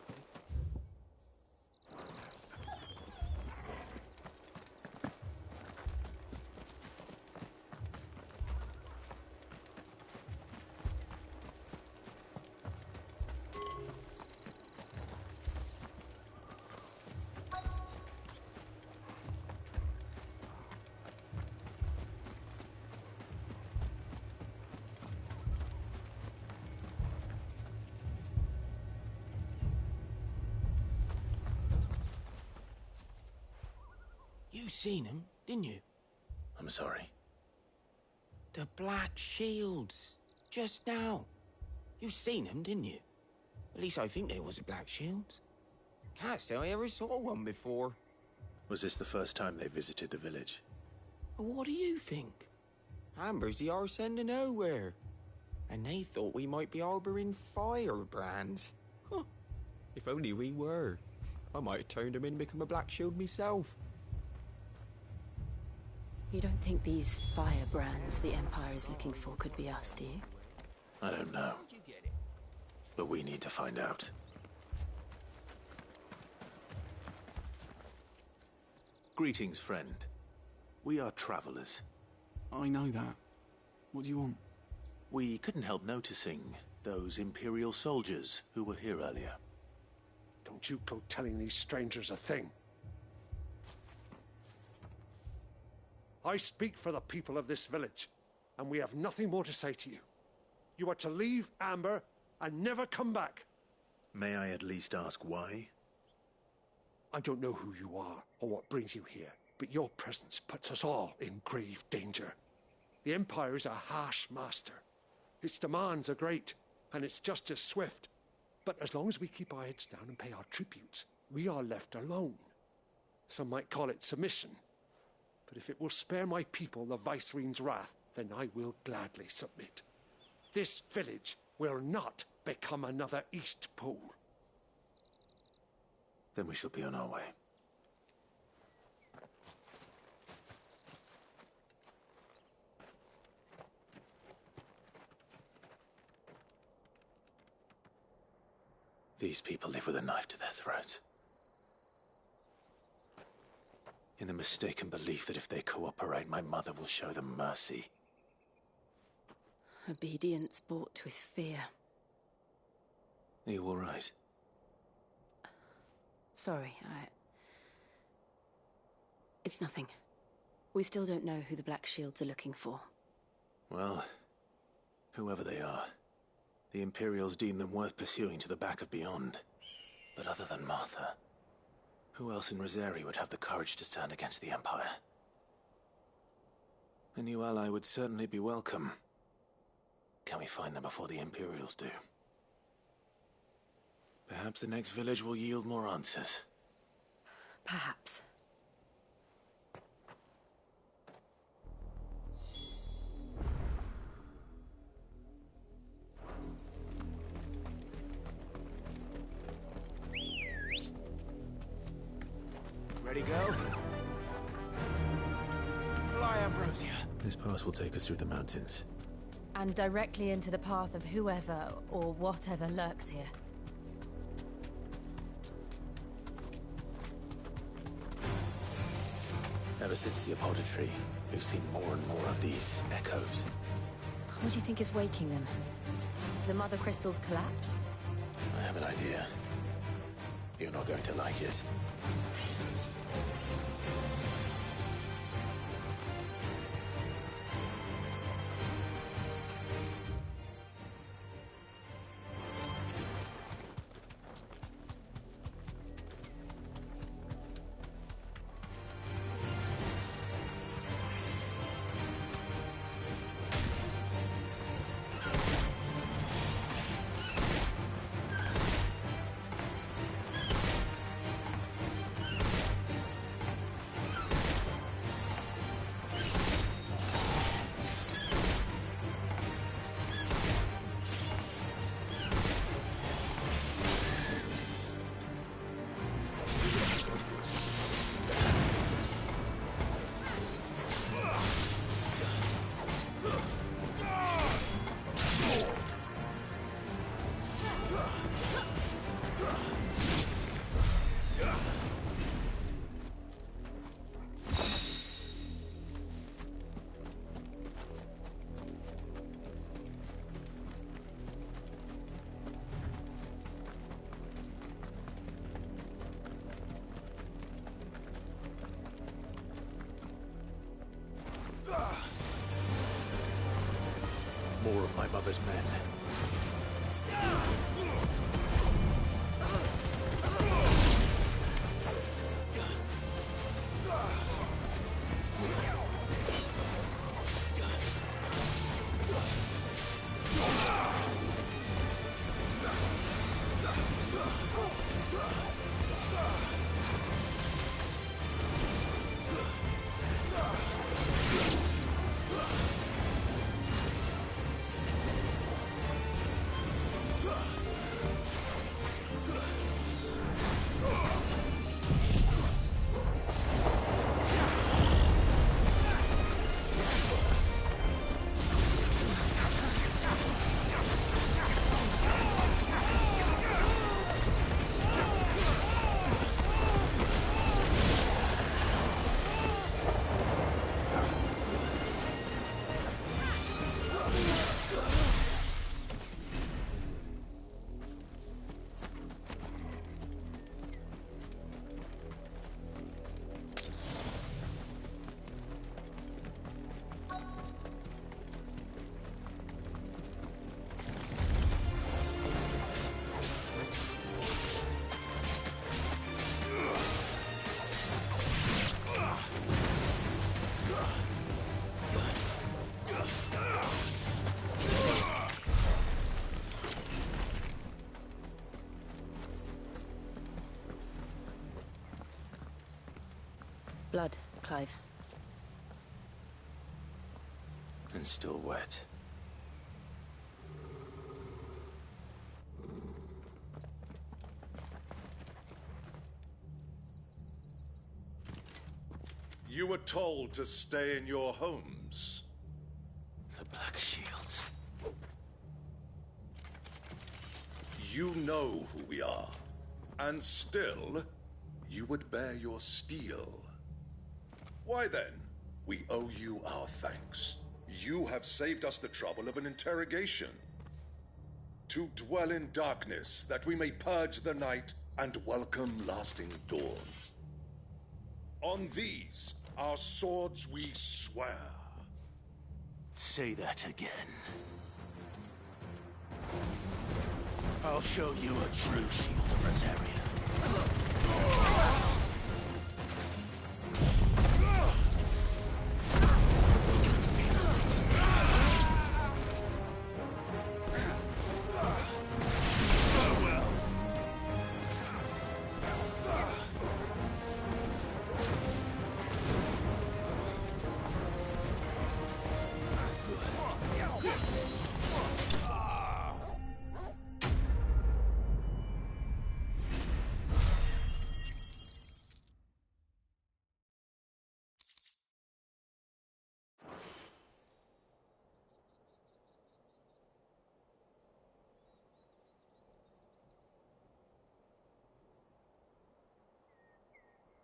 You seen him, didn't you? I'm sorry. The Black Shields. Just now. You seen him, didn't you? At least I think they was the Black Shields. Can't say I ever saw one before. Was this the first time they visited the village? What do you think? Amber's the arse end of nowhere. And they thought we might be harbouring firebrands. Huh. If only we were. I might have turned them in and become a Black Shield myself. You don't think these firebrands the Empire is looking for could be us, do you? I don't know. But we need to find out. Greetings, friend. We are travelers. I know that. What do you want? We couldn't help noticing those Imperial soldiers who were here earlier. Don't you go telling these strangers a thing. I speak for the people of this village, and we have nothing more to say to you. You are to leave Amber and never come back. May I at least ask why? I don't know who you are or what brings you here, but your presence puts us all in grave danger. The Empire is a harsh master. Its demands are great, and its justice swift. But as long as we keep our heads down and pay our tributes, we are left alone. Some might call it submission. But if it will spare my people the Viceroy's wrath, then I will gladly submit. This village will not become another Eastpool. Then we shall be on our way. These people live with a knife to their throats. In the mistaken belief that if they cooperate, my mother will show them mercy. Obedience bought with fear. Are you all right? Sorry, It's nothing. We still don't know who the Black Shields are looking for. Well, whoever they are, the Imperials deem them worth pursuing to the back of beyond. But other than Martha, who else in Rosari would have the courage to stand against the Empire? A new ally would certainly be welcome. Can we find them before the Imperials do? Perhaps the next village will yield more answers. Perhaps. Ready, go? Fly, Ambrosia. This pass will take us through the mountains. And directly into the path of whoever or whatever lurks here. Ever since the Apothecary, we've seen more and more of these echoes. What do you think is waking them? The Mother Crystal's collapse? I have an idea. You're not going to like it. More of my mother's men. Blood, Clive. And still wet. You were told to stay in your homes. The Black Shields. You know who we are. And still, you would bear your steel. Why then, we owe you our thanks. You have saved us the trouble of an interrogation. To dwell in darkness, that we may purge the night and welcome lasting dawn. On these, our swords we swear. Say that again. I'll show you a true shield of Rosaria.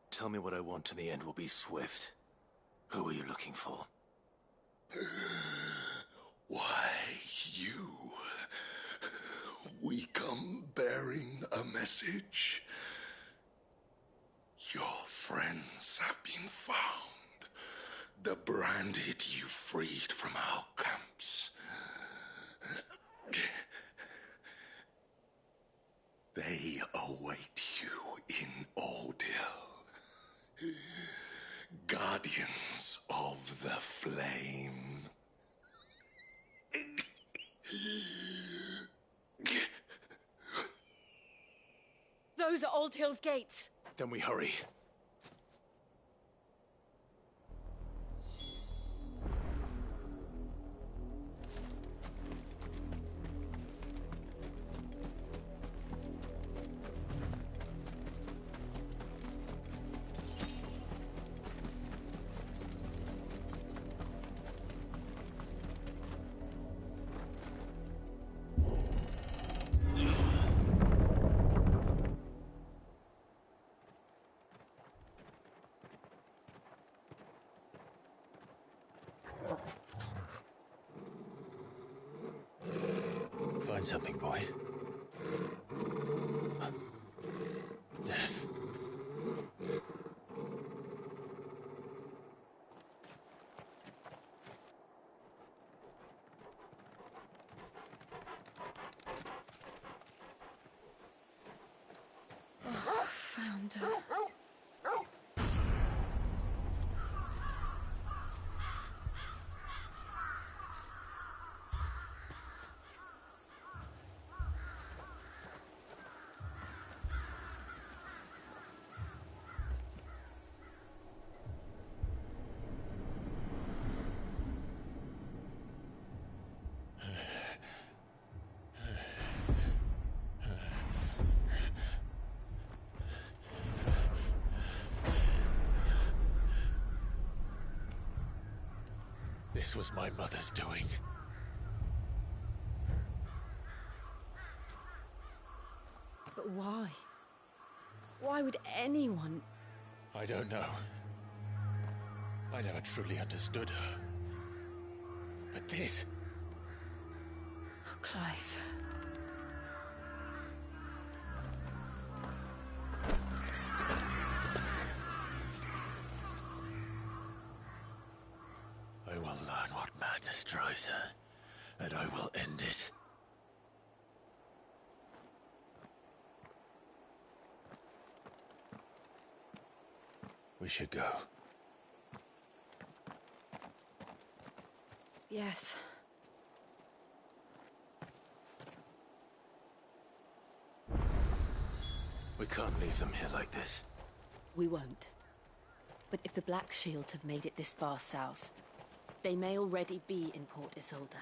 Tell me what I want and the end will be swift. Who are you looking for? Why, you. We come bearing a message. Your friends have been found. The branded you freed from our camps. They await you in Ordeal. Guardians of the Flame. Those are Old Hill's gates. Then we hurry. Find something, boy. Death. Oh, found her. This was my mother's doing. But why? Why would anyone? I don't know. I never truly understood her. But this... Oh, Clive. I will learn what madness drives her, and I will end it. We should go. Yes. We can't leave them here like this. We won't. But if the Black Shields have made it this far south, they may already be in Port Isolde.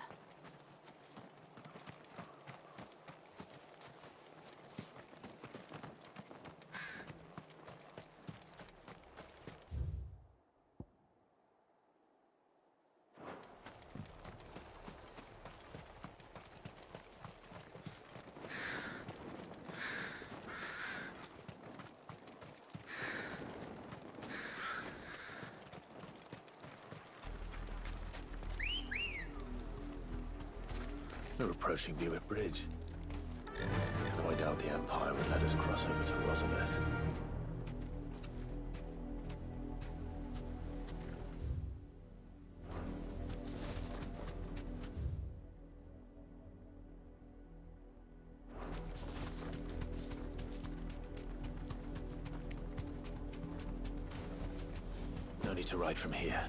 We're approaching Buick Bridge. Though I doubt the Empire would let us cross over to Rosabeth. No need to ride from here.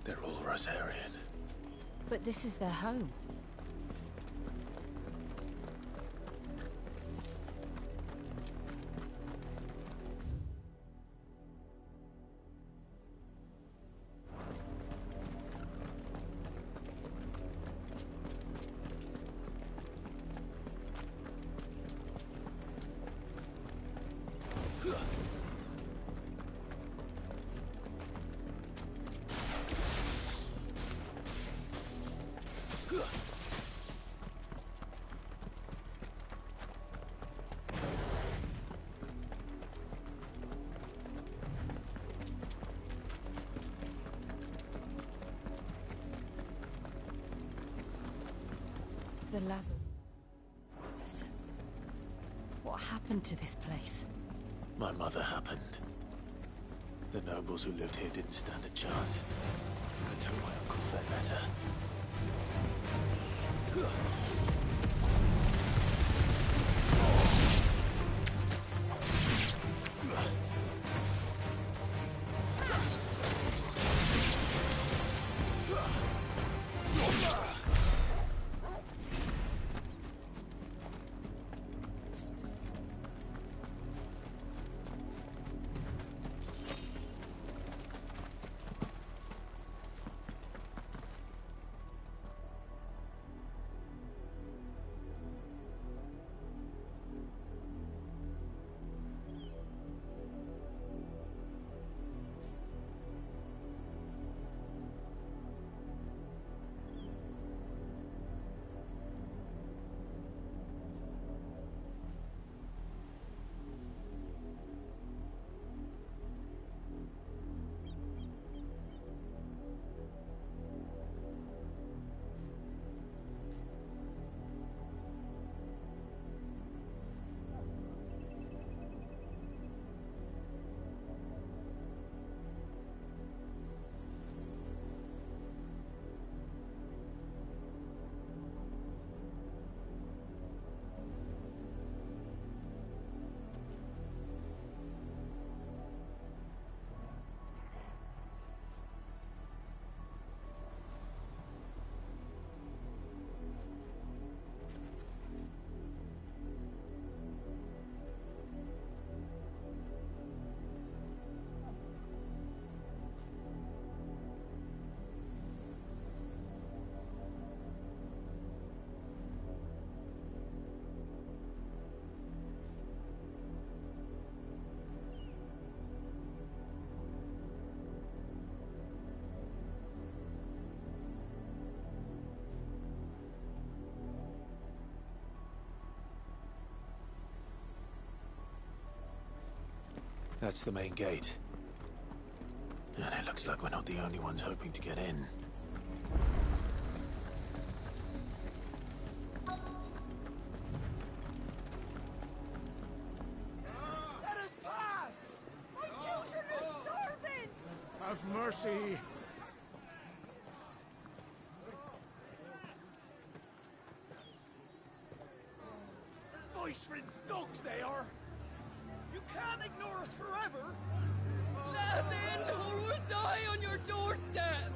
They're all Rosarian. But this is their home. The Lazarus. What happened to this place? My mother happened. The nobles who lived here didn't stand a chance. Until my uncle fed better. That's the main gate. And it looks like we're not the only ones hoping to get in. Let us pass! My children are starving! Have mercy! Viceroy's dogs they are! You can't ignore us forever! Let us in, or we'll die on your doorstep!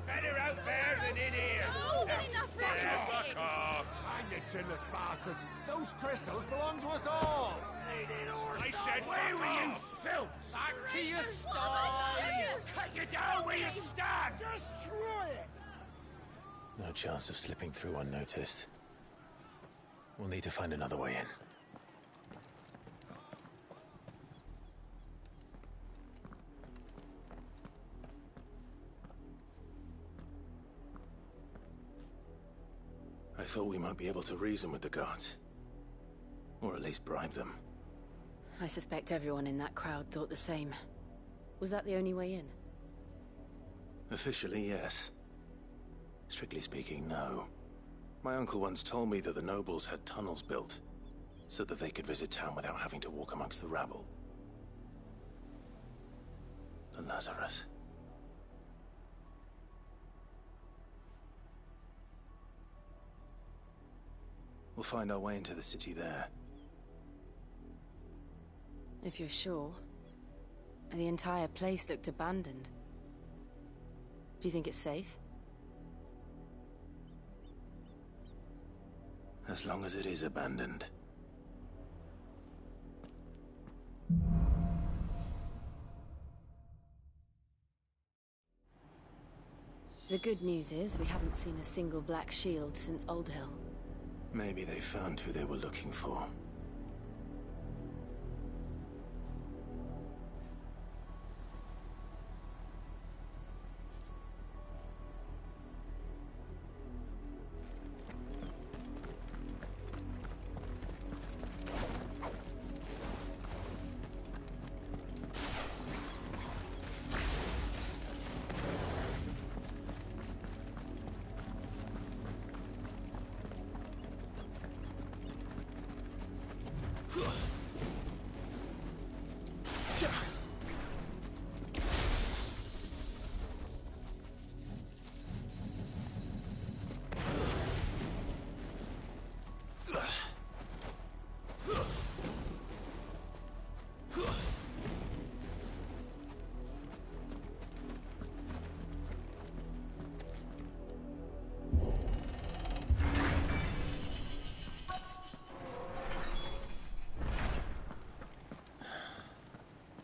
Better out there than in here! Oh, good enough chinless bastards! Those crystals belong to us all! I said, where were you, filth? Back to your sty! Cut you down where you stand! Destroy it! No chance of slipping through unnoticed. We'll need to find another way in. I thought we might be able to reason with the guards. Or at least bribe them. I suspect everyone in that crowd thought the same. Was that the only way in? Officially, yes. Strictly speaking, no. My uncle once told me that the nobles had tunnels built, so that they could visit town without having to walk amongst the rabble. The Lazarus. We'll find our way into the city there. If you're sure. The entire place looked abandoned. Do you think it's safe? As long as it is abandoned. The good news is we haven't seen a single black shield since Old Hill. Maybe they found who they were looking for.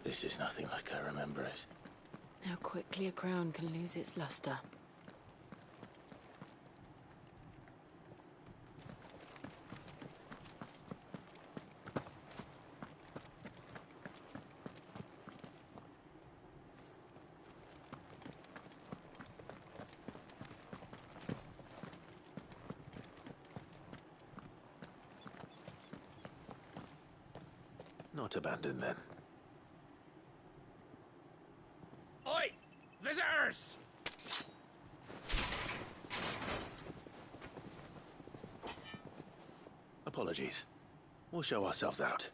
This is nothing like I remember it. How quickly a crown can lose its luster. Not abandoned, then. Oi! Visitors! Apologies. We'll show ourselves out.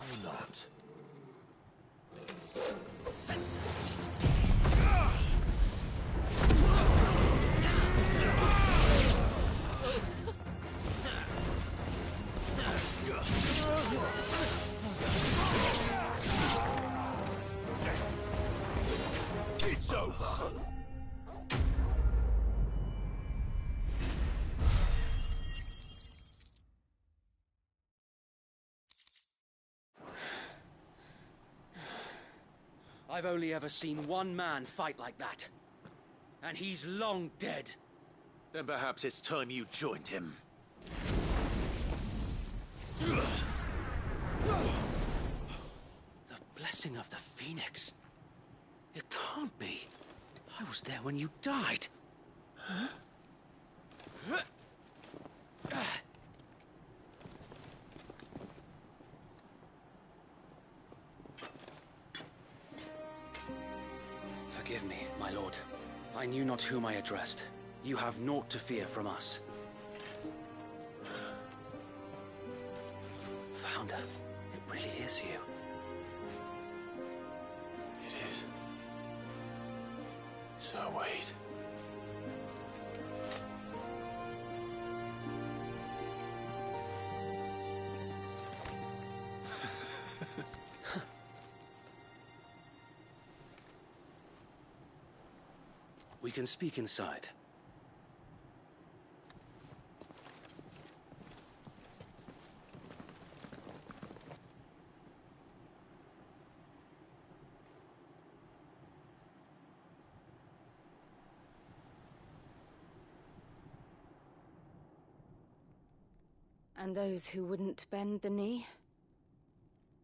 Or not. It's over! I've only ever seen one man fight like that. And he's long dead. Then perhaps it's time you joined him. The blessing of the Phoenix. It can't be. I was there when you died. Huh? Forgive me, my lord. I knew not whom I addressed. You have naught to fear from us. Founder, it really is you. It is. So wait. We can speak inside. And those who wouldn't bend the knee?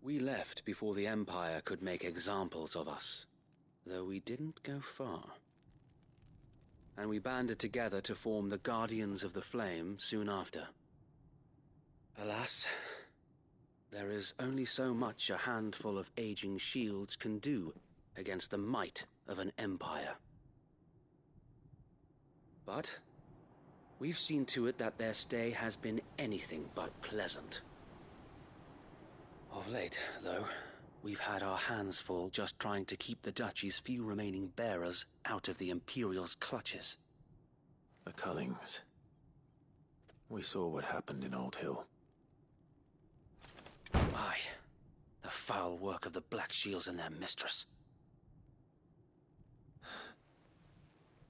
We left before the Empire could make examples of us, though we didn't go far. And we banded together to form the Guardians of the Flame soon after. Alas, there is only so much a handful of aging shields can do against the might of an empire. But we've seen to it that their stay has been anything but pleasant. Of late, though, we've had our hands full just trying to keep the Duchy's few remaining bearers out of the Imperial's clutches. The Cullings. We saw what happened in Old Hill. Aye. The foul work of the Black Shields and their mistress.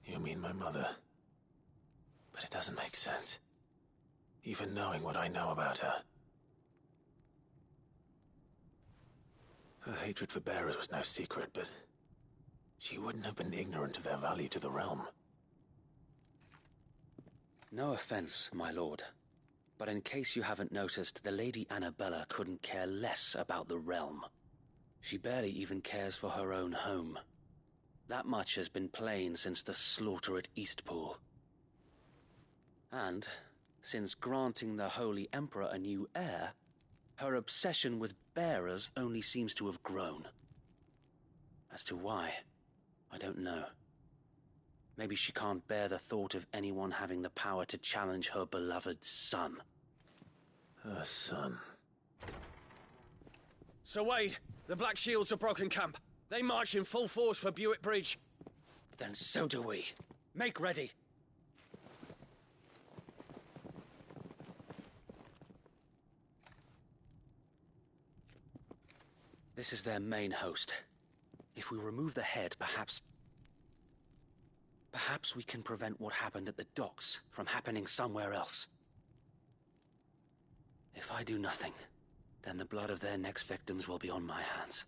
You mean my mother? But it doesn't make sense. Even knowing what I know about her. Her hatred for bearers was no secret, but she wouldn't have been ignorant of their value to the realm. No offense, my lord, but in case you haven't noticed, the Lady Annabella couldn't care less about the realm. She barely even cares for her own home. That much has been plain since the slaughter at Eastpool. And, since granting the Holy Emperor a new heir, her obsession with bearers only seems to have grown. As to why, I don't know. Maybe she can't bear the thought of anyone having the power to challenge her beloved son. Her son. Sir Wade, the Black Shields have broken camp. They march in full force for Buick Bridge. Then so do we. Make ready. This is their main host. If we remove the head, perhaps we can prevent what happened at the docks from happening somewhere else. If I do nothing, then the blood of their next victims will be on my hands.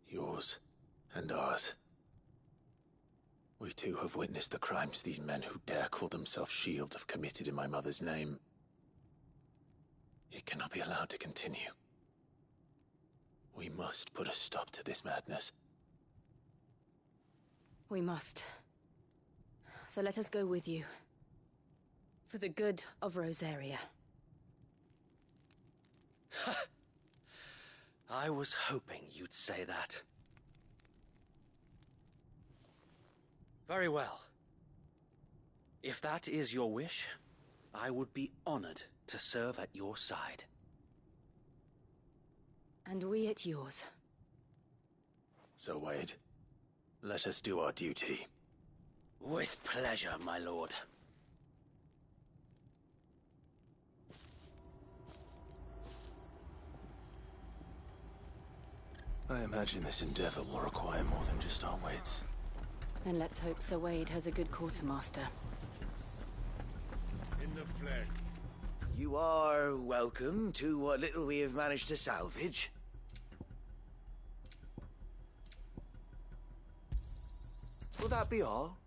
Yours and ours. We too have witnessed the crimes these men who dare call themselves Shields have committed in my mother's name. It cannot be allowed to continue. We must put a stop to this madness. We must. So let us go with you. For the good of Rosaria. I was hoping you'd say that. Very well. If that is your wish, I would be honored to serve at your side. And we at yours. So, Wade, let us do our duty. With pleasure, my lord. I imagine this endeavor will require more than just our wits. Then let's hope Sir Wade has a good quartermaster. In the flag. You are welcome to what little we have managed to salvage. Will that be all?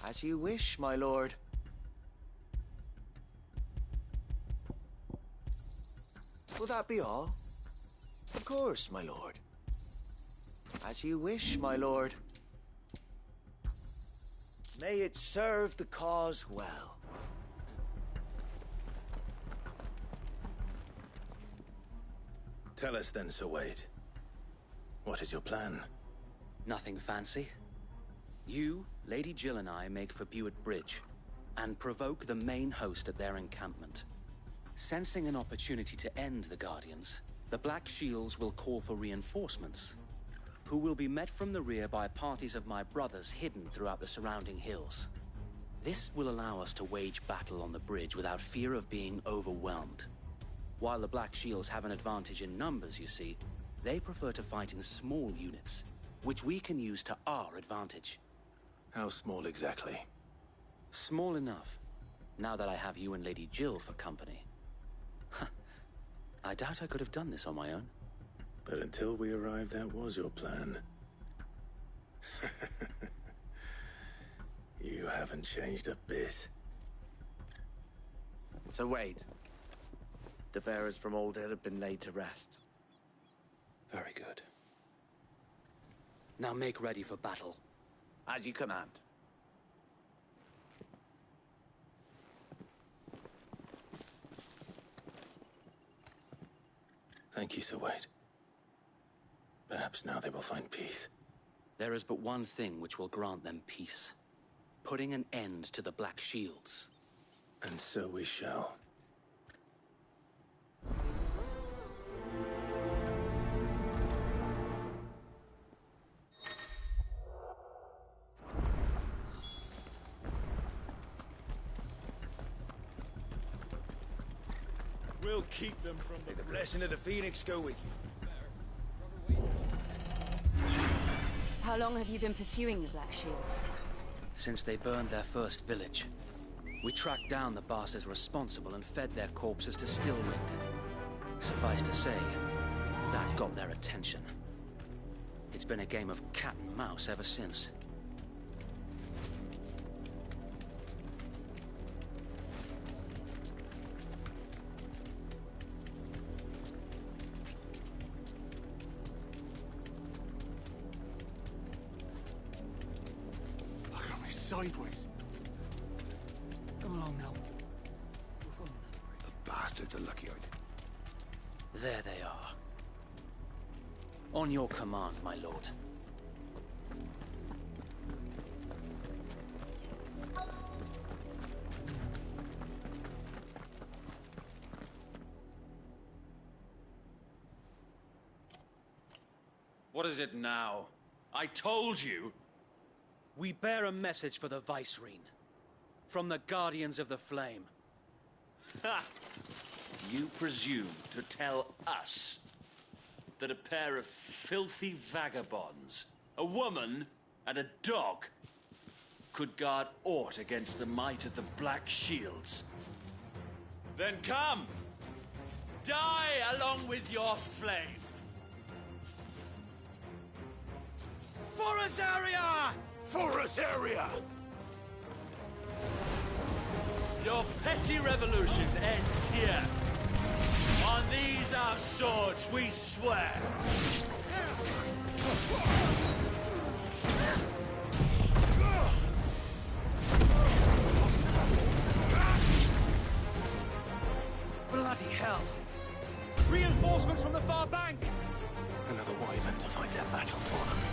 As you wish, my lord. Will that be all? Of course, my lord. As you wish, my lord. May it serve the cause well. Tell us then, Sir Wade. What is your plan? Nothing fancy. You, Lady Jill and I make for Buick Bridge, and provoke the main host at their encampment. Sensing an opportunity to end the Guardians, the Black Shields will call for reinforcements. who will be met from the rear by parties of my brothers hidden throughout the surrounding hills. This will allow us to wage battle on the bridge without fear of being overwhelmed. While the Black Shields have an advantage in numbers, you see, they prefer to fight in small units, which we can use to our advantage. How small exactly? Small enough, now that I have you and Lady Jill for company. I doubt I could have done this on my own. But until we arrived, that was your plan. You haven't changed a bit. So Wade, the bearers from Old Hill have been laid to rest. Very good. Now make ready for battle. As you command. Thank you, Sir Wade. Perhaps now they will find peace. There is but one thing which will grant them peace. Putting an end to the Black Shields. And so we shall. We'll keep them from the blessing of the Phoenix go with you. How long have you been pursuing the Black Shields? Since they burned their first village. We tracked down the bastards responsible and fed their corpses to Stillwind. Suffice to say, that got their attention. It's been a game of cat and mouse ever since. Sideways. Come along now. We'll find another bridge. The bastards are lucky-eyed. There they are. On your command, my lord. What is it now? I told you! We bear a message for the Vicereine. From the Guardians of the Flame. Ha! You presume to tell us that a pair of filthy vagabonds, a woman and a dog, could guard aught against the might of the Black Shields? Then come! Die along with your flame! For Azaria! For us area! Your petty revolution ends here. On these our swords we swear. Bloody hell! Reinforcements from the far bank! Another wyvern to fight their battle for them.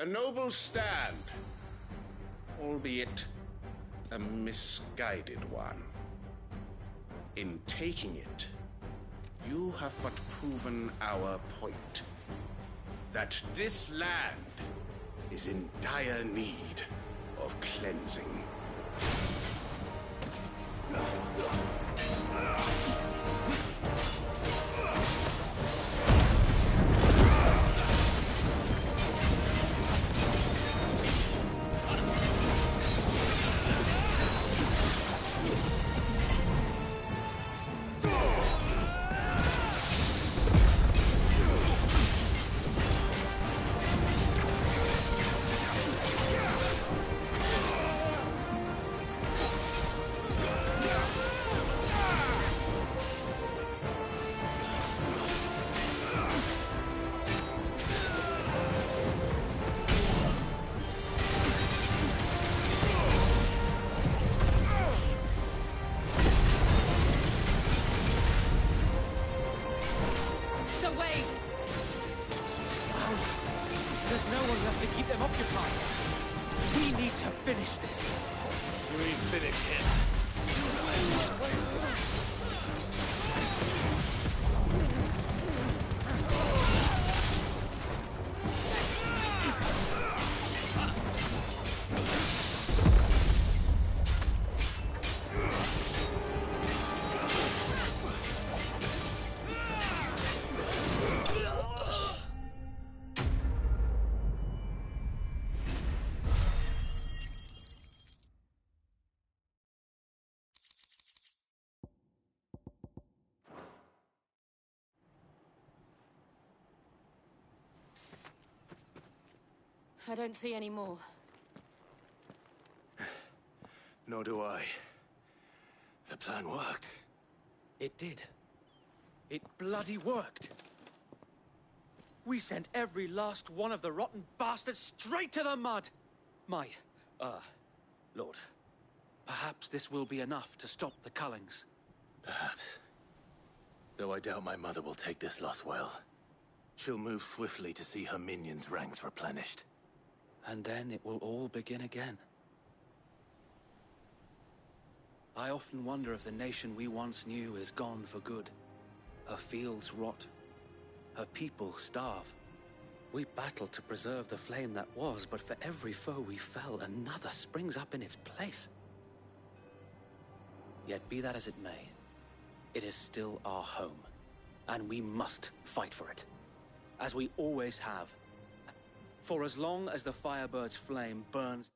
A noble stand, albeit a misguided one. In taking it, you have but proven our point. That this land is in dire need of cleansing. I don't see any more. Nor do I. The plan worked. It did. It bloody worked. We sent every last one of the rotten bastards straight to the mud! Lord, perhaps this will be enough to stop the Cullings. Perhaps. Though I doubt my mother will take this loss well. She'll move swiftly to see her minions' ranks replenished. And then it will all begin again. I often wonder if the nation we once knew is gone for good. Her fields rot. Her people starve. We battled to preserve the flame that was, but for every foe we fell, another springs up in its place. Yet be that as it may, it is still our home, and we must fight for it, as we always have. For as long as the Firebird's flame burns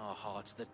our hearts the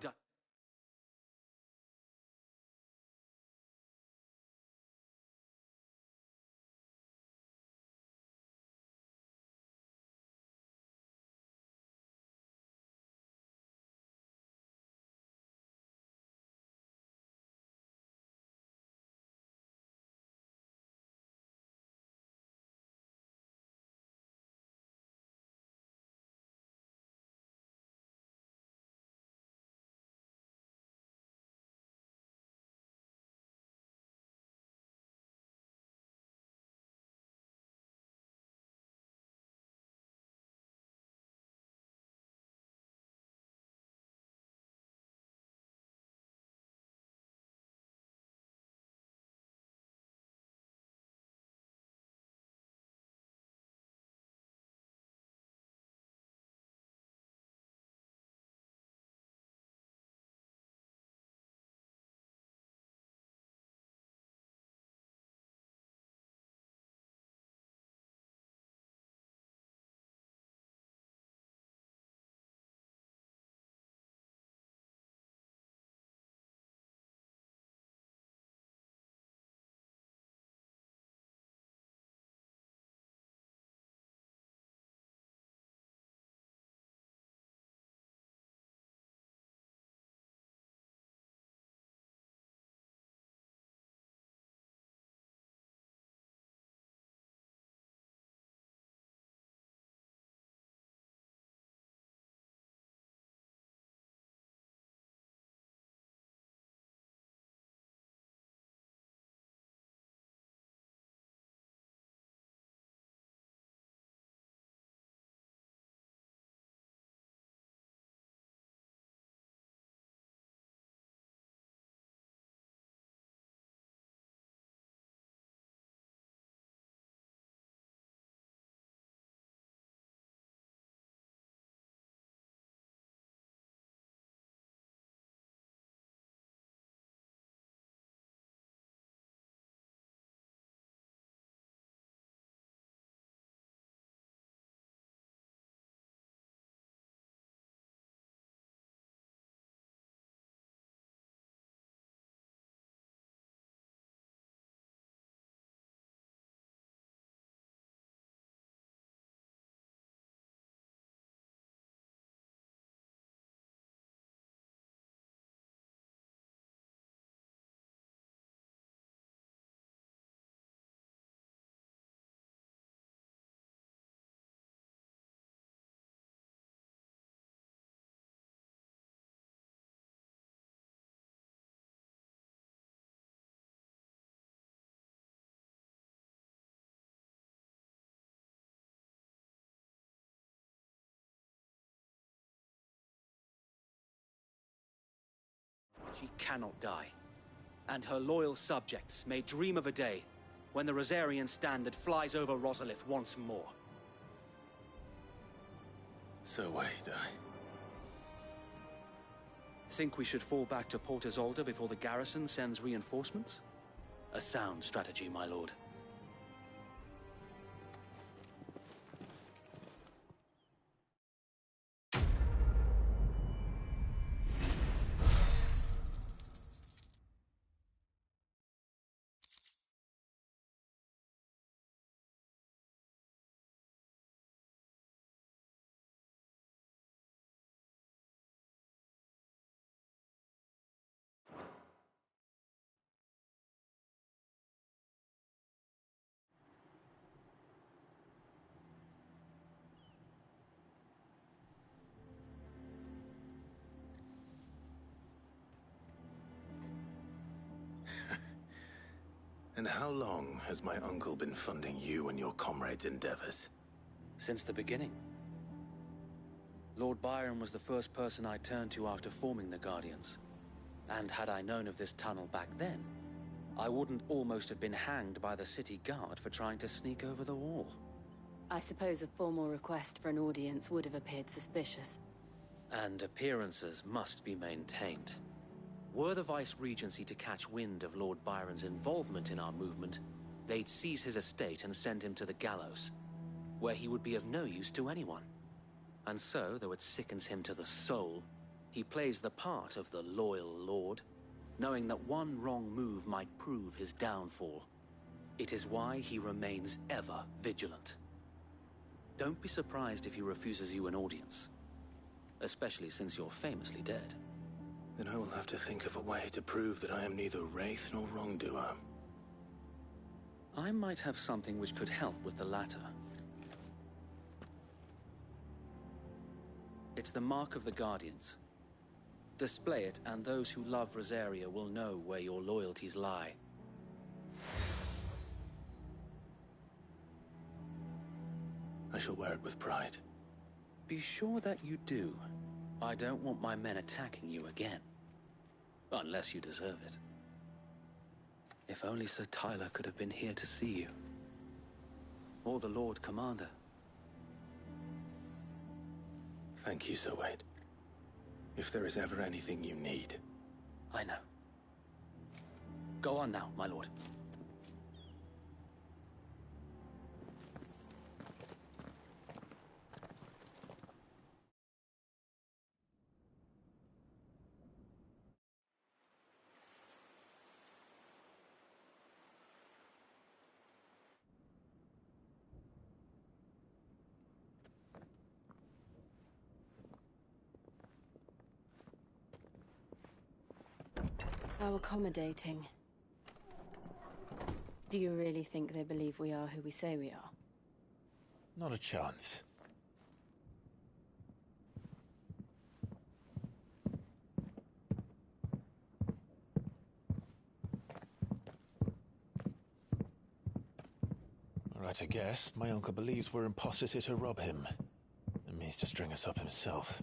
She cannot die, and her loyal subjects may dream of a day when the Rosarian standard flies over Rosalith once more. So wait, Think we should fall back to Port Isolde before the garrison sends reinforcements? A sound strategy, my lord. And how long has my uncle been funding you and your comrades' endeavors? Since the beginning. Lord Byron was the first person I turned to after forming the Guardians. And had I known of this tunnel back then, I wouldn't almost have been hanged by the city guard for trying to sneak over the wall. I suppose a formal request for an audience would have appeared suspicious. And appearances must be maintained. Were the Vice-Regency to catch wind of Lord Byron's involvement in our movement, they'd seize his estate and send him to the gallows, where he would be of no use to anyone. And so, though it sickens him to the soul, He plays the part of the loyal lord, knowing that one wrong move might prove his downfall. It is why he remains ever vigilant. Don't be surprised if he refuses you an audience, especially since you're famously dead. Then I will have to think of a way to prove that I am neither wraith nor wrongdoer. I might have something which could help with the latter. It's the Mark of the Guardians. Display it, and those who love Rosaria will know where your loyalties lie. I shall wear it with pride. Be sure that you do. I don't want my men attacking you again. Unless you deserve it. If only Sir Tyler could have been here to see you. Or the Lord Commander. Thank you, Sir Wade. If there is ever anything you need. I know. Go on now, my lord. How accommodating. Do you really think they believe we are who we say we are? Not a chance. Right, I guess. My uncle believes we're imposters here to rob him. And means to string us up himself.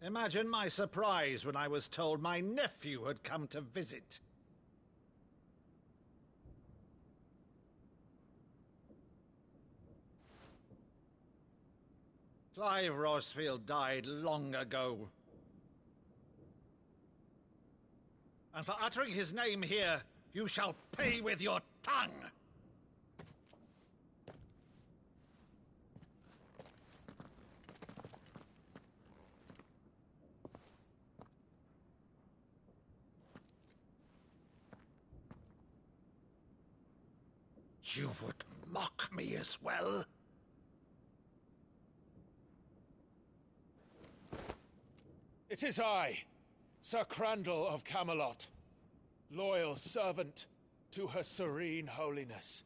Imagine my surprise when I was told my nephew had come to visit. Clive Rosfield died long ago. And for uttering his name here, you shall pay with your tongue! You would mock me as well? It is I, Sir Crandall of Camelot, loyal servant to Her Serene Holiness,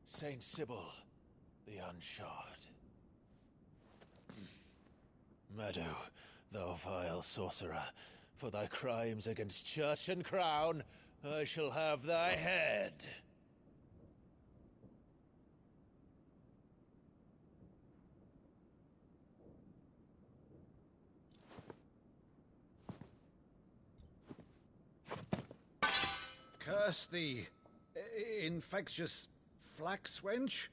Saint Sybil the Unshod. Meadow, thou vile sorcerer, for thy crimes against church and crown, I shall have thy head. Curse thee, infectious flax wench.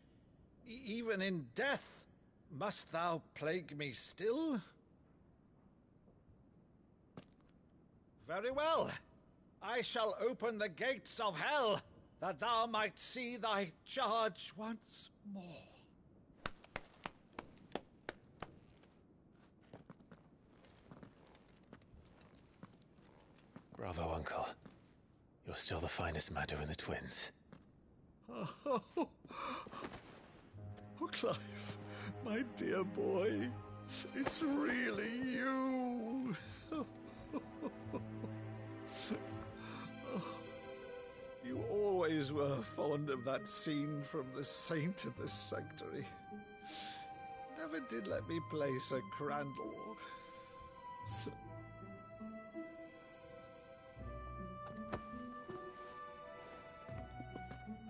Even in death, must thou plague me still? Very well. I shall open the gates of hell, that thou might see thy charge once more. Bravo, Uncle. You're still the finest Meadow in the twins. Oh, Clive, my dear boy, it's really you. You always were fond of that scene from The Saint of the Sanctuary. Never did let me play Sir Crandall.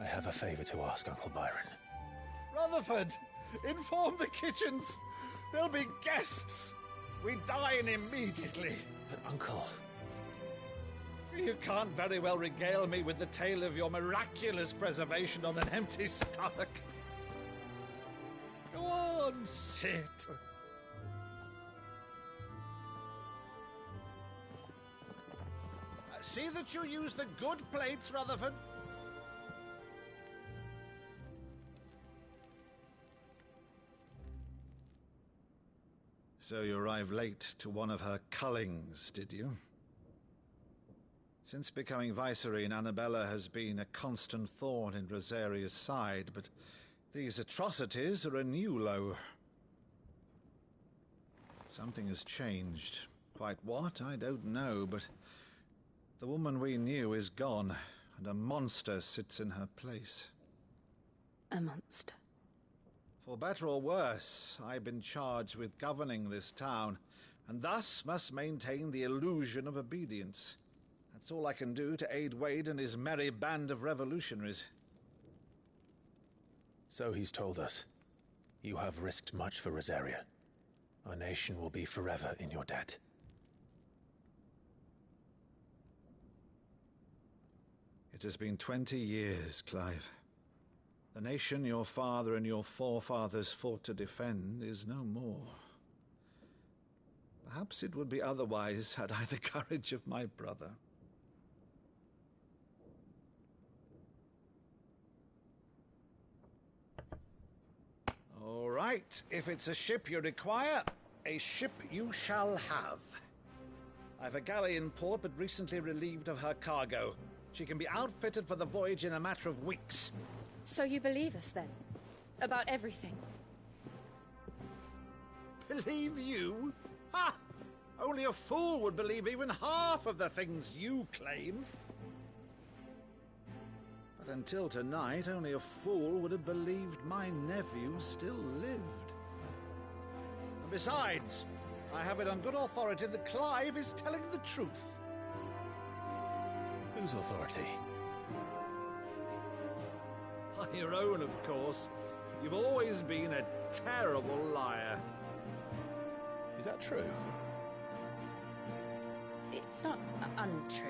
I have a favor to ask, Uncle Byron. Rutherford, inform the kitchens. There'll be guests. We dine immediately. But, Uncle... You can't very well regale me with the tale of your miraculous preservation on an empty stomach. Go on, sit. See that you use the good plates, Rutherford. So you arrived late to one of her cullings, did you? Since becoming Vicereine, Annabella has been a constant thorn in Rosaria's side, but these atrocities are a new low. Something has changed. Quite what, I don't know, but the woman we knew is gone, and a monster sits in her place. A monster? For better or worse, I've been charged with governing this town, and thus must maintain the illusion of obedience. That's all I can do to aid Wade and his merry band of revolutionaries. So he's told us. You have risked much for Rosaria. Our nation will be forever in your debt. It has been 20 years, Clive. The nation your father and your forefathers fought to defend is no more. Perhaps it would be otherwise had I the courage of my brother. All right, if it's a ship you require, a ship you shall have. I've a galley in port, but recently relieved of her cargo. She can be outfitted for the voyage in a matter of weeks. So you believe us, then? About everything? Believe you? Ha! Only a fool would believe even half of the things you claim. But until tonight, only a fool would have believed my nephew still lived. And besides, I have it on good authority that Clive is telling the truth. Whose authority? Your own, of course. You've always been a terrible liar. Is that true? It's not untrue.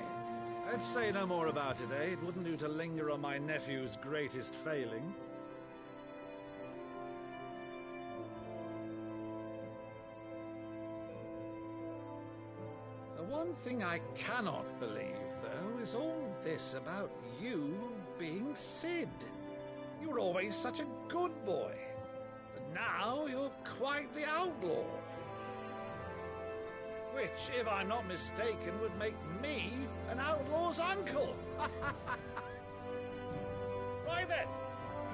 Let's say no more about it, eh? It wouldn't do to linger on my nephew's greatest failing. The one thing I cannot believe, though, is all this about you being Cid. You were always such a good boy, but now you're quite the outlaw. Which, if I'm not mistaken, would make me an outlaw's uncle. Right then,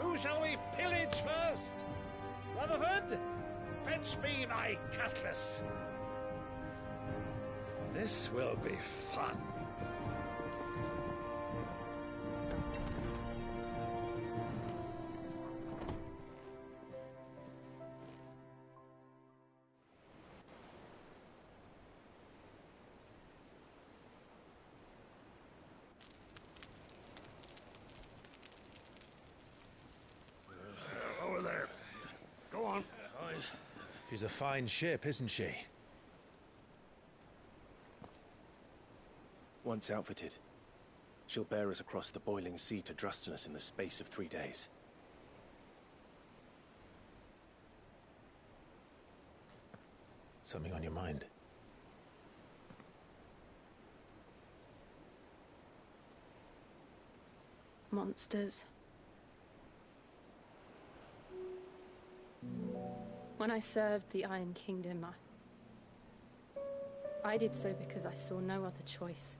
who shall we pillage first? Rutherford, fetch me my cutlass. This will be fun. Over there. Go on. She's a fine ship, isn't she? Once outfitted, she'll bear us across the boiling sea to Drustinus in the space of 3 days. Something on your mind? Monsters. When I served the Iron Kingdom, I did so because I saw no other choice.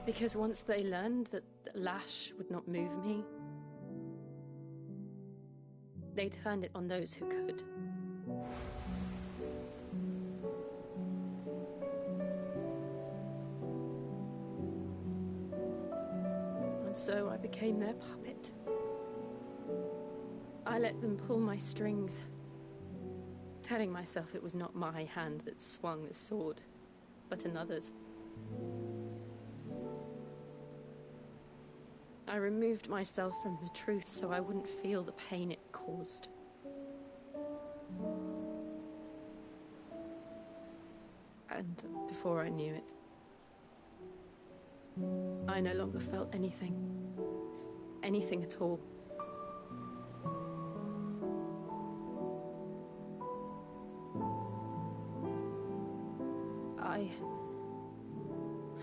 Because once they learned that the lash would not move me, they turned it on those who could. And so I became their puppet. I let them pull my strings, telling myself it was not my hand that swung the sword, but another's. I removed myself from the truth so I wouldn't feel the pain it caused. And before I knew it, I no longer felt anything. Anything at all.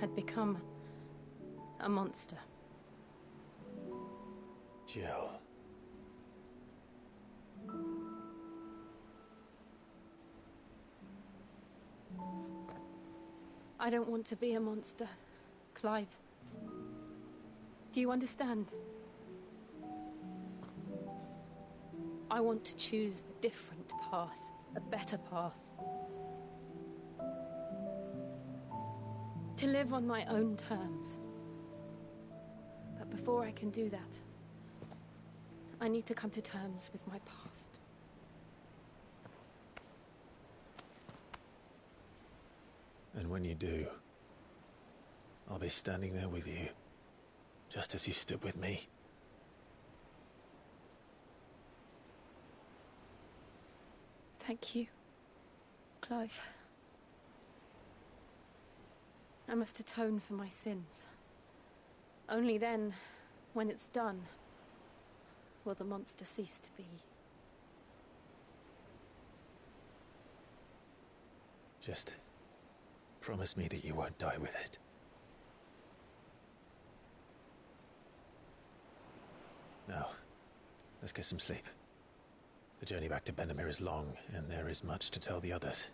had become a monster. Jill. I don't want to be a monster, Clive. Do you understand? I want to choose a different path, a better path. To live on my own terms. But before I can do that, I need to come to terms with my past. And when you do, I'll be standing there with you, just as you stood with me. Thank you, Clive. I must atone for my sins. Only then, when it's done, will the monster cease to be. Just promise me that you won't die with it. Now, let's get some sleep. The journey back to Benamir is long, and there is much to tell the others.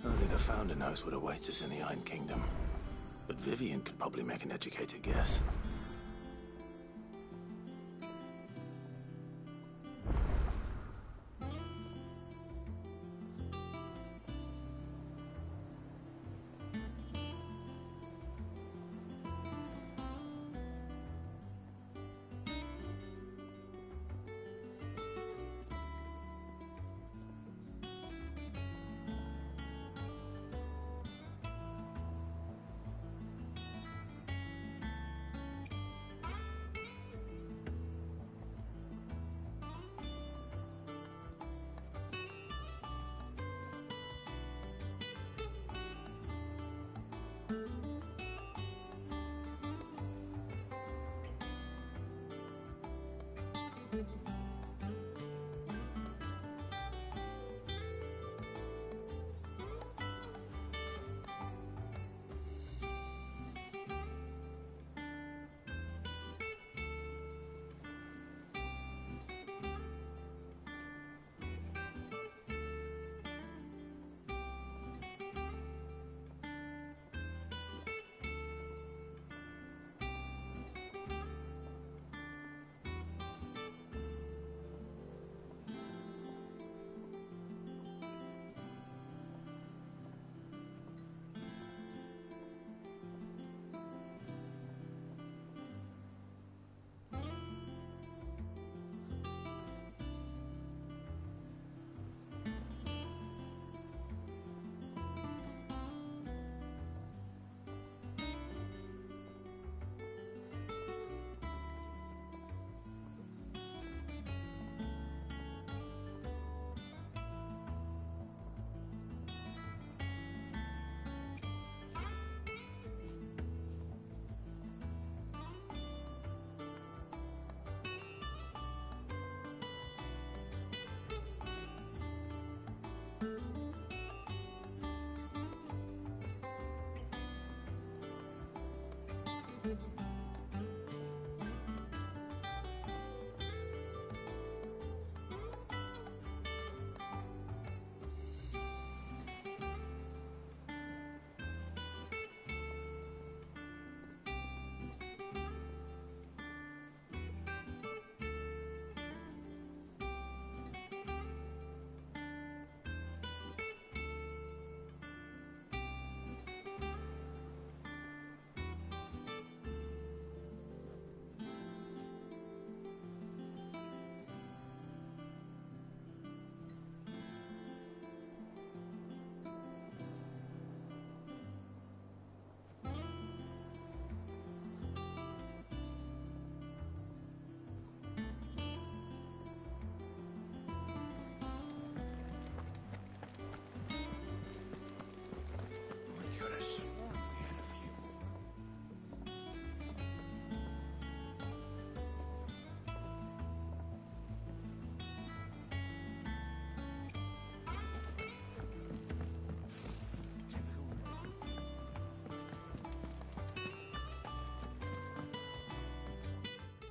Only the Founder knows what awaits us in the Iron Kingdom. But Vivian could probably make an educated guess.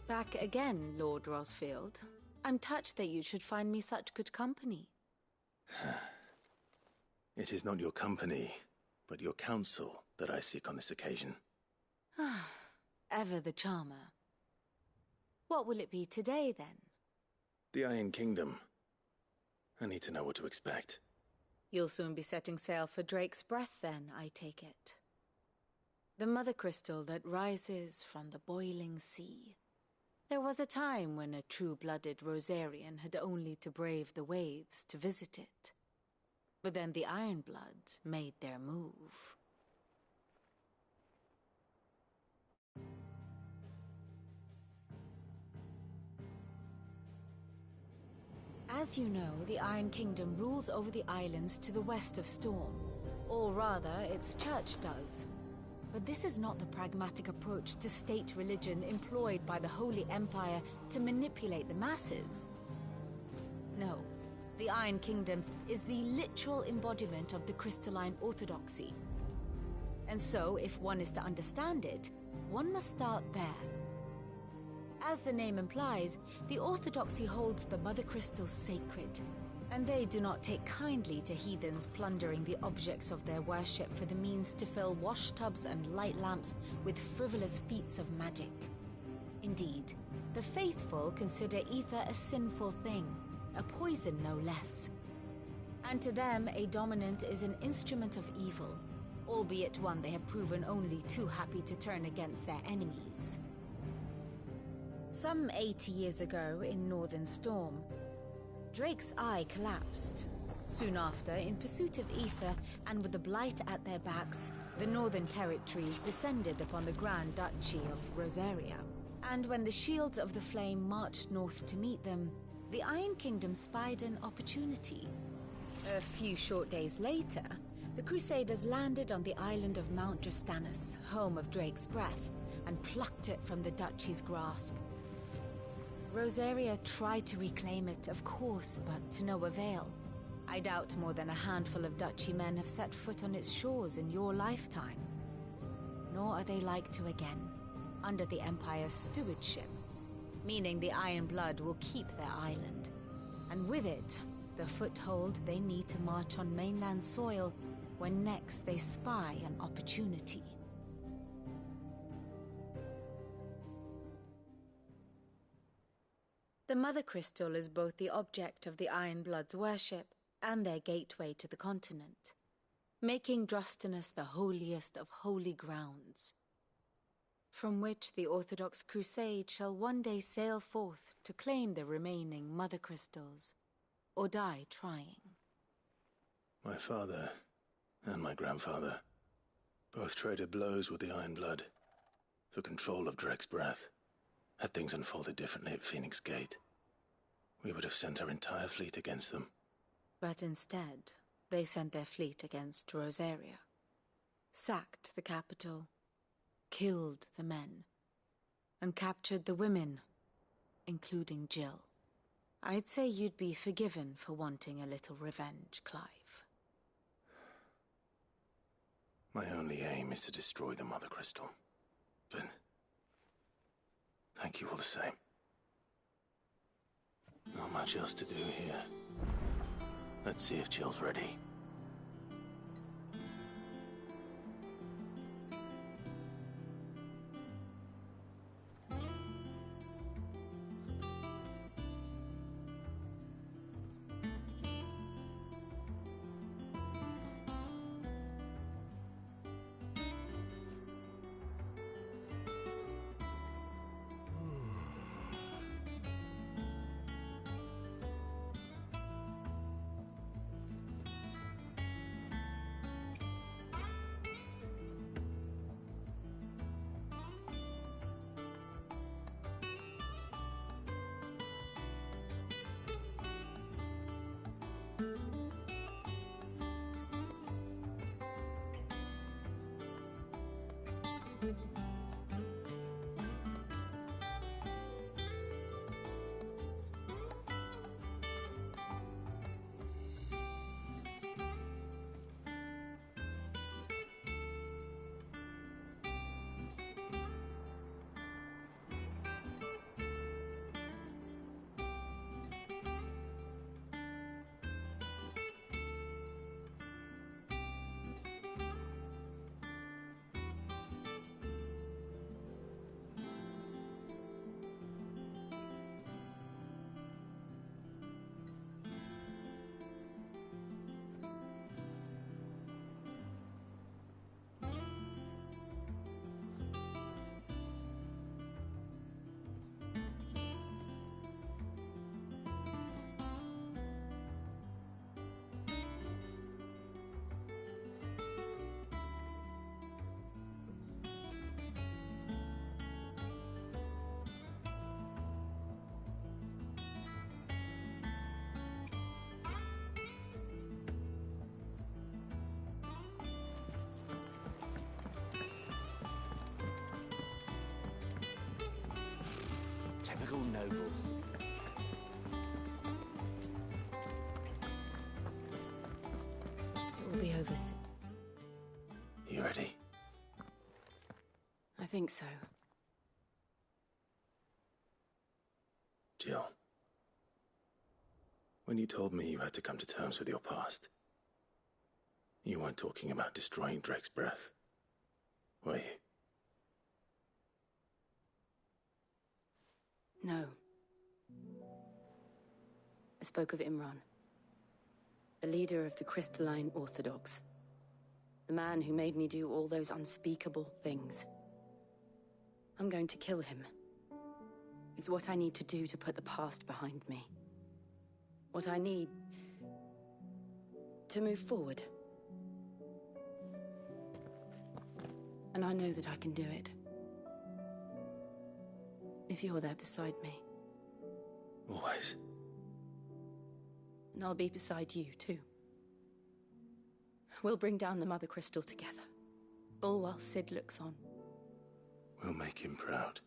Back again, Lord Rosfield. I'm touched that you should find me such good company. It is not your company, but your counsel that I seek on this occasion. Ever the charmer. What will it be today, then? The Iron Kingdom. I need to know what to expect. You'll soon be setting sail for Drake's Breath, then, I take it. The mother crystal that rises from the boiling sea. There was a time when a true-blooded Rosarian had only to brave the waves to visit it. But then the Ironblood made their move. As you know, the Iron Kingdom rules over the islands to the west of Storm. Or rather, its church does. But this is not the pragmatic approach to state religion employed by the Holy Empire to manipulate the masses. No, the Iron Kingdom is the literal embodiment of the crystalline orthodoxy. And so, if one is to understand it, one must start there. As the name implies, the orthodoxy holds the Mother Crystals sacred, and they do not take kindly to heathens plundering the objects of their worship for the means to fill washtubs and light lamps with frivolous feats of magic. Indeed, the faithful consider ether a sinful thing, a poison no less. And to them, a dominant is an instrument of evil, albeit one they have proven only too happy to turn against their enemies. Some 80 years ago in Northern Storm, Drake's Eye collapsed. Soon after, in pursuit of ether and with the Blight at their backs, the Northern Territories descended upon the Grand Duchy of Rosaria. And when the Shields of the Flame marched north to meet them, the Iron Kingdom spied an opportunity. A few short days later, the Crusaders landed on the island of Mount Justanus, home of Drake's Breath, and plucked it from the Duchy's grasp. Rosaria tried to reclaim it, of course, but to no avail. I doubt more than a handful of Duchy men have set foot on its shores in your lifetime. Nor are they like to again, under the Empire's stewardship, meaning the Iron Blood will keep their island, and with it, the foothold they need to march on mainland soil when next they spy an opportunity. The Mother Crystal is both the object of the Iron Blood's worship and their gateway to the continent, making Drustinus the holiest of holy grounds, from which the Orthodox Crusade shall one day sail forth to claim the remaining Mother Crystals, or die trying. My father and my grandfather both traded blows with the Iron Blood for control of Drake's Breath. Had things unfolded differently at Phoenix Gate, we would have sent our entire fleet against them. But instead, they sent their fleet against Rosaria, sacked the capital, killed the men, and captured the women, including Jill. I'd say you'd be forgiven for wanting a little revenge, Clive. My only aim is to destroy the Mother Crystal. But thank you all the same. Not much else to do here. Let's see if Jill's ready. typical nobles. It will be over soon. You ready? I think so. Jill. When you told me you had to come to terms with your past, you weren't talking about destroying Drake's breath, were you? No. I spoke of Imran, the leader of the Crystalline Orthodox. The man who made me do all those unspeakable things. I'm going to kill him. It's what I need to do to put the past behind me. What I need to move forward. And I know that I can do it. If you're there beside me. Always. And I'll be beside you, too. We'll bring down the Mother Crystal together. All while Sid looks on. We'll make him proud.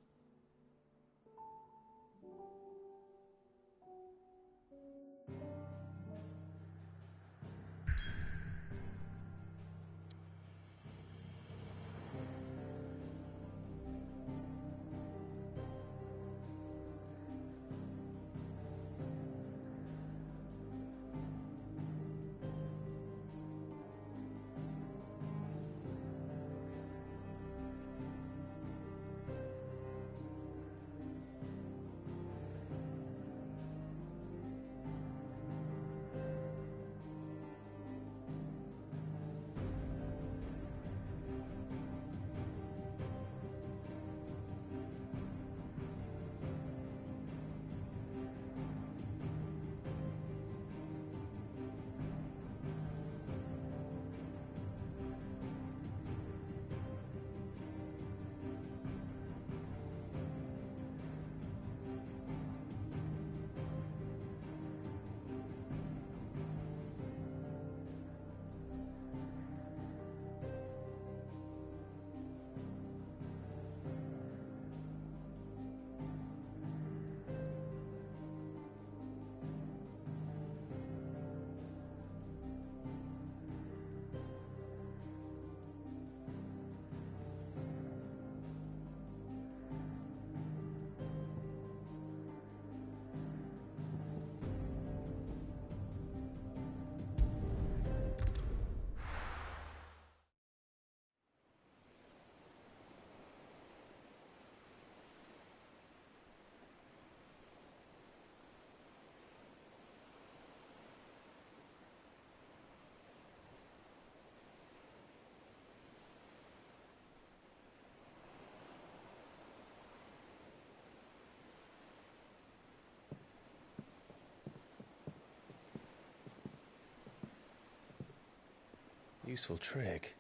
Useful trick.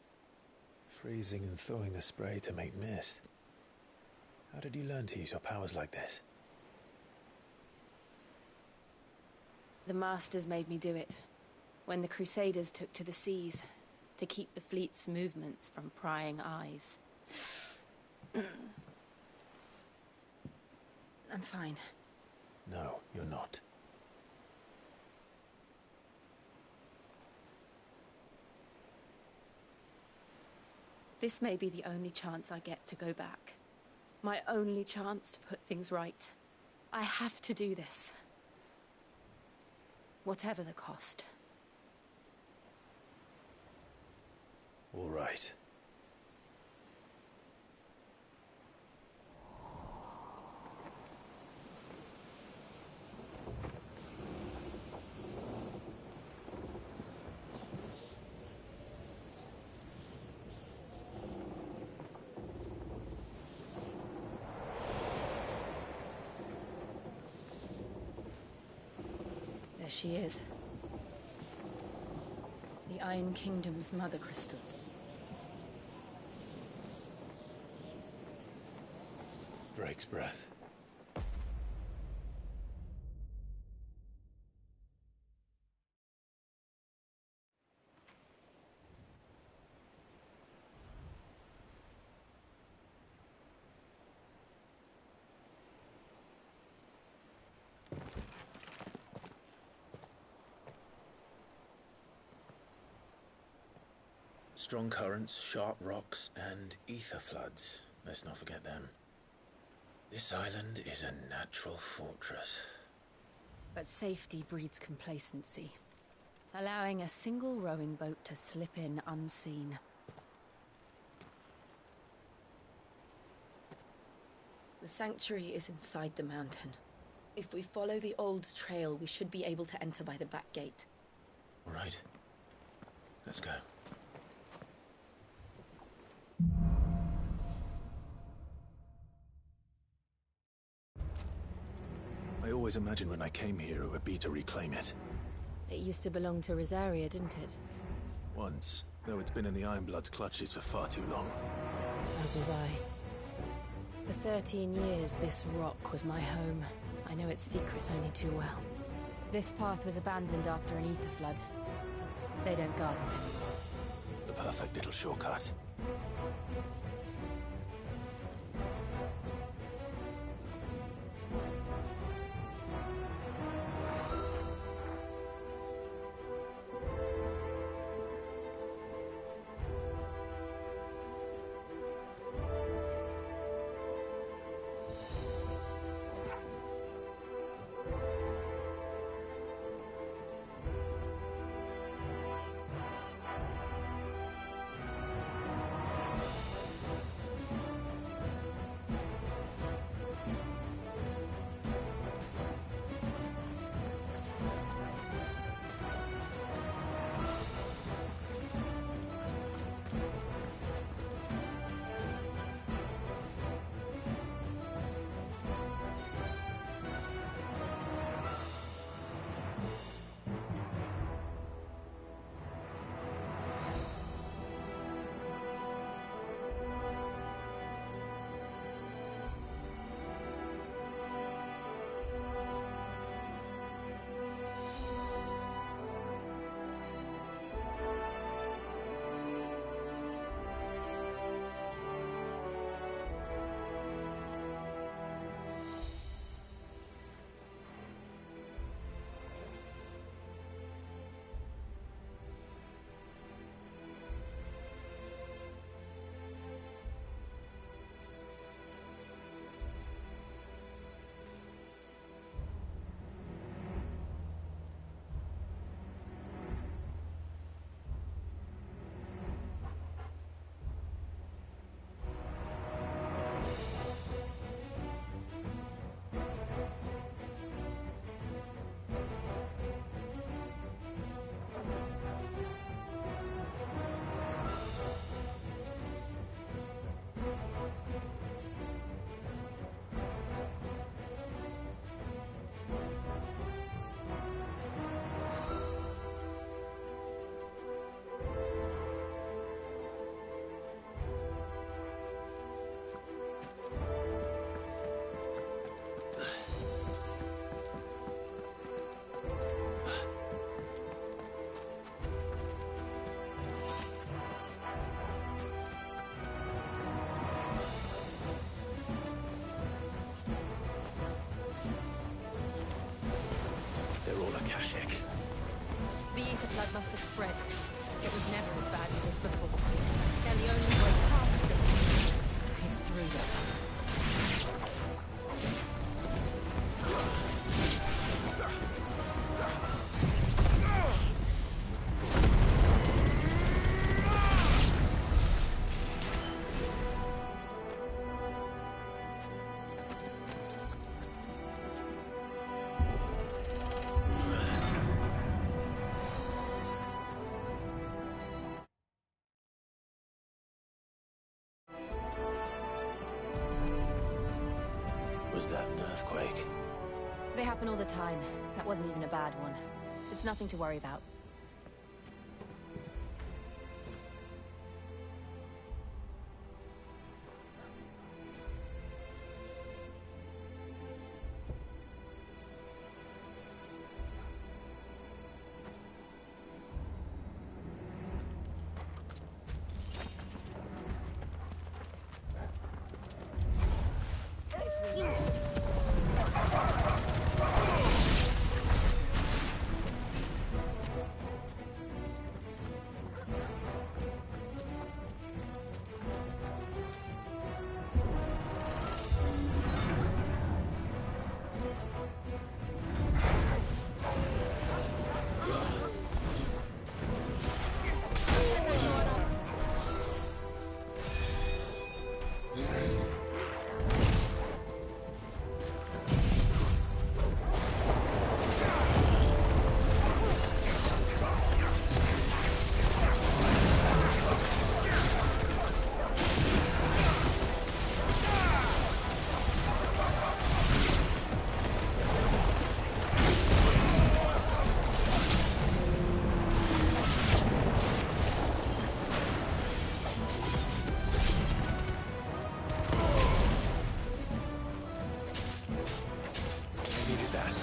Freezing and thawing the spray to make mist. How did you learn to use your powers like this? The Masters made me do it. When the Crusaders took to the seas, to keep the fleet's movements from prying eyes. I'm fine. No, you're not. This may be the only chance I get to go back. My only chance to put things right. I have to do this. Whatever the cost. All right. There she is. The Iron Kingdom's Mother Crystal. Drake's breath. Strong currents, sharp rocks, and ether floods. Let's not forget them. This island is a natural fortress. But safety breeds complacency, allowing a single rowing boat to slip in unseen. The sanctuary is inside the mountain. If we follow the old trail, we should be able to enter by the back gate. All right. Let's go. I always imagined when I came here it would be to reclaim it. It used to belong to Rosaria, didn't it? Once, though it's been in the Ironblood's clutches for far too long. As was I. For 13 years, this rock was my home. I know its secrets only too well. This path was abandoned after an ether flood. They don't guard it anymore. The perfect little shortcut. Akashic. The ether flood must have spread. It was never as bad as this before. And the only way past this is through them. Was that an earthquake? They happen all the time. That wasn't even a bad one. It's nothing to worry about.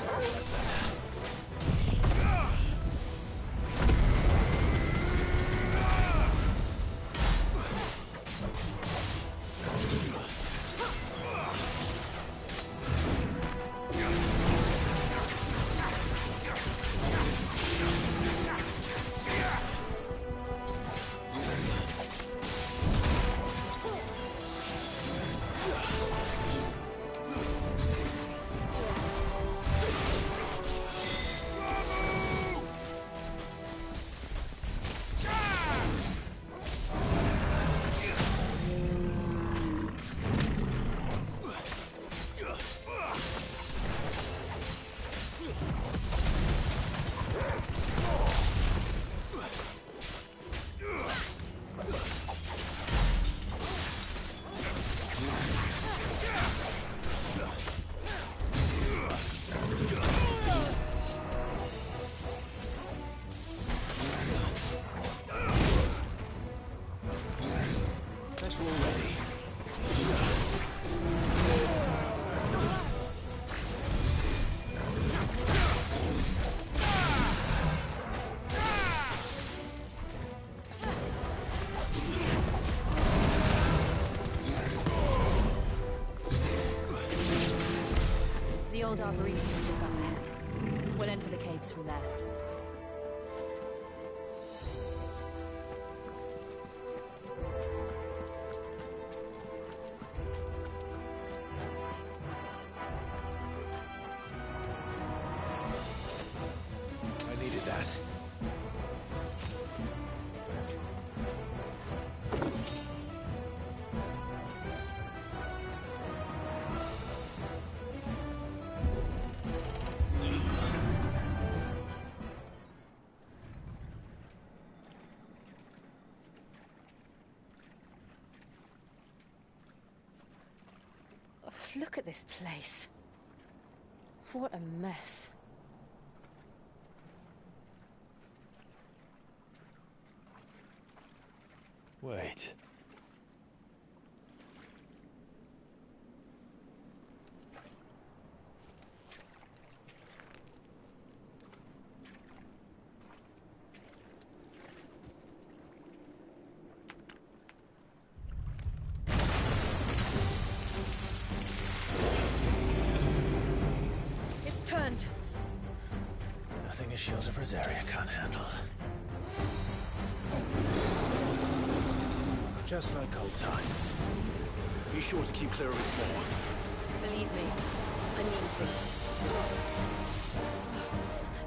That's better. The old Arboretum is just up ahead. We'll enter the caves from there. I needed that. Ugh, look at this place. What a mess. Wait. It's turned. Nothing a shield of Rosaria can't handle. Just like old times. Be sure to keep clear of his maw. Believe me, I mean to.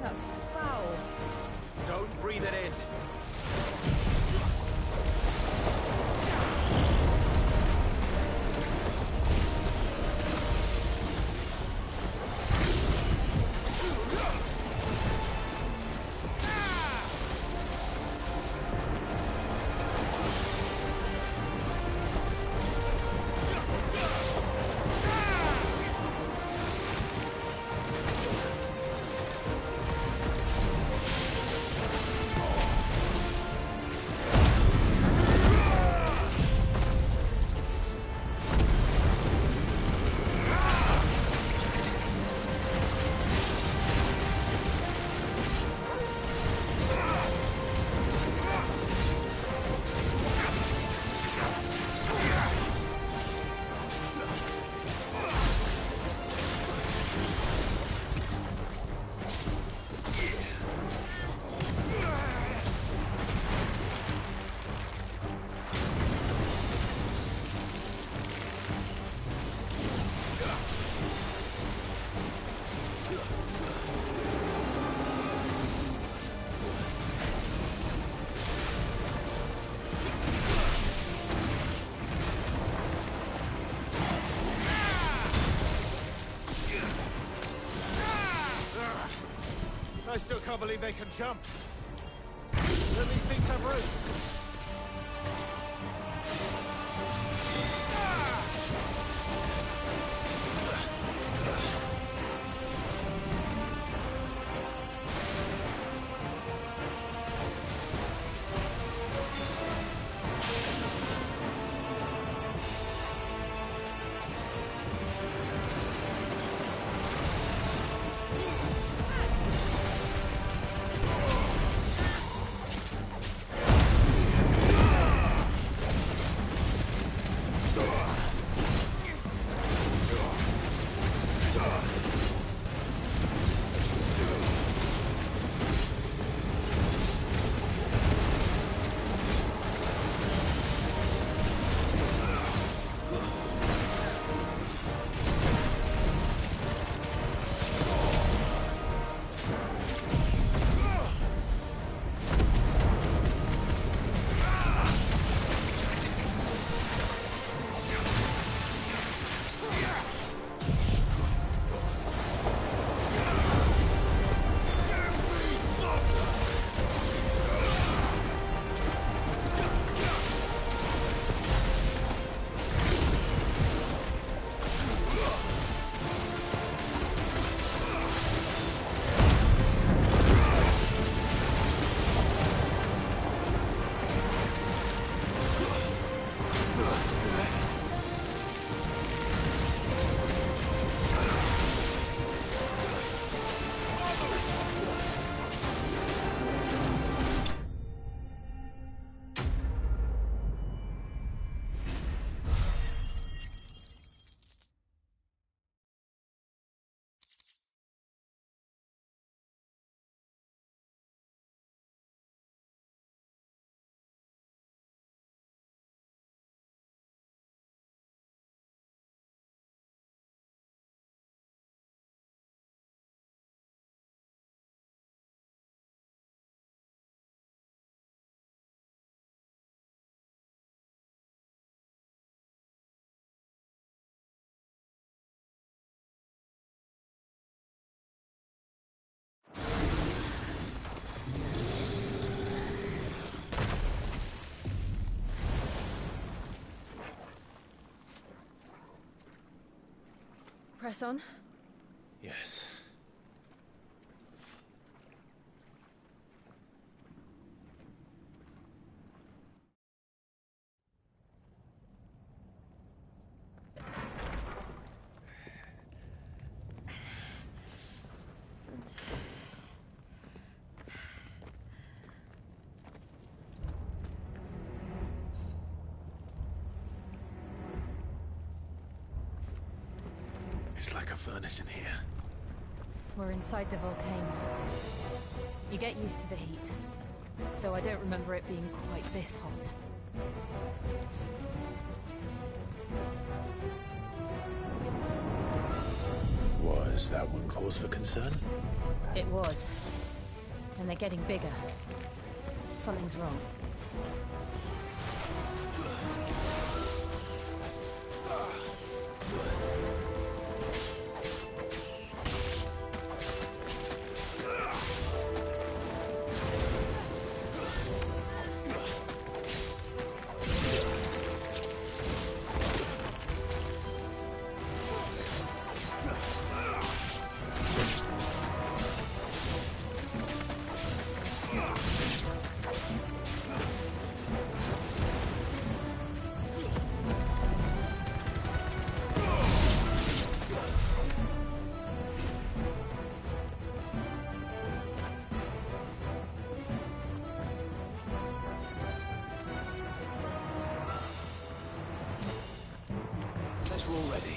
That's foul. Don't breathe it in. I still can't believe they can jump. Don't these things have roots? Press on. Yes. It's like a furnace in here. We're inside the volcano. You get used to the heat. Though I don't remember it being quite this hot. Was that one cause for concern? It was. And they're getting bigger. Something's wrong. We're all ready.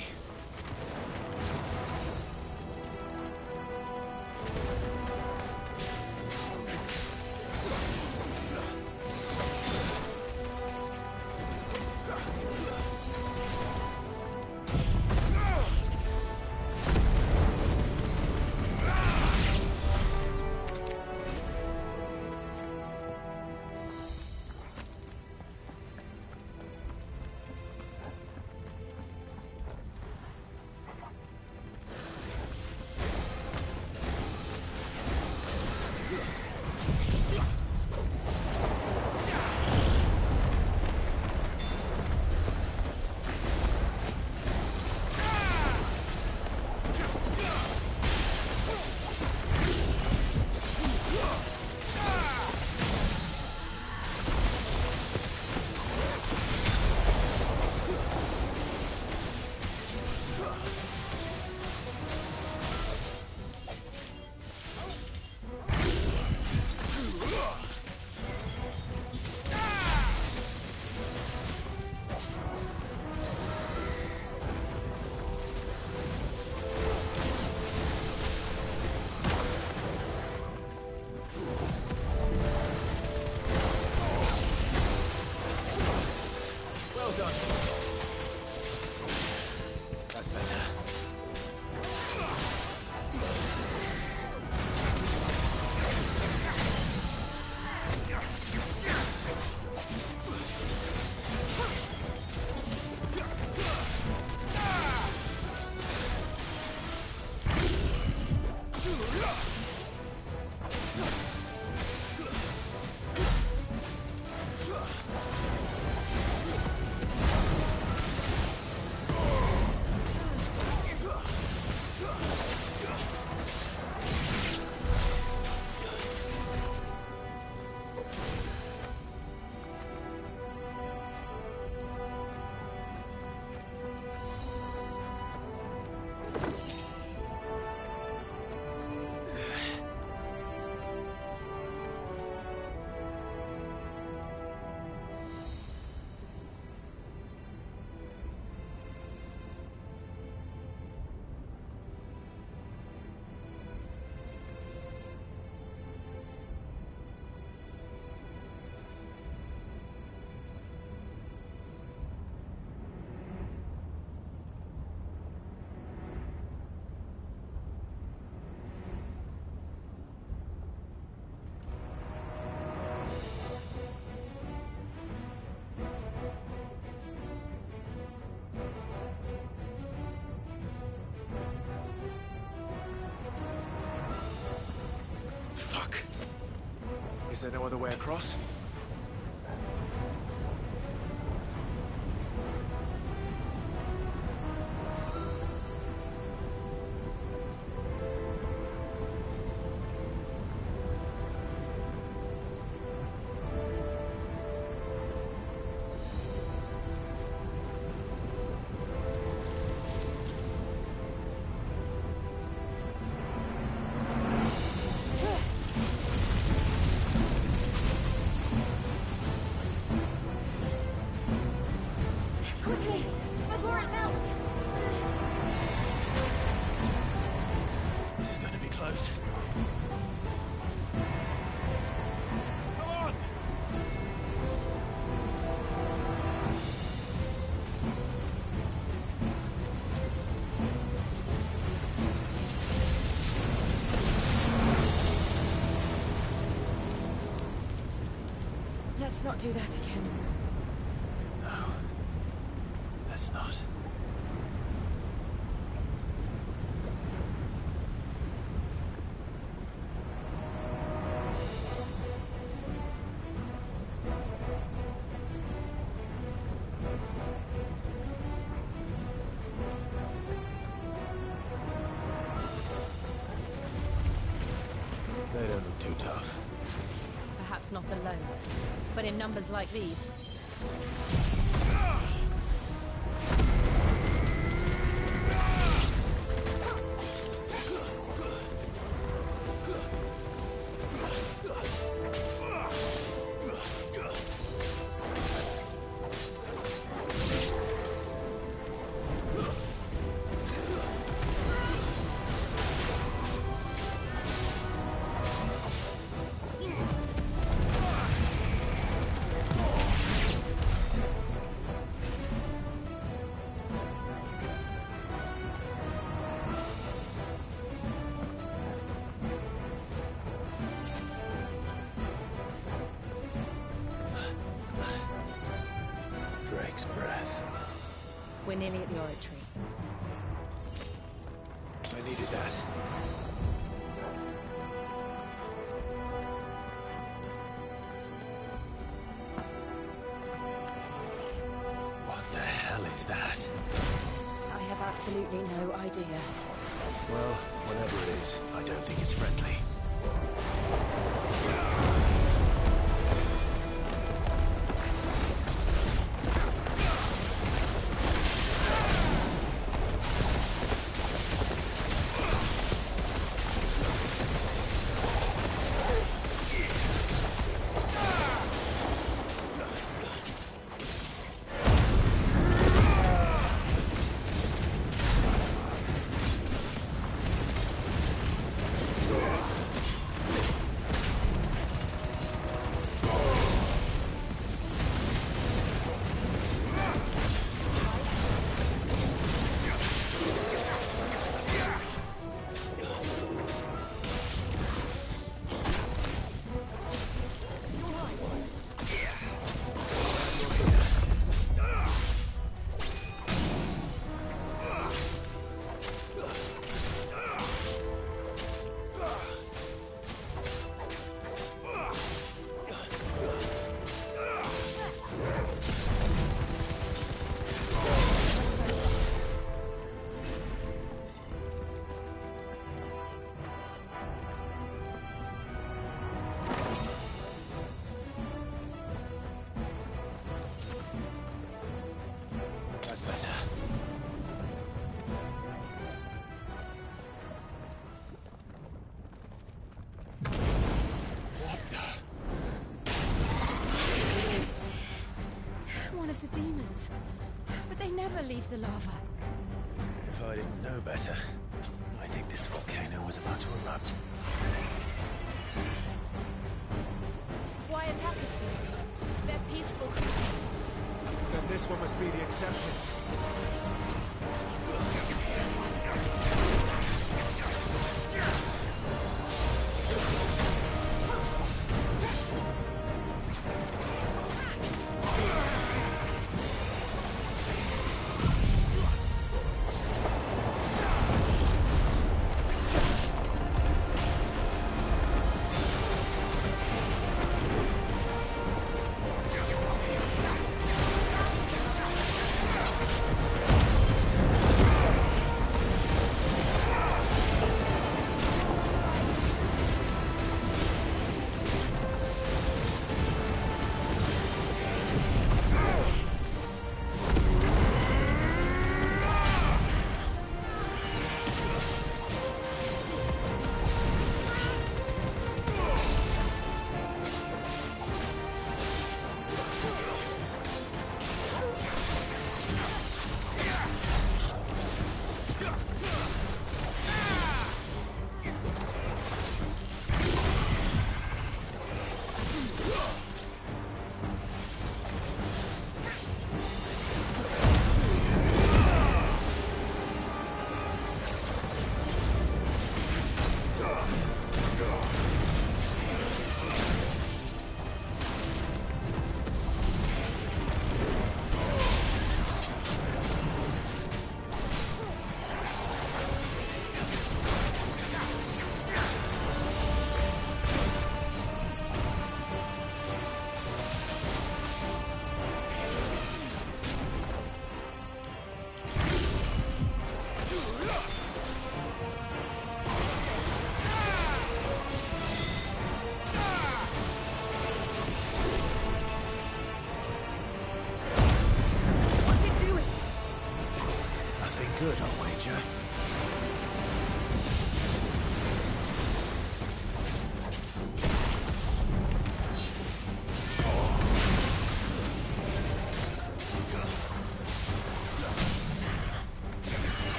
That's better. Fuck. Is there no other way across? close. Come on! Let's not do that again. No. Let's not. They don't look too tough. Perhaps not alone, but in numbers like these. Drake's breath. We're nearly at the oratory. I needed that. What the hell is that? I have absolutely no idea. Well, whatever it is, I don't think it's friendly. That's better. What the? One of the demons. But they never leave the lava. If I didn't know better, I think this volcano was about to erupt. Why attack us then? They're peaceful creatures. Then this one must be the exception.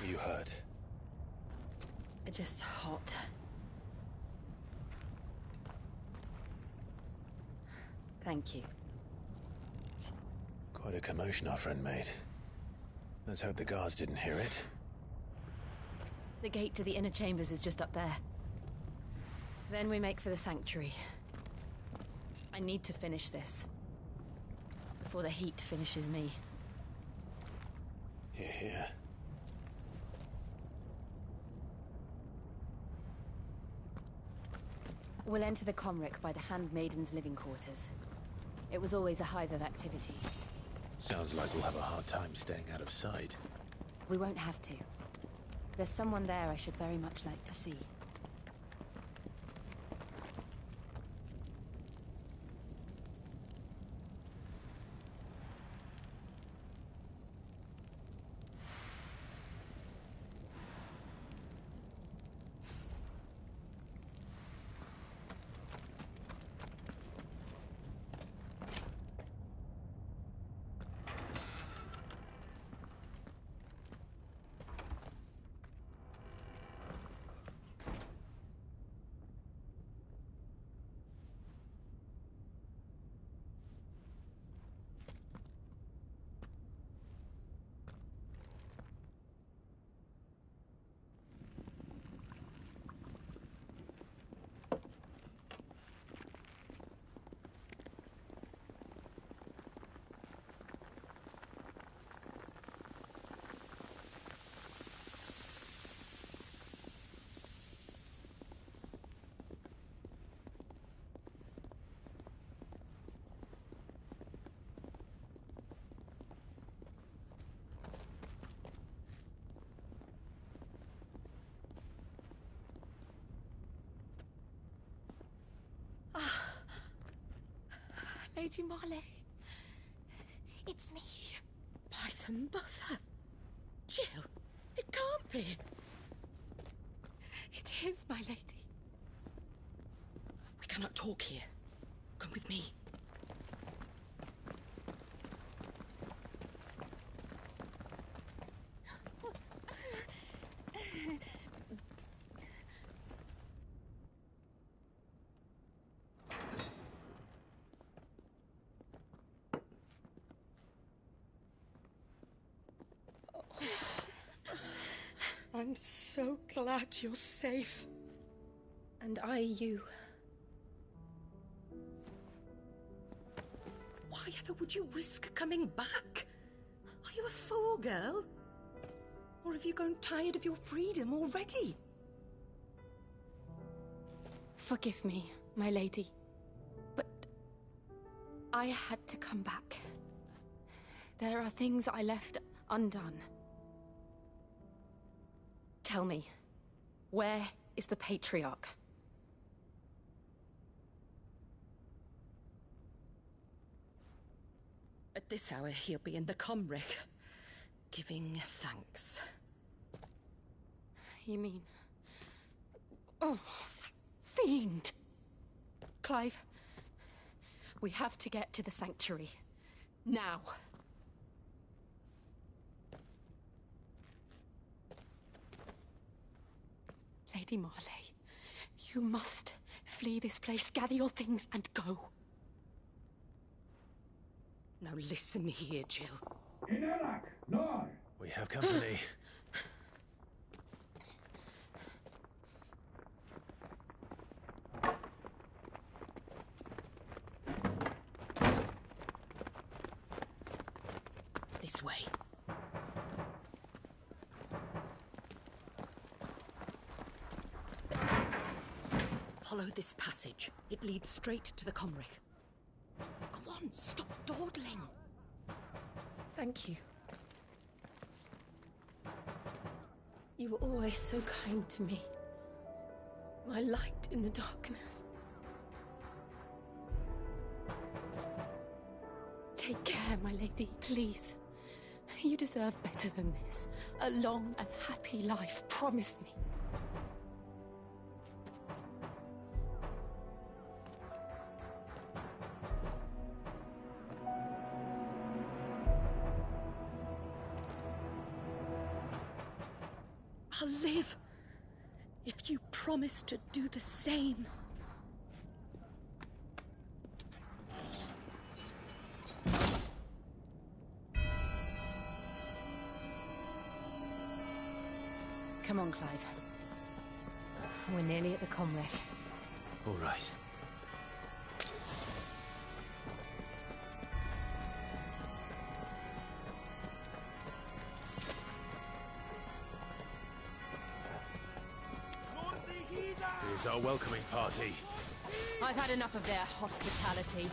You hurt? Just hot. Thank you. Quite a commotion our friend made. Let's hope the guards didn't hear it. The gate to the inner chambers is just up there. Then we make for the sanctuary. I need to finish this. Before the heat finishes me. Hear, hear. We'll enter the Comric by the Handmaiden's living quarters. It was always a hive of activity. Sounds like we'll have a hard time staying out of sight. We won't have to. There's someone there I should very much like to see. Lady Marley. It's me. By the mother. Jill, it can't be. It is, my lady. We cannot talk here. Come with me. I'm so glad you're safe. And I you. Why ever would you risk coming back? Are you a fool, girl? Or have you grown tired of your freedom already? Forgive me, my lady. But I had to come back. There are things I left undone. Tell me, where is the Patriarch? At this hour, he'll be in the Comric, giving thanks. You mean... Oh, fiend! Clive, we have to get to the sanctuary. Now. Lady Marley, you must flee this place, gather your things, and go. Now listen here, Jill. We have company. This way. Follow this passage. It leads straight to the Comric. Go on, stop dawdling. Thank you. You were always so kind to me. My light in the darkness. Take care, my lady, please. You deserve better than this. A long and happy life, promise me. I'll live if you promise to do the same. Come on, Clive. We're nearly at the Comwreck. All right. Here's our welcoming party. I've had enough of their hospitality.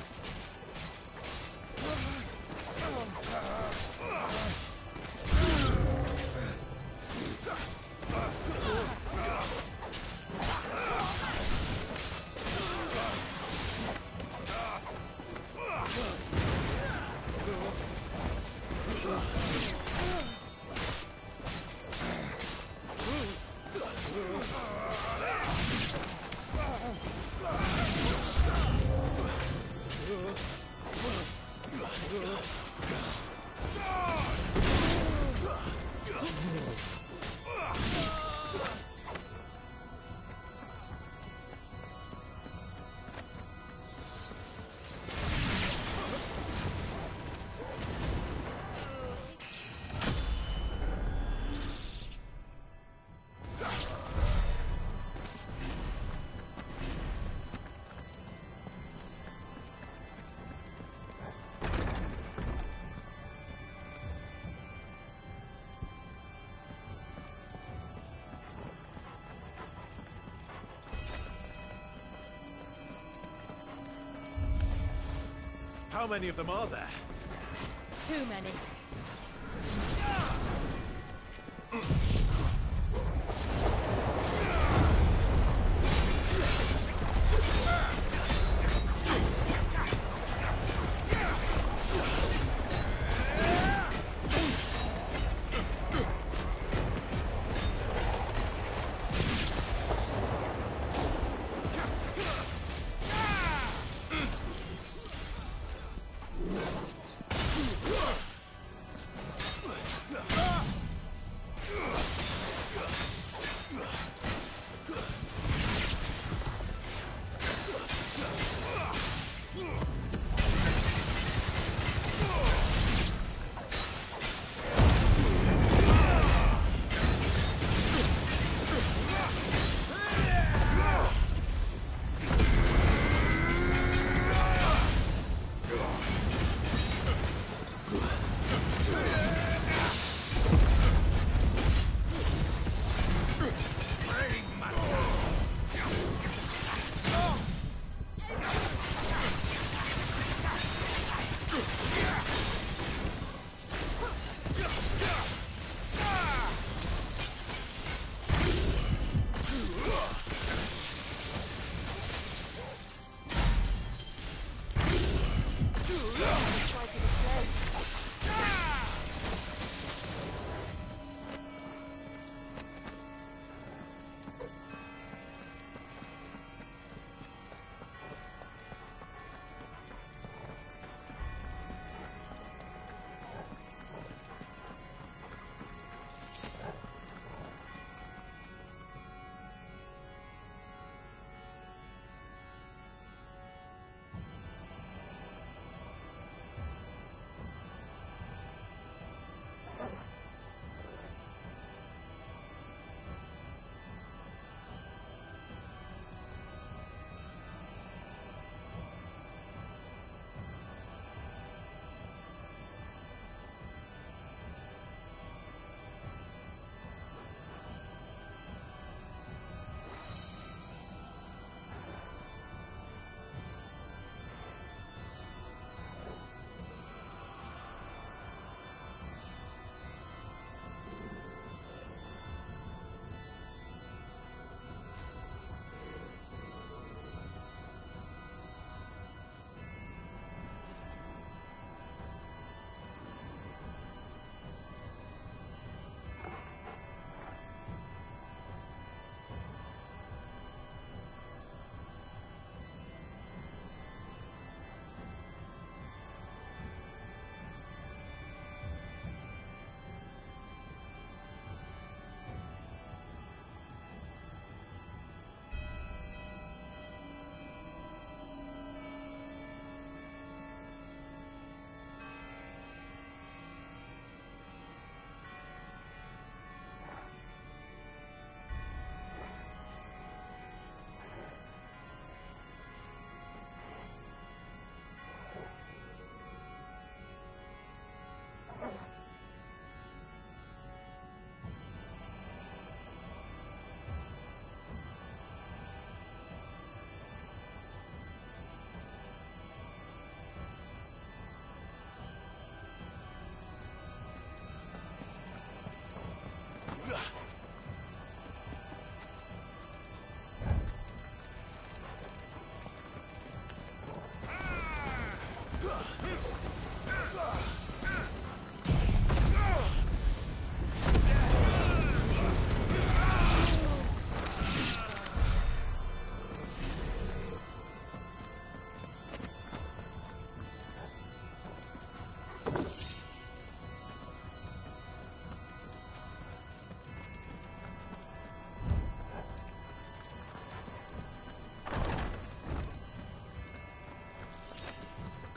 How many of them are there? Too many.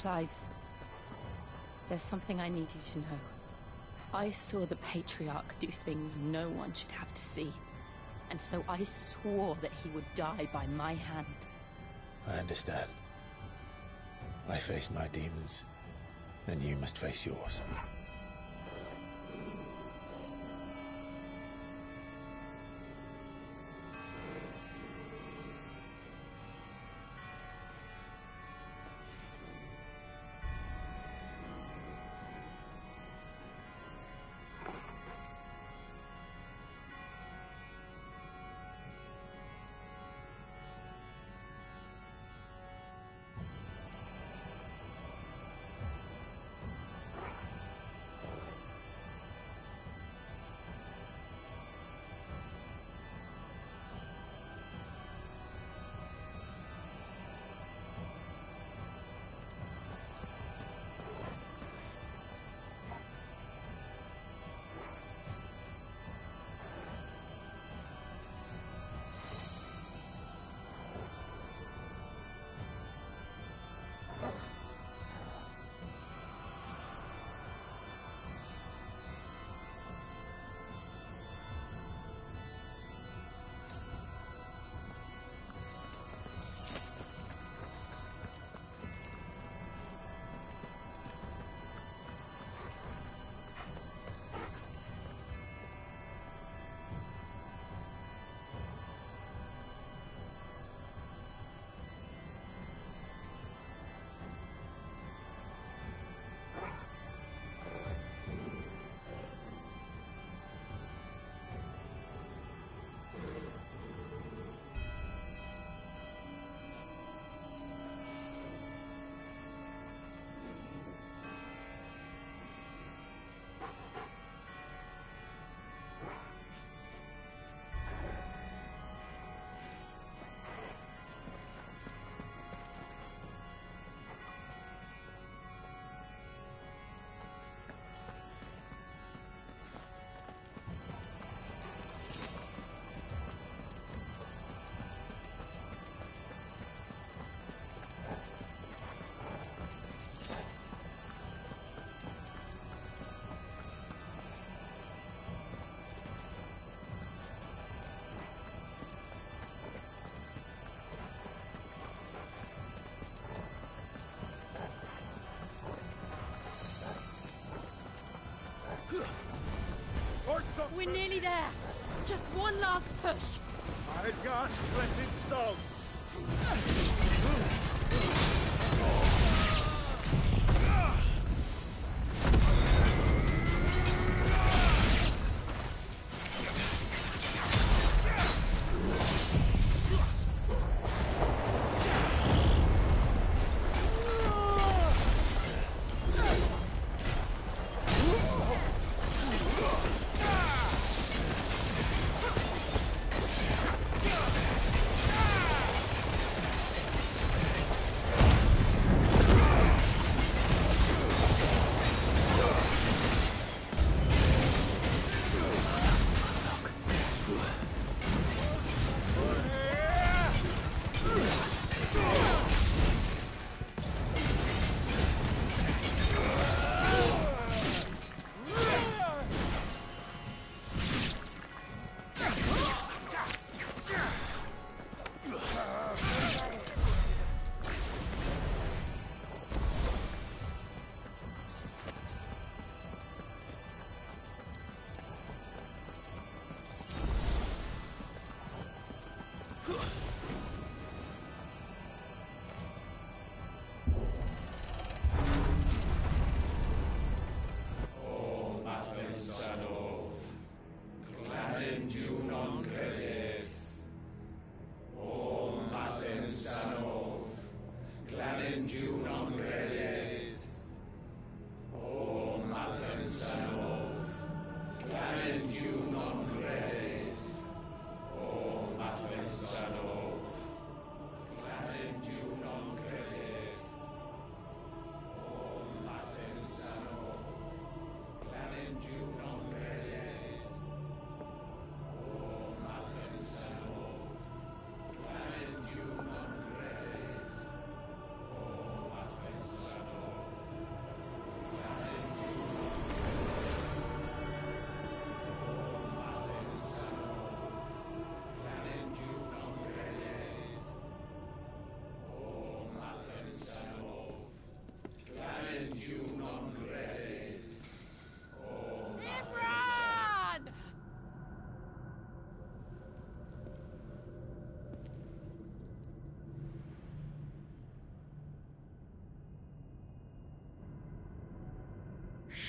Clive, there's something I need you to know. I saw the Patriarch do things no one should have to see, and so I swore that he would die by my hand. I understand. I face my demons, and you must face yours. We're nearly there. Just one last push. I got splendid song.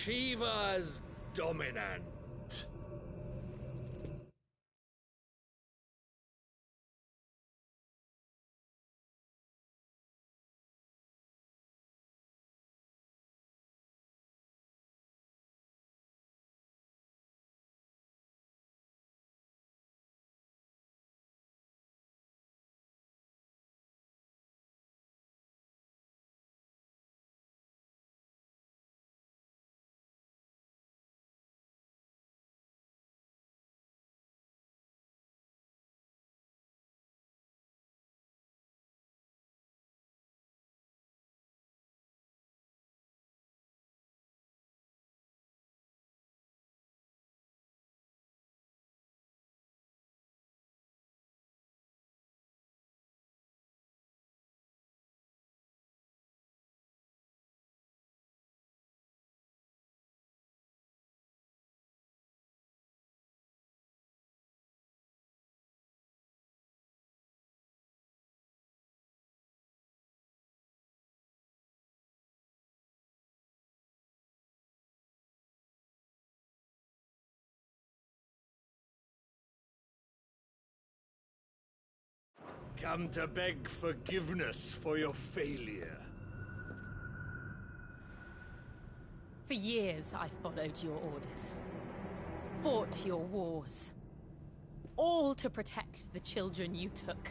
Shiva's dominant. Come to beg forgiveness for your failure. For years, I followed your orders. Fought your wars. All to protect the children you took.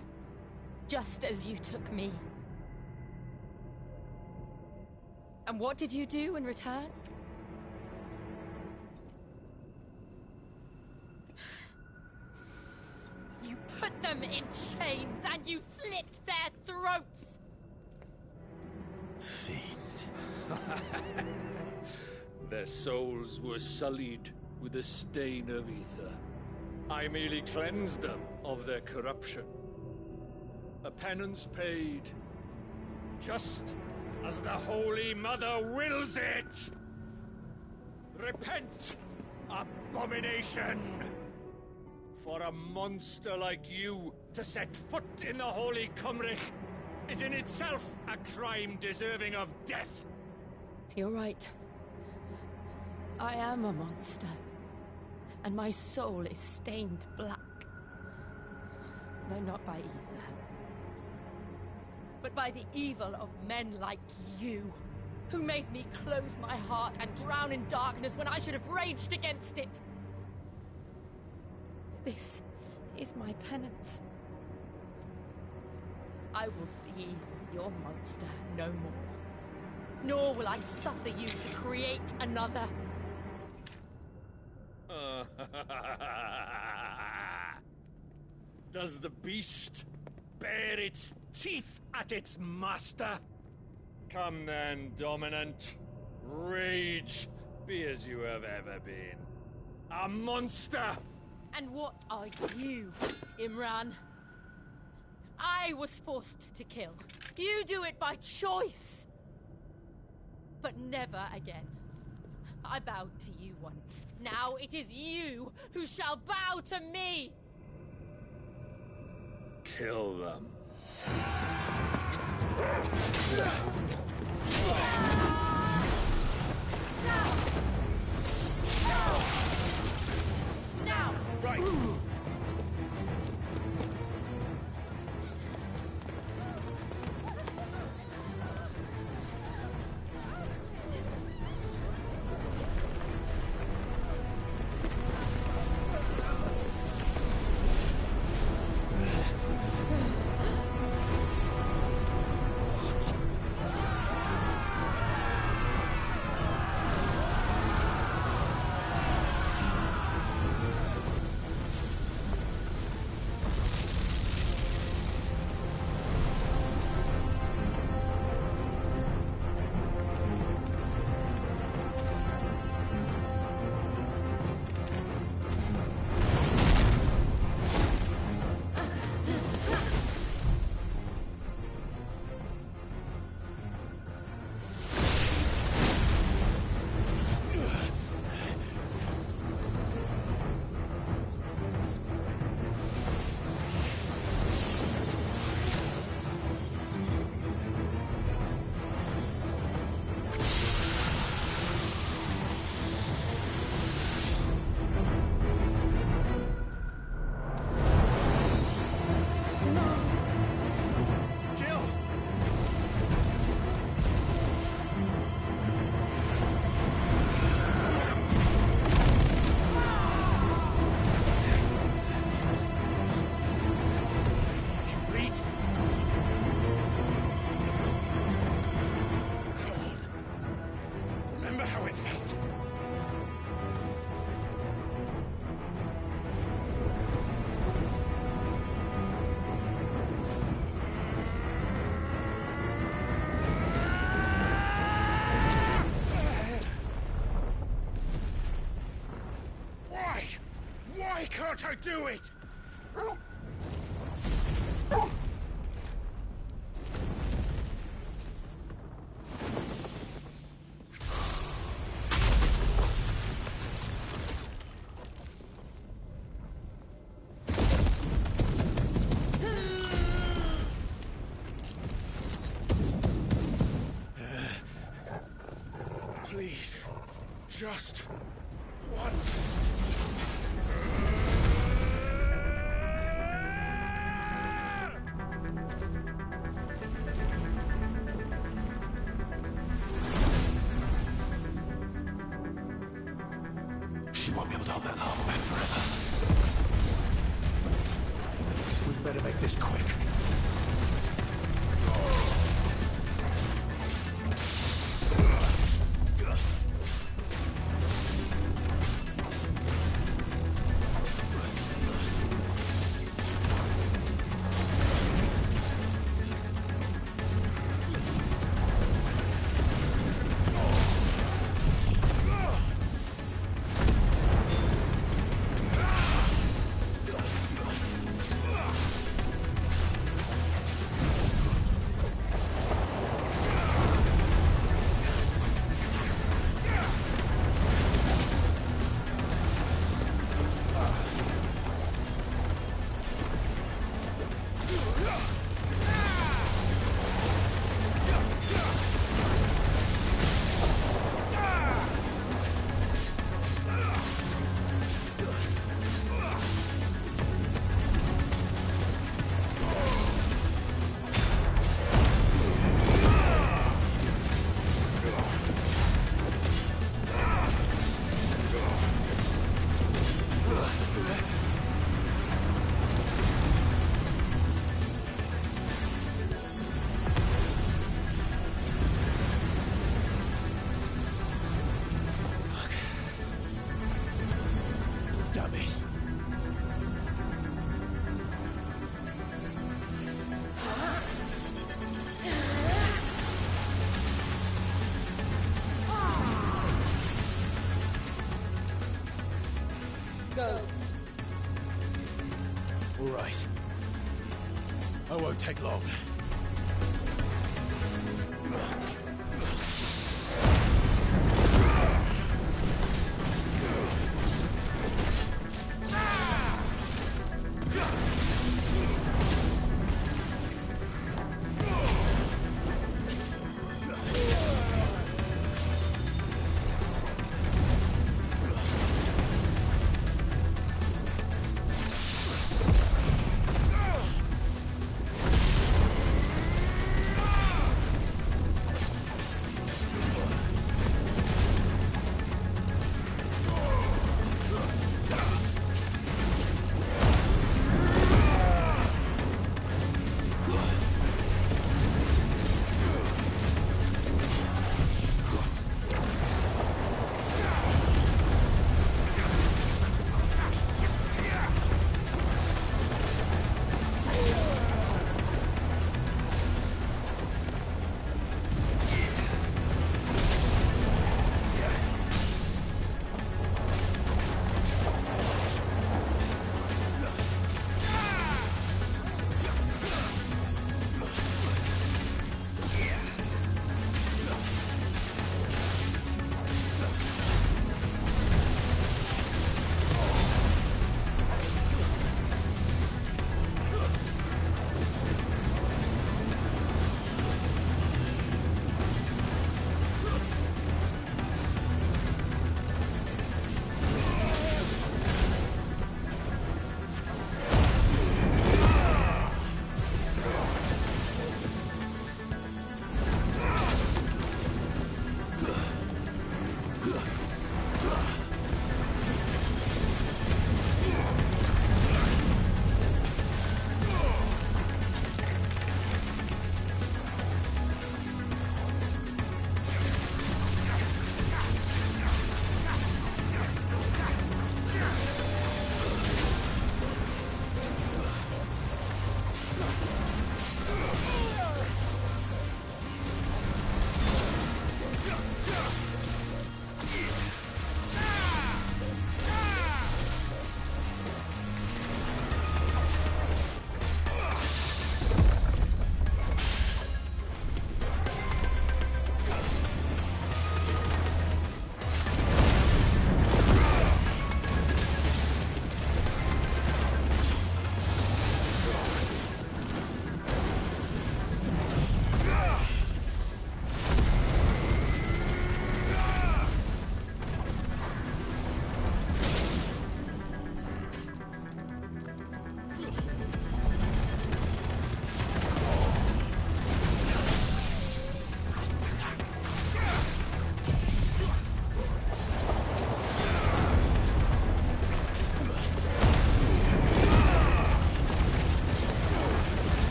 Just as you took me. And what did you do in return? You put them in chains and you slit their throats! Fiend. Their souls were sullied with the stain of ether. I merely cleansed them of their corruption. A penance paid, just as the Holy Mother wills it! Repent, abomination! For a monster like you to set foot in the Holy Cymric is in itself a crime deserving of death. You're right. I am a monster. And my soul is stained black. Though not by either. But by the evil of men like you, who made me close my heart and drown in darkness when I should have raged against it. This is my penance. I will be your monster no more. Nor will I suffer you to create another. Does the beast bare its teeth at its master? Come then, Dominant. Rage, be as you have ever been. A monster! And what are you, Imran? I was forced to kill. You do it by choice. But never again. I bowed to you once. Now it is you who shall bow to me! Kill them. Now! Right! Why can't I do it? Please, just once. She won't be able to hold that armor back forever. We'd better make this quick. Damn it. Go. All right. I won't take long.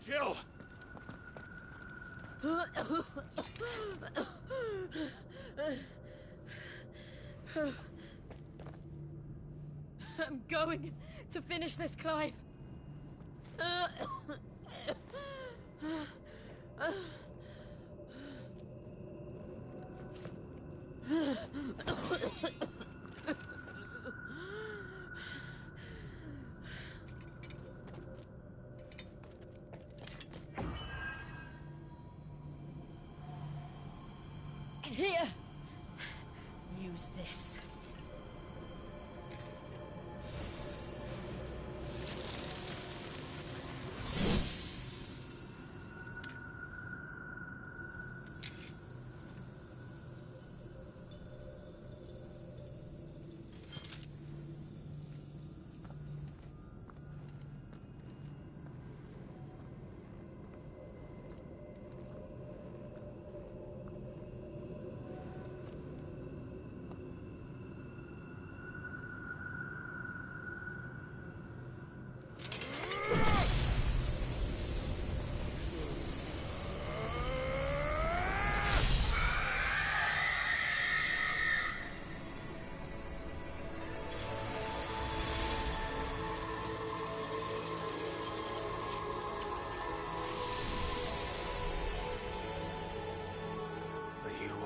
Jill! I'm going to finish this, Clive. Here! Use this.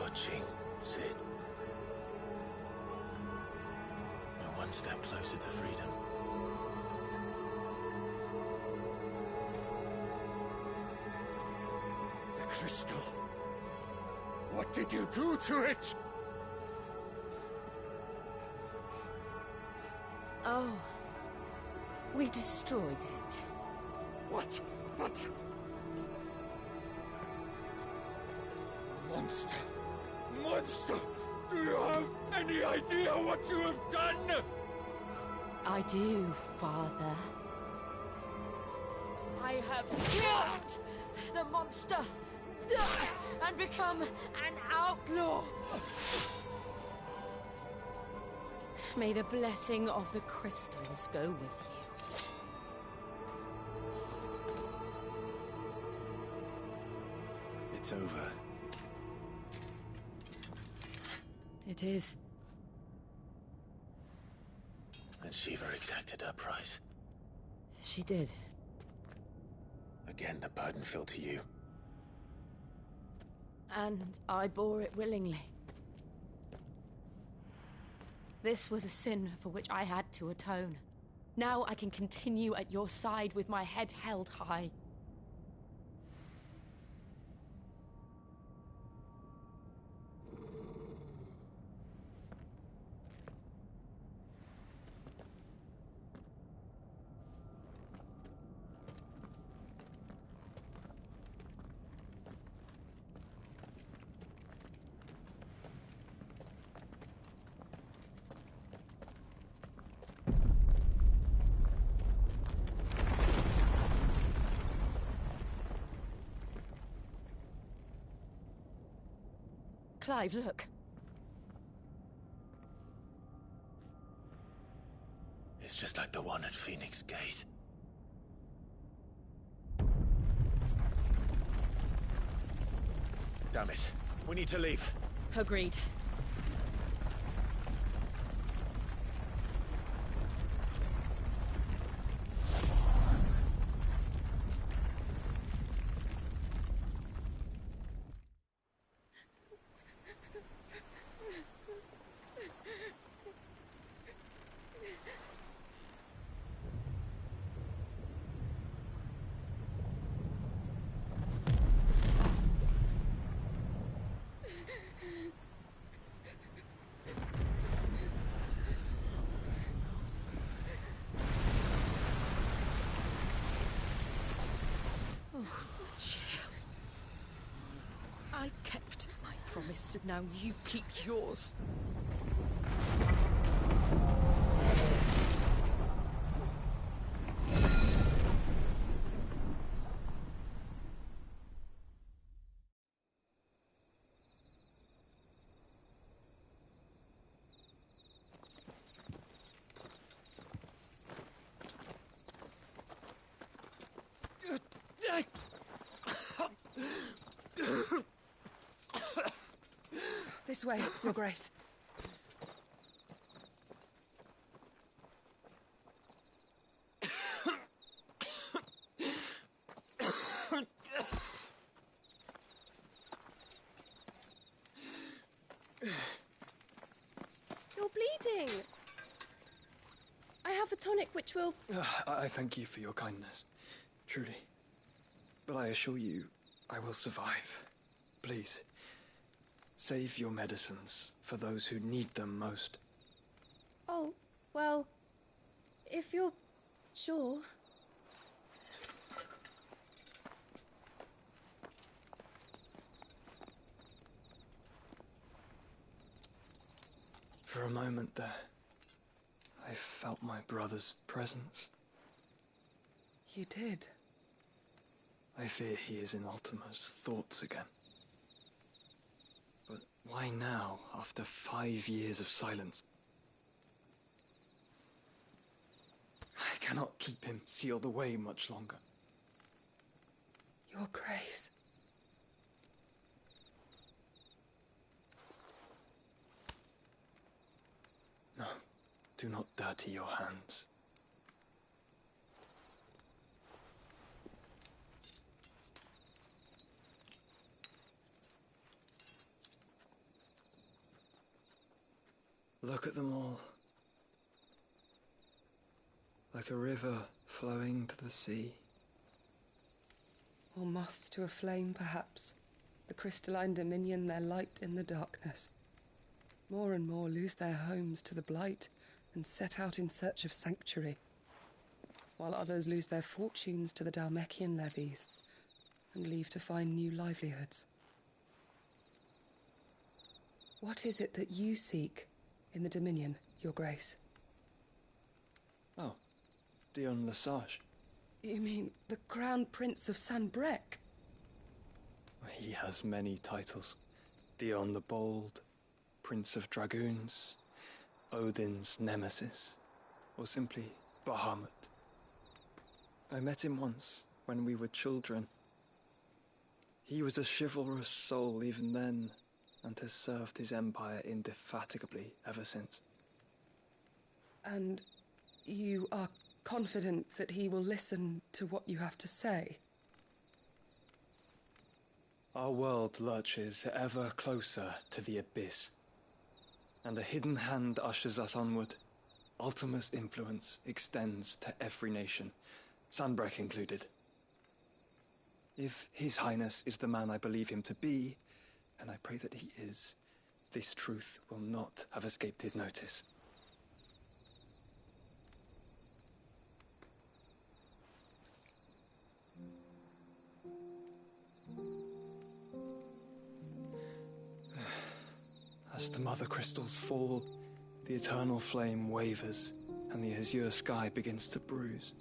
Watching, Cid. We're one step closer to freedom. The crystal. What did you do to it? Oh. We destroyed it. What? But... Monster! Monster! Do you have any idea what you have done? I do, Father. I have killed the monster and become an outlaw. May the blessing of the crystals go with you. It's over. It is. And Shiva exacted her price. She did. Again, the burden fell to you. And I bore it willingly. This was a sin for which I had to atone. Now I can continue at your side with my head held high. Clive, look. It's just like the one at Phoenix Gate. Damn it. We need to leave. Agreed. I kept my promise, and now you keep yours. This way, Your Grace. You're bleeding. I have a tonic which will... I thank you for your kindness, truly. But I assure you, I will survive. Please, save your medicines for those who need them most. Oh, well, if you're sure... For a moment there, I felt my brother's presence. You did? I fear he is in Ultima's thoughts again. But why now, after 5 years of silence? I cannot keep him sealed away much longer. Your Grace. No, do not dirty your hands. Look at them all. Like a river flowing to the sea. Or moths to a flame, perhaps. The crystalline dominion, their light in the darkness. More and more lose their homes to the blight and set out in search of sanctuary, while others lose their fortunes to the Dhalmekian levies and leave to find new livelihoods. What is it that you seek in the Dominion, Your Grace? Oh, Dion Lesage. You mean the Crown Prince of Sanbreque? He has many titles. Dion the Bold, Prince of Dragoons, Odin's Nemesis, or simply Bahamut. I met him once, when we were children. He was a chivalrous soul even then, and has served his empire indefatigably ever since. And you are confident that he will listen to what you have to say? Our world lurches ever closer to the abyss, and a hidden hand ushers us onward. Ultima's influence extends to every nation, Sanbreque included. If His Highness is the man I believe him to be, and I pray that he is, this truth will not have escaped his notice. As the mother crystals fall, the eternal flame wavers, and the azure sky begins to bruise.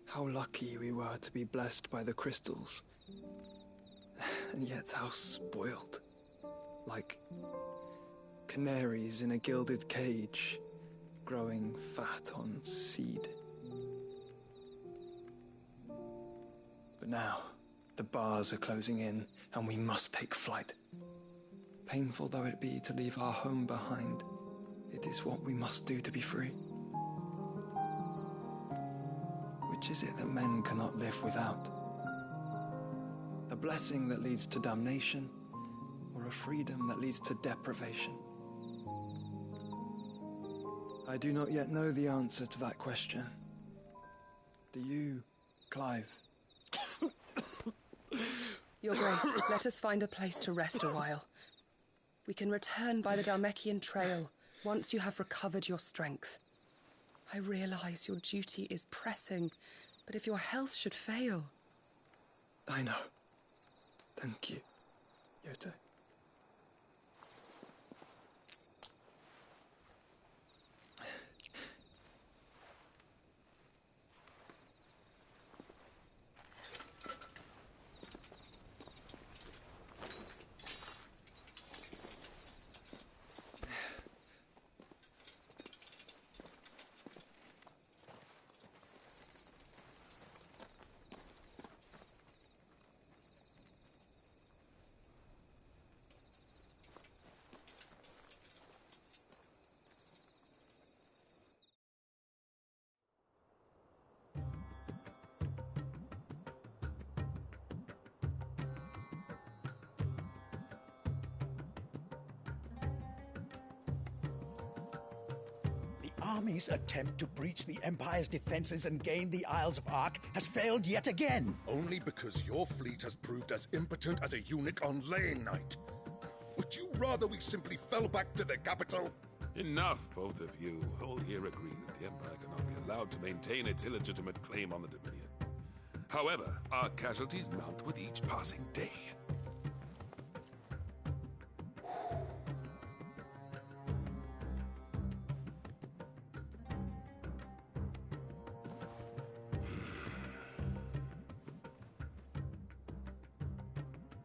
How lucky we were to be blessed by the crystals. And yet how spoiled. Like canaries in a gilded cage, growing fat on seed. But now, the bars are closing in, and we must take flight. Painful though it be to leave our home behind, it is what we must do to be free. Which is it that men cannot live without? A blessing that leads to damnation, or a freedom that leads to deprivation? I do not yet know the answer to that question. Do you, Clive? Your Grace, let us find a place to rest a while. We can return by the Dhalmekian trail once you have recovered your strength. I realize your duty is pressing, but if your health should fail... I know. Thank you, Yote. army's attempt to breach the Empire's defenses and gain the Isles of Ark has failed yet again. Only because your fleet has proved as impotent as a eunuch on laying night. Would you rather we simply fell back to the capital? Enough, both of you. All here agree that the Empire cannot be allowed to maintain its illegitimate claim on the Dominion. However, our casualties mount with each passing day.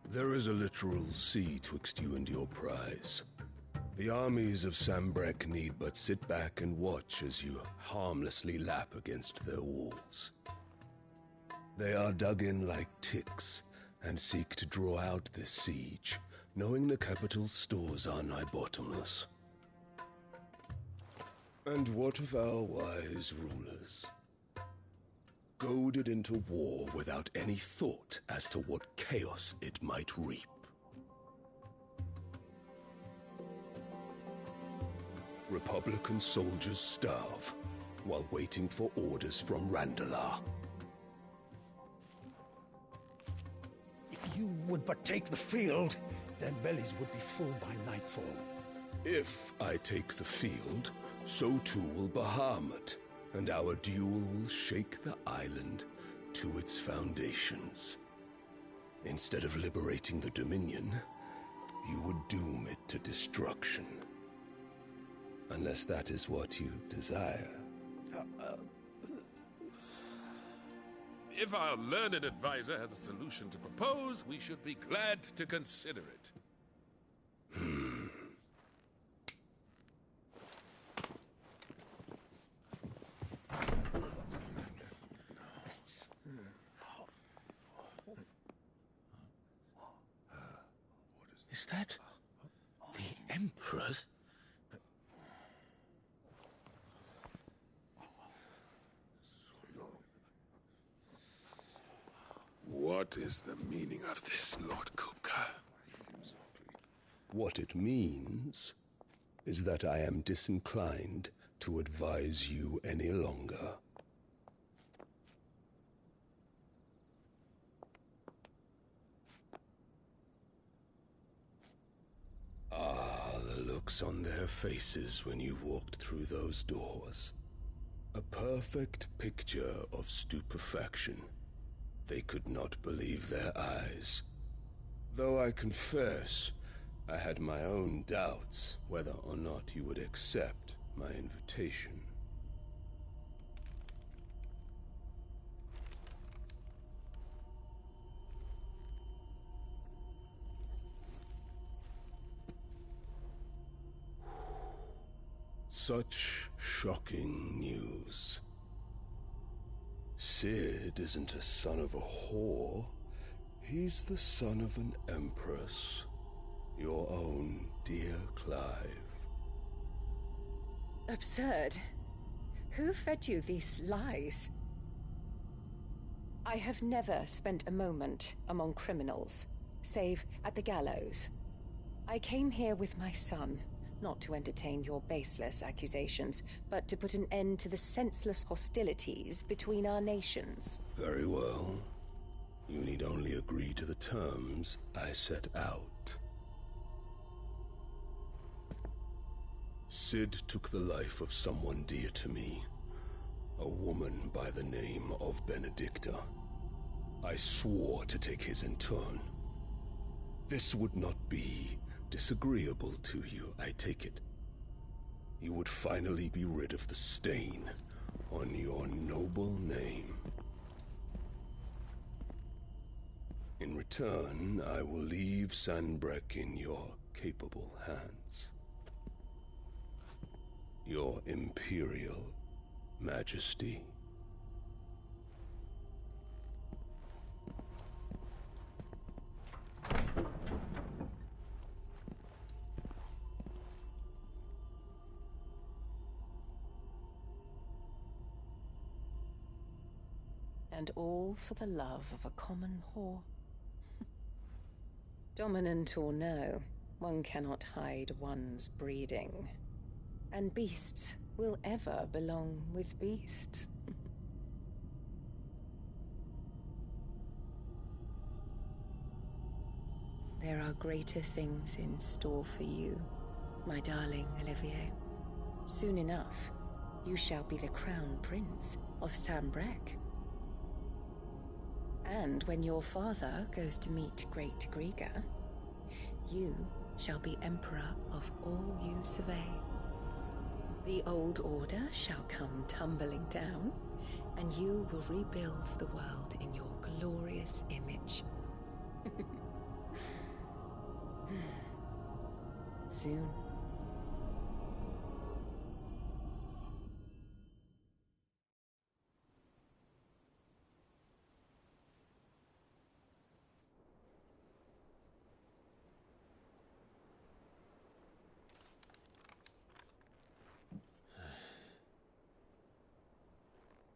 There is a literal sea twixt you and your prize. The armies of Sanbreque need but sit back and watch as you harmlessly lap against their walls. They are dug in like ticks and seek to draw out this siege, knowing the capital's stores are nigh bottomless. And what of our wise rulers? Goaded into war without any thought as to what chaos it might reap. Republican soldiers starve while waiting for orders from Randalar. If you would but take the field, their bellies would be full by nightfall. If I take the field, so too will Bahamut, and our duel will shake the island to its foundations. Instead of liberating the Dominion, you would doom it to destruction. Unless that is what you desire. If our learned advisor has a solution to propose, we should be glad to consider it. Is that the Emperor's? What is the meaning of this, Lord Kupka? What it means is that I am disinclined to advise you any longer. Ah, the looks on their faces when you walked through those doors. A perfect picture of stupefaction. They could not believe their eyes. Though I confess, I had my own doubts whether or not you would accept my invitation. Such shocking news. Cid isn't a son of a whore. He's the son of an empress. Your own dear Clive. Absurd. Who fed you these lies? I have never spent a moment among criminals, save at the gallows. I came here with my son, not to entertain your baseless accusations, but to put an end to the senseless hostilities between our nations. Very well. You need only agree to the terms I set out. Cid took the life of someone dear to me, a woman by the name of Benedicta. I swore to take his in turn. This would not be disagreeable to you, I take it. You would finally be rid of the stain on your noble name. In return, I will leave Sanbreque in your capable hands. Your Imperial Majesty. And all for the love of a common whore. Dominant or no, one cannot hide one's breeding. And beasts will ever belong with beasts. There are greater things in store for you, my darling Olivier. Soon enough, you shall be the crown prince of Sambrec. And when your father goes to meet Great Griga, you shall be emperor of all you survey. The old order shall come tumbling down, and you will rebuild the world in your glorious image. Soon.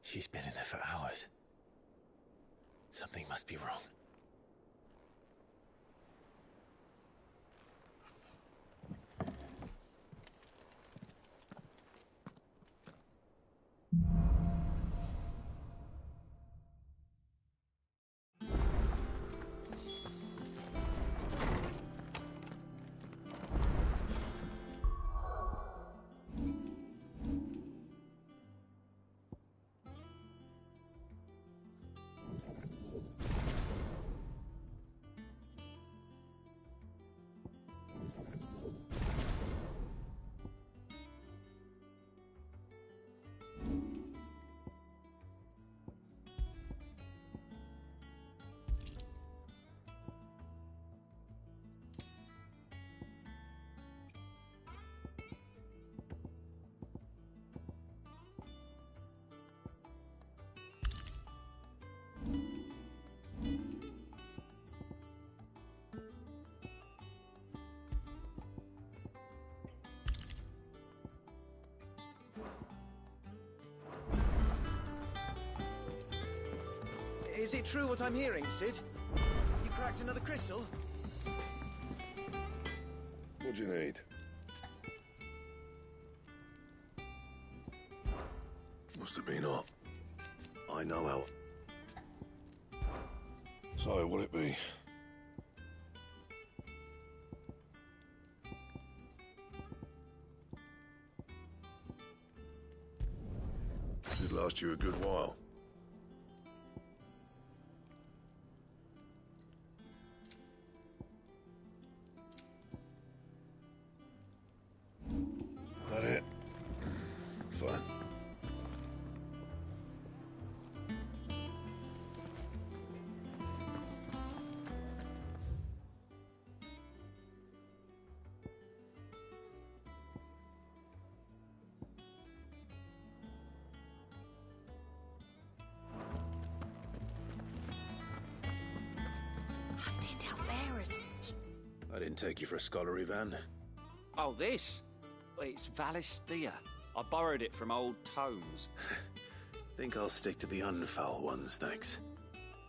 She's been in there for hours. Something must be wrong. Is it true what I'm hearing, Cid? You cracked another crystal? What do you need? Must have been up. I know how. So, what'll it be? Should last you a good while. That it? Fine. Hunting down bearers. I didn't take you for a scholar, Ivan. Oh, this? It's Valisthea. I borrowed it from old tomes. Think I'll stick to the unfoul ones, thanks.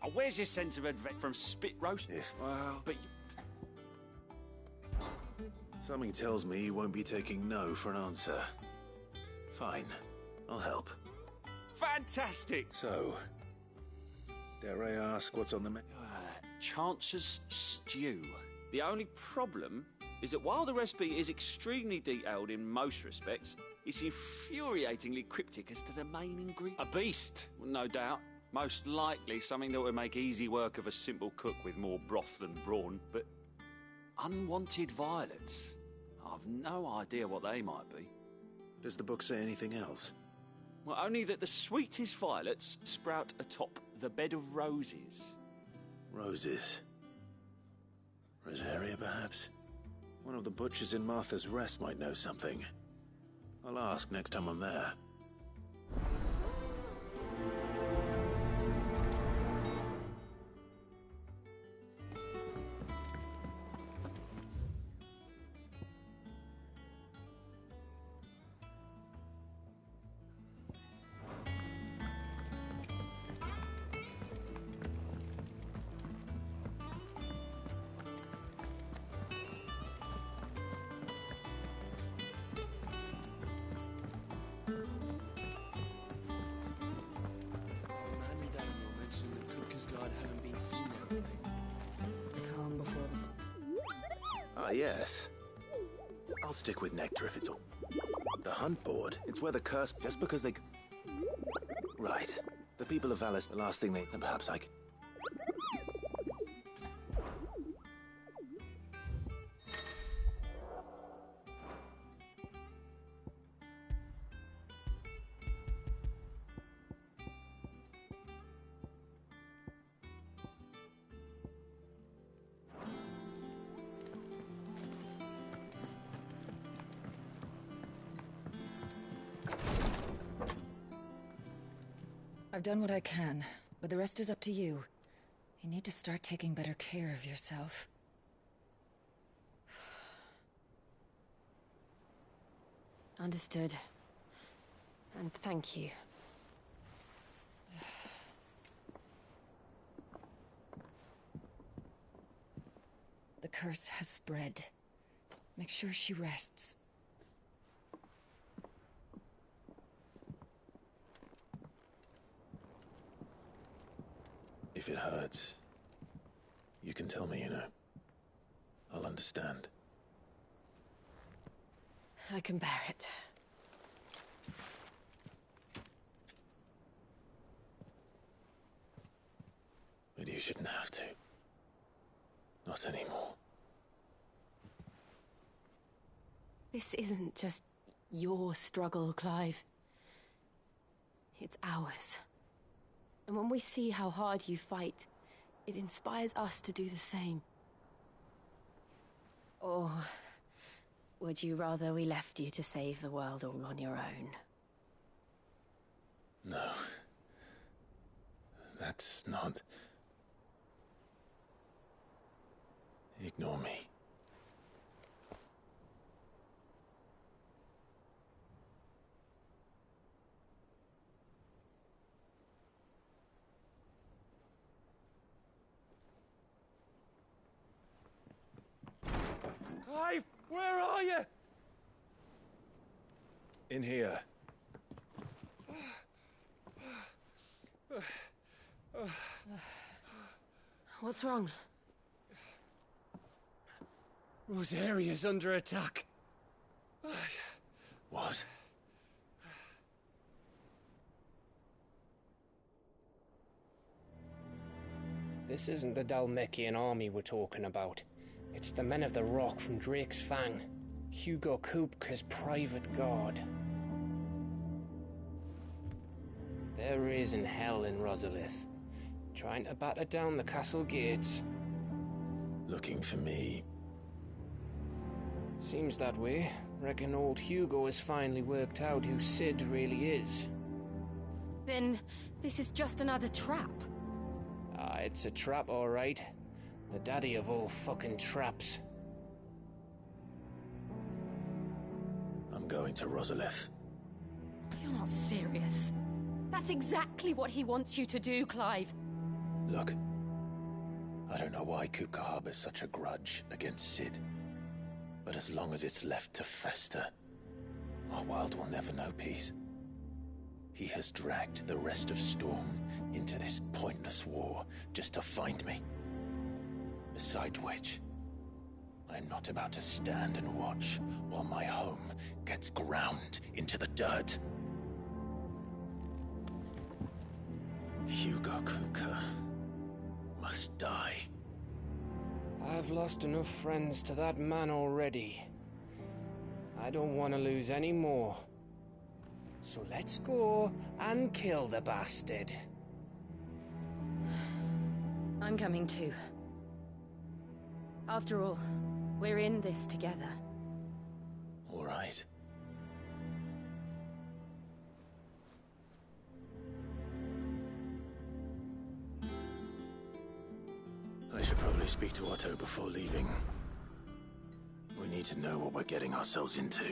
Oh, where's your sense of adventure from spit roast? Well, but Something tells me you won't be taking no for an answer. Fine, I'll help. Fantastic! So, dare I ask what's on the menu? Chancer's stew. The only problem is that while the recipe is extremely detailed in most respects, it's infuriatingly cryptic as to the main ingredient. A beast, no doubt. Most likely something that would make easy work of a simple cook with more broth than brawn, but unwanted violets. I've no idea what they might be. Does the book say anything else? Well, only that the sweetest violets sprout atop the bed of roses. Roses. Rosaria, perhaps? One of the butchers in Martha's Rest might know something. I'll ask next time I'm there. yes. I'll stick with Nectar if it's all. The hunt board, it's where the curse... Just because they... Right. The people of Valis, the last thing they... Then perhaps I... I've done what I can, but the rest is up to you. You need to start taking better care of yourself. Understood. And thank you. The curse has spread. Make sure she rests. If it hurts, you can tell me, you know. I'll understand. I can bear it. But you shouldn't have to. Not anymore. This isn't just your struggle, Clive. It's ours. And when we see how hard you fight, it inspires us to do the same. Or would you rather we left you to save the world all on your own? No. That's not... Ignore me. Clive, where are you? In here. What's wrong? Rosaria's under attack. What? This isn't the Dhalmekian army we're talking about. It's the Men of the Rock from Drake's Fang. Hugo Kupka's private guard. There is in hell in Rosalith, trying to batter down the castle gates. Looking for me. Seems that way. Reckon old Hugo has finally worked out who Sid really is. Then this is just another trap. Ah, it's a trap, all right. The daddy of all fucking traps. I'm going to Rosalith. You're not serious. That's exactly what he wants you to do, Clive. Look, I don't know why Kupka harbors such a grudge against Sid. But as long as it's left to fester, our world will never know peace. He has dragged the rest of Storm into this pointless war just to find me. Besides which, I'm not about to stand and watch while my home gets ground into the dirt. Hugo Kupka must die. I've lost enough friends to that man already. I don't want to lose any more. So let's go and kill the bastard. I'm coming too. After all, we're in this together. All right. I should probably speak to Otto before leaving. We need to know what we're getting ourselves into.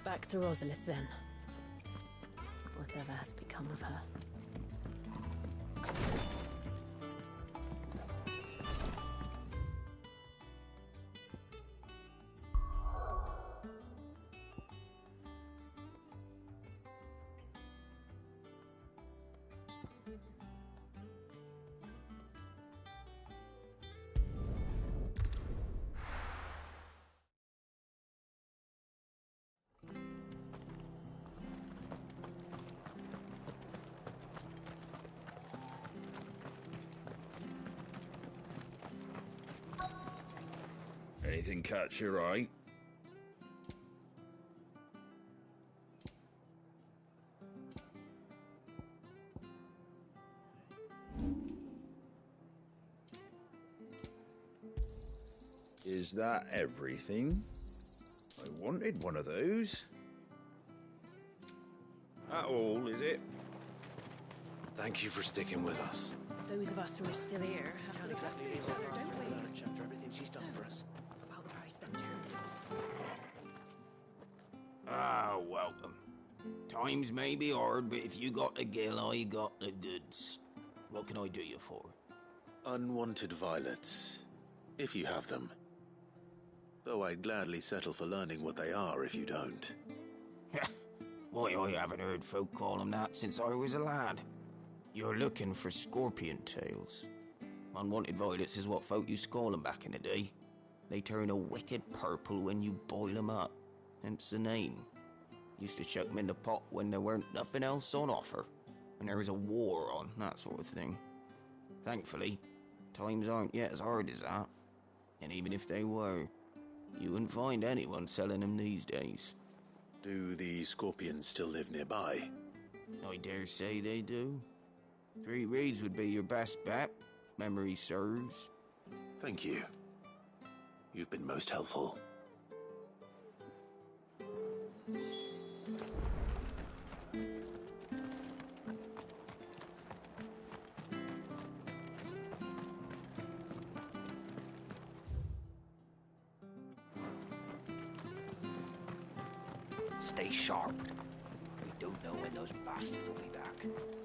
Back to Rosalith, then. whatever has become of her. Anything catch your eye? Is that everything? I wanted one of those. That all, is it? Thank you for sticking with us. Those of us who are still here have to exactly look after each other, don't we? After everything she's done for us. About the price them turnips. Ah, welcome. Times may be hard, but if you got the gill, I got the goods. What can I do you for? Unwanted violets, if you have them. Though I'd gladly settle for learning what they are if you don't. Why, I haven't heard folk call them that since I was a lad. You're looking for scorpion tails. Unwanted violets is what folk used to call them back in the day. They turn a wicked purple when you boil them up, hence the name. Used to chuck them in the pot when there weren't nothing else on offer, when there was a war on, that sort of thing. Thankfully, times aren't yet as hard as that. And even if they were, you wouldn't find anyone selling them these days. Do the scorpions still live nearby? I dare say they do. 3 Reeds would be your best bet, if memory serves. Thank you. You've been most helpful. Stay sharp. We don't know when those bastards will be back.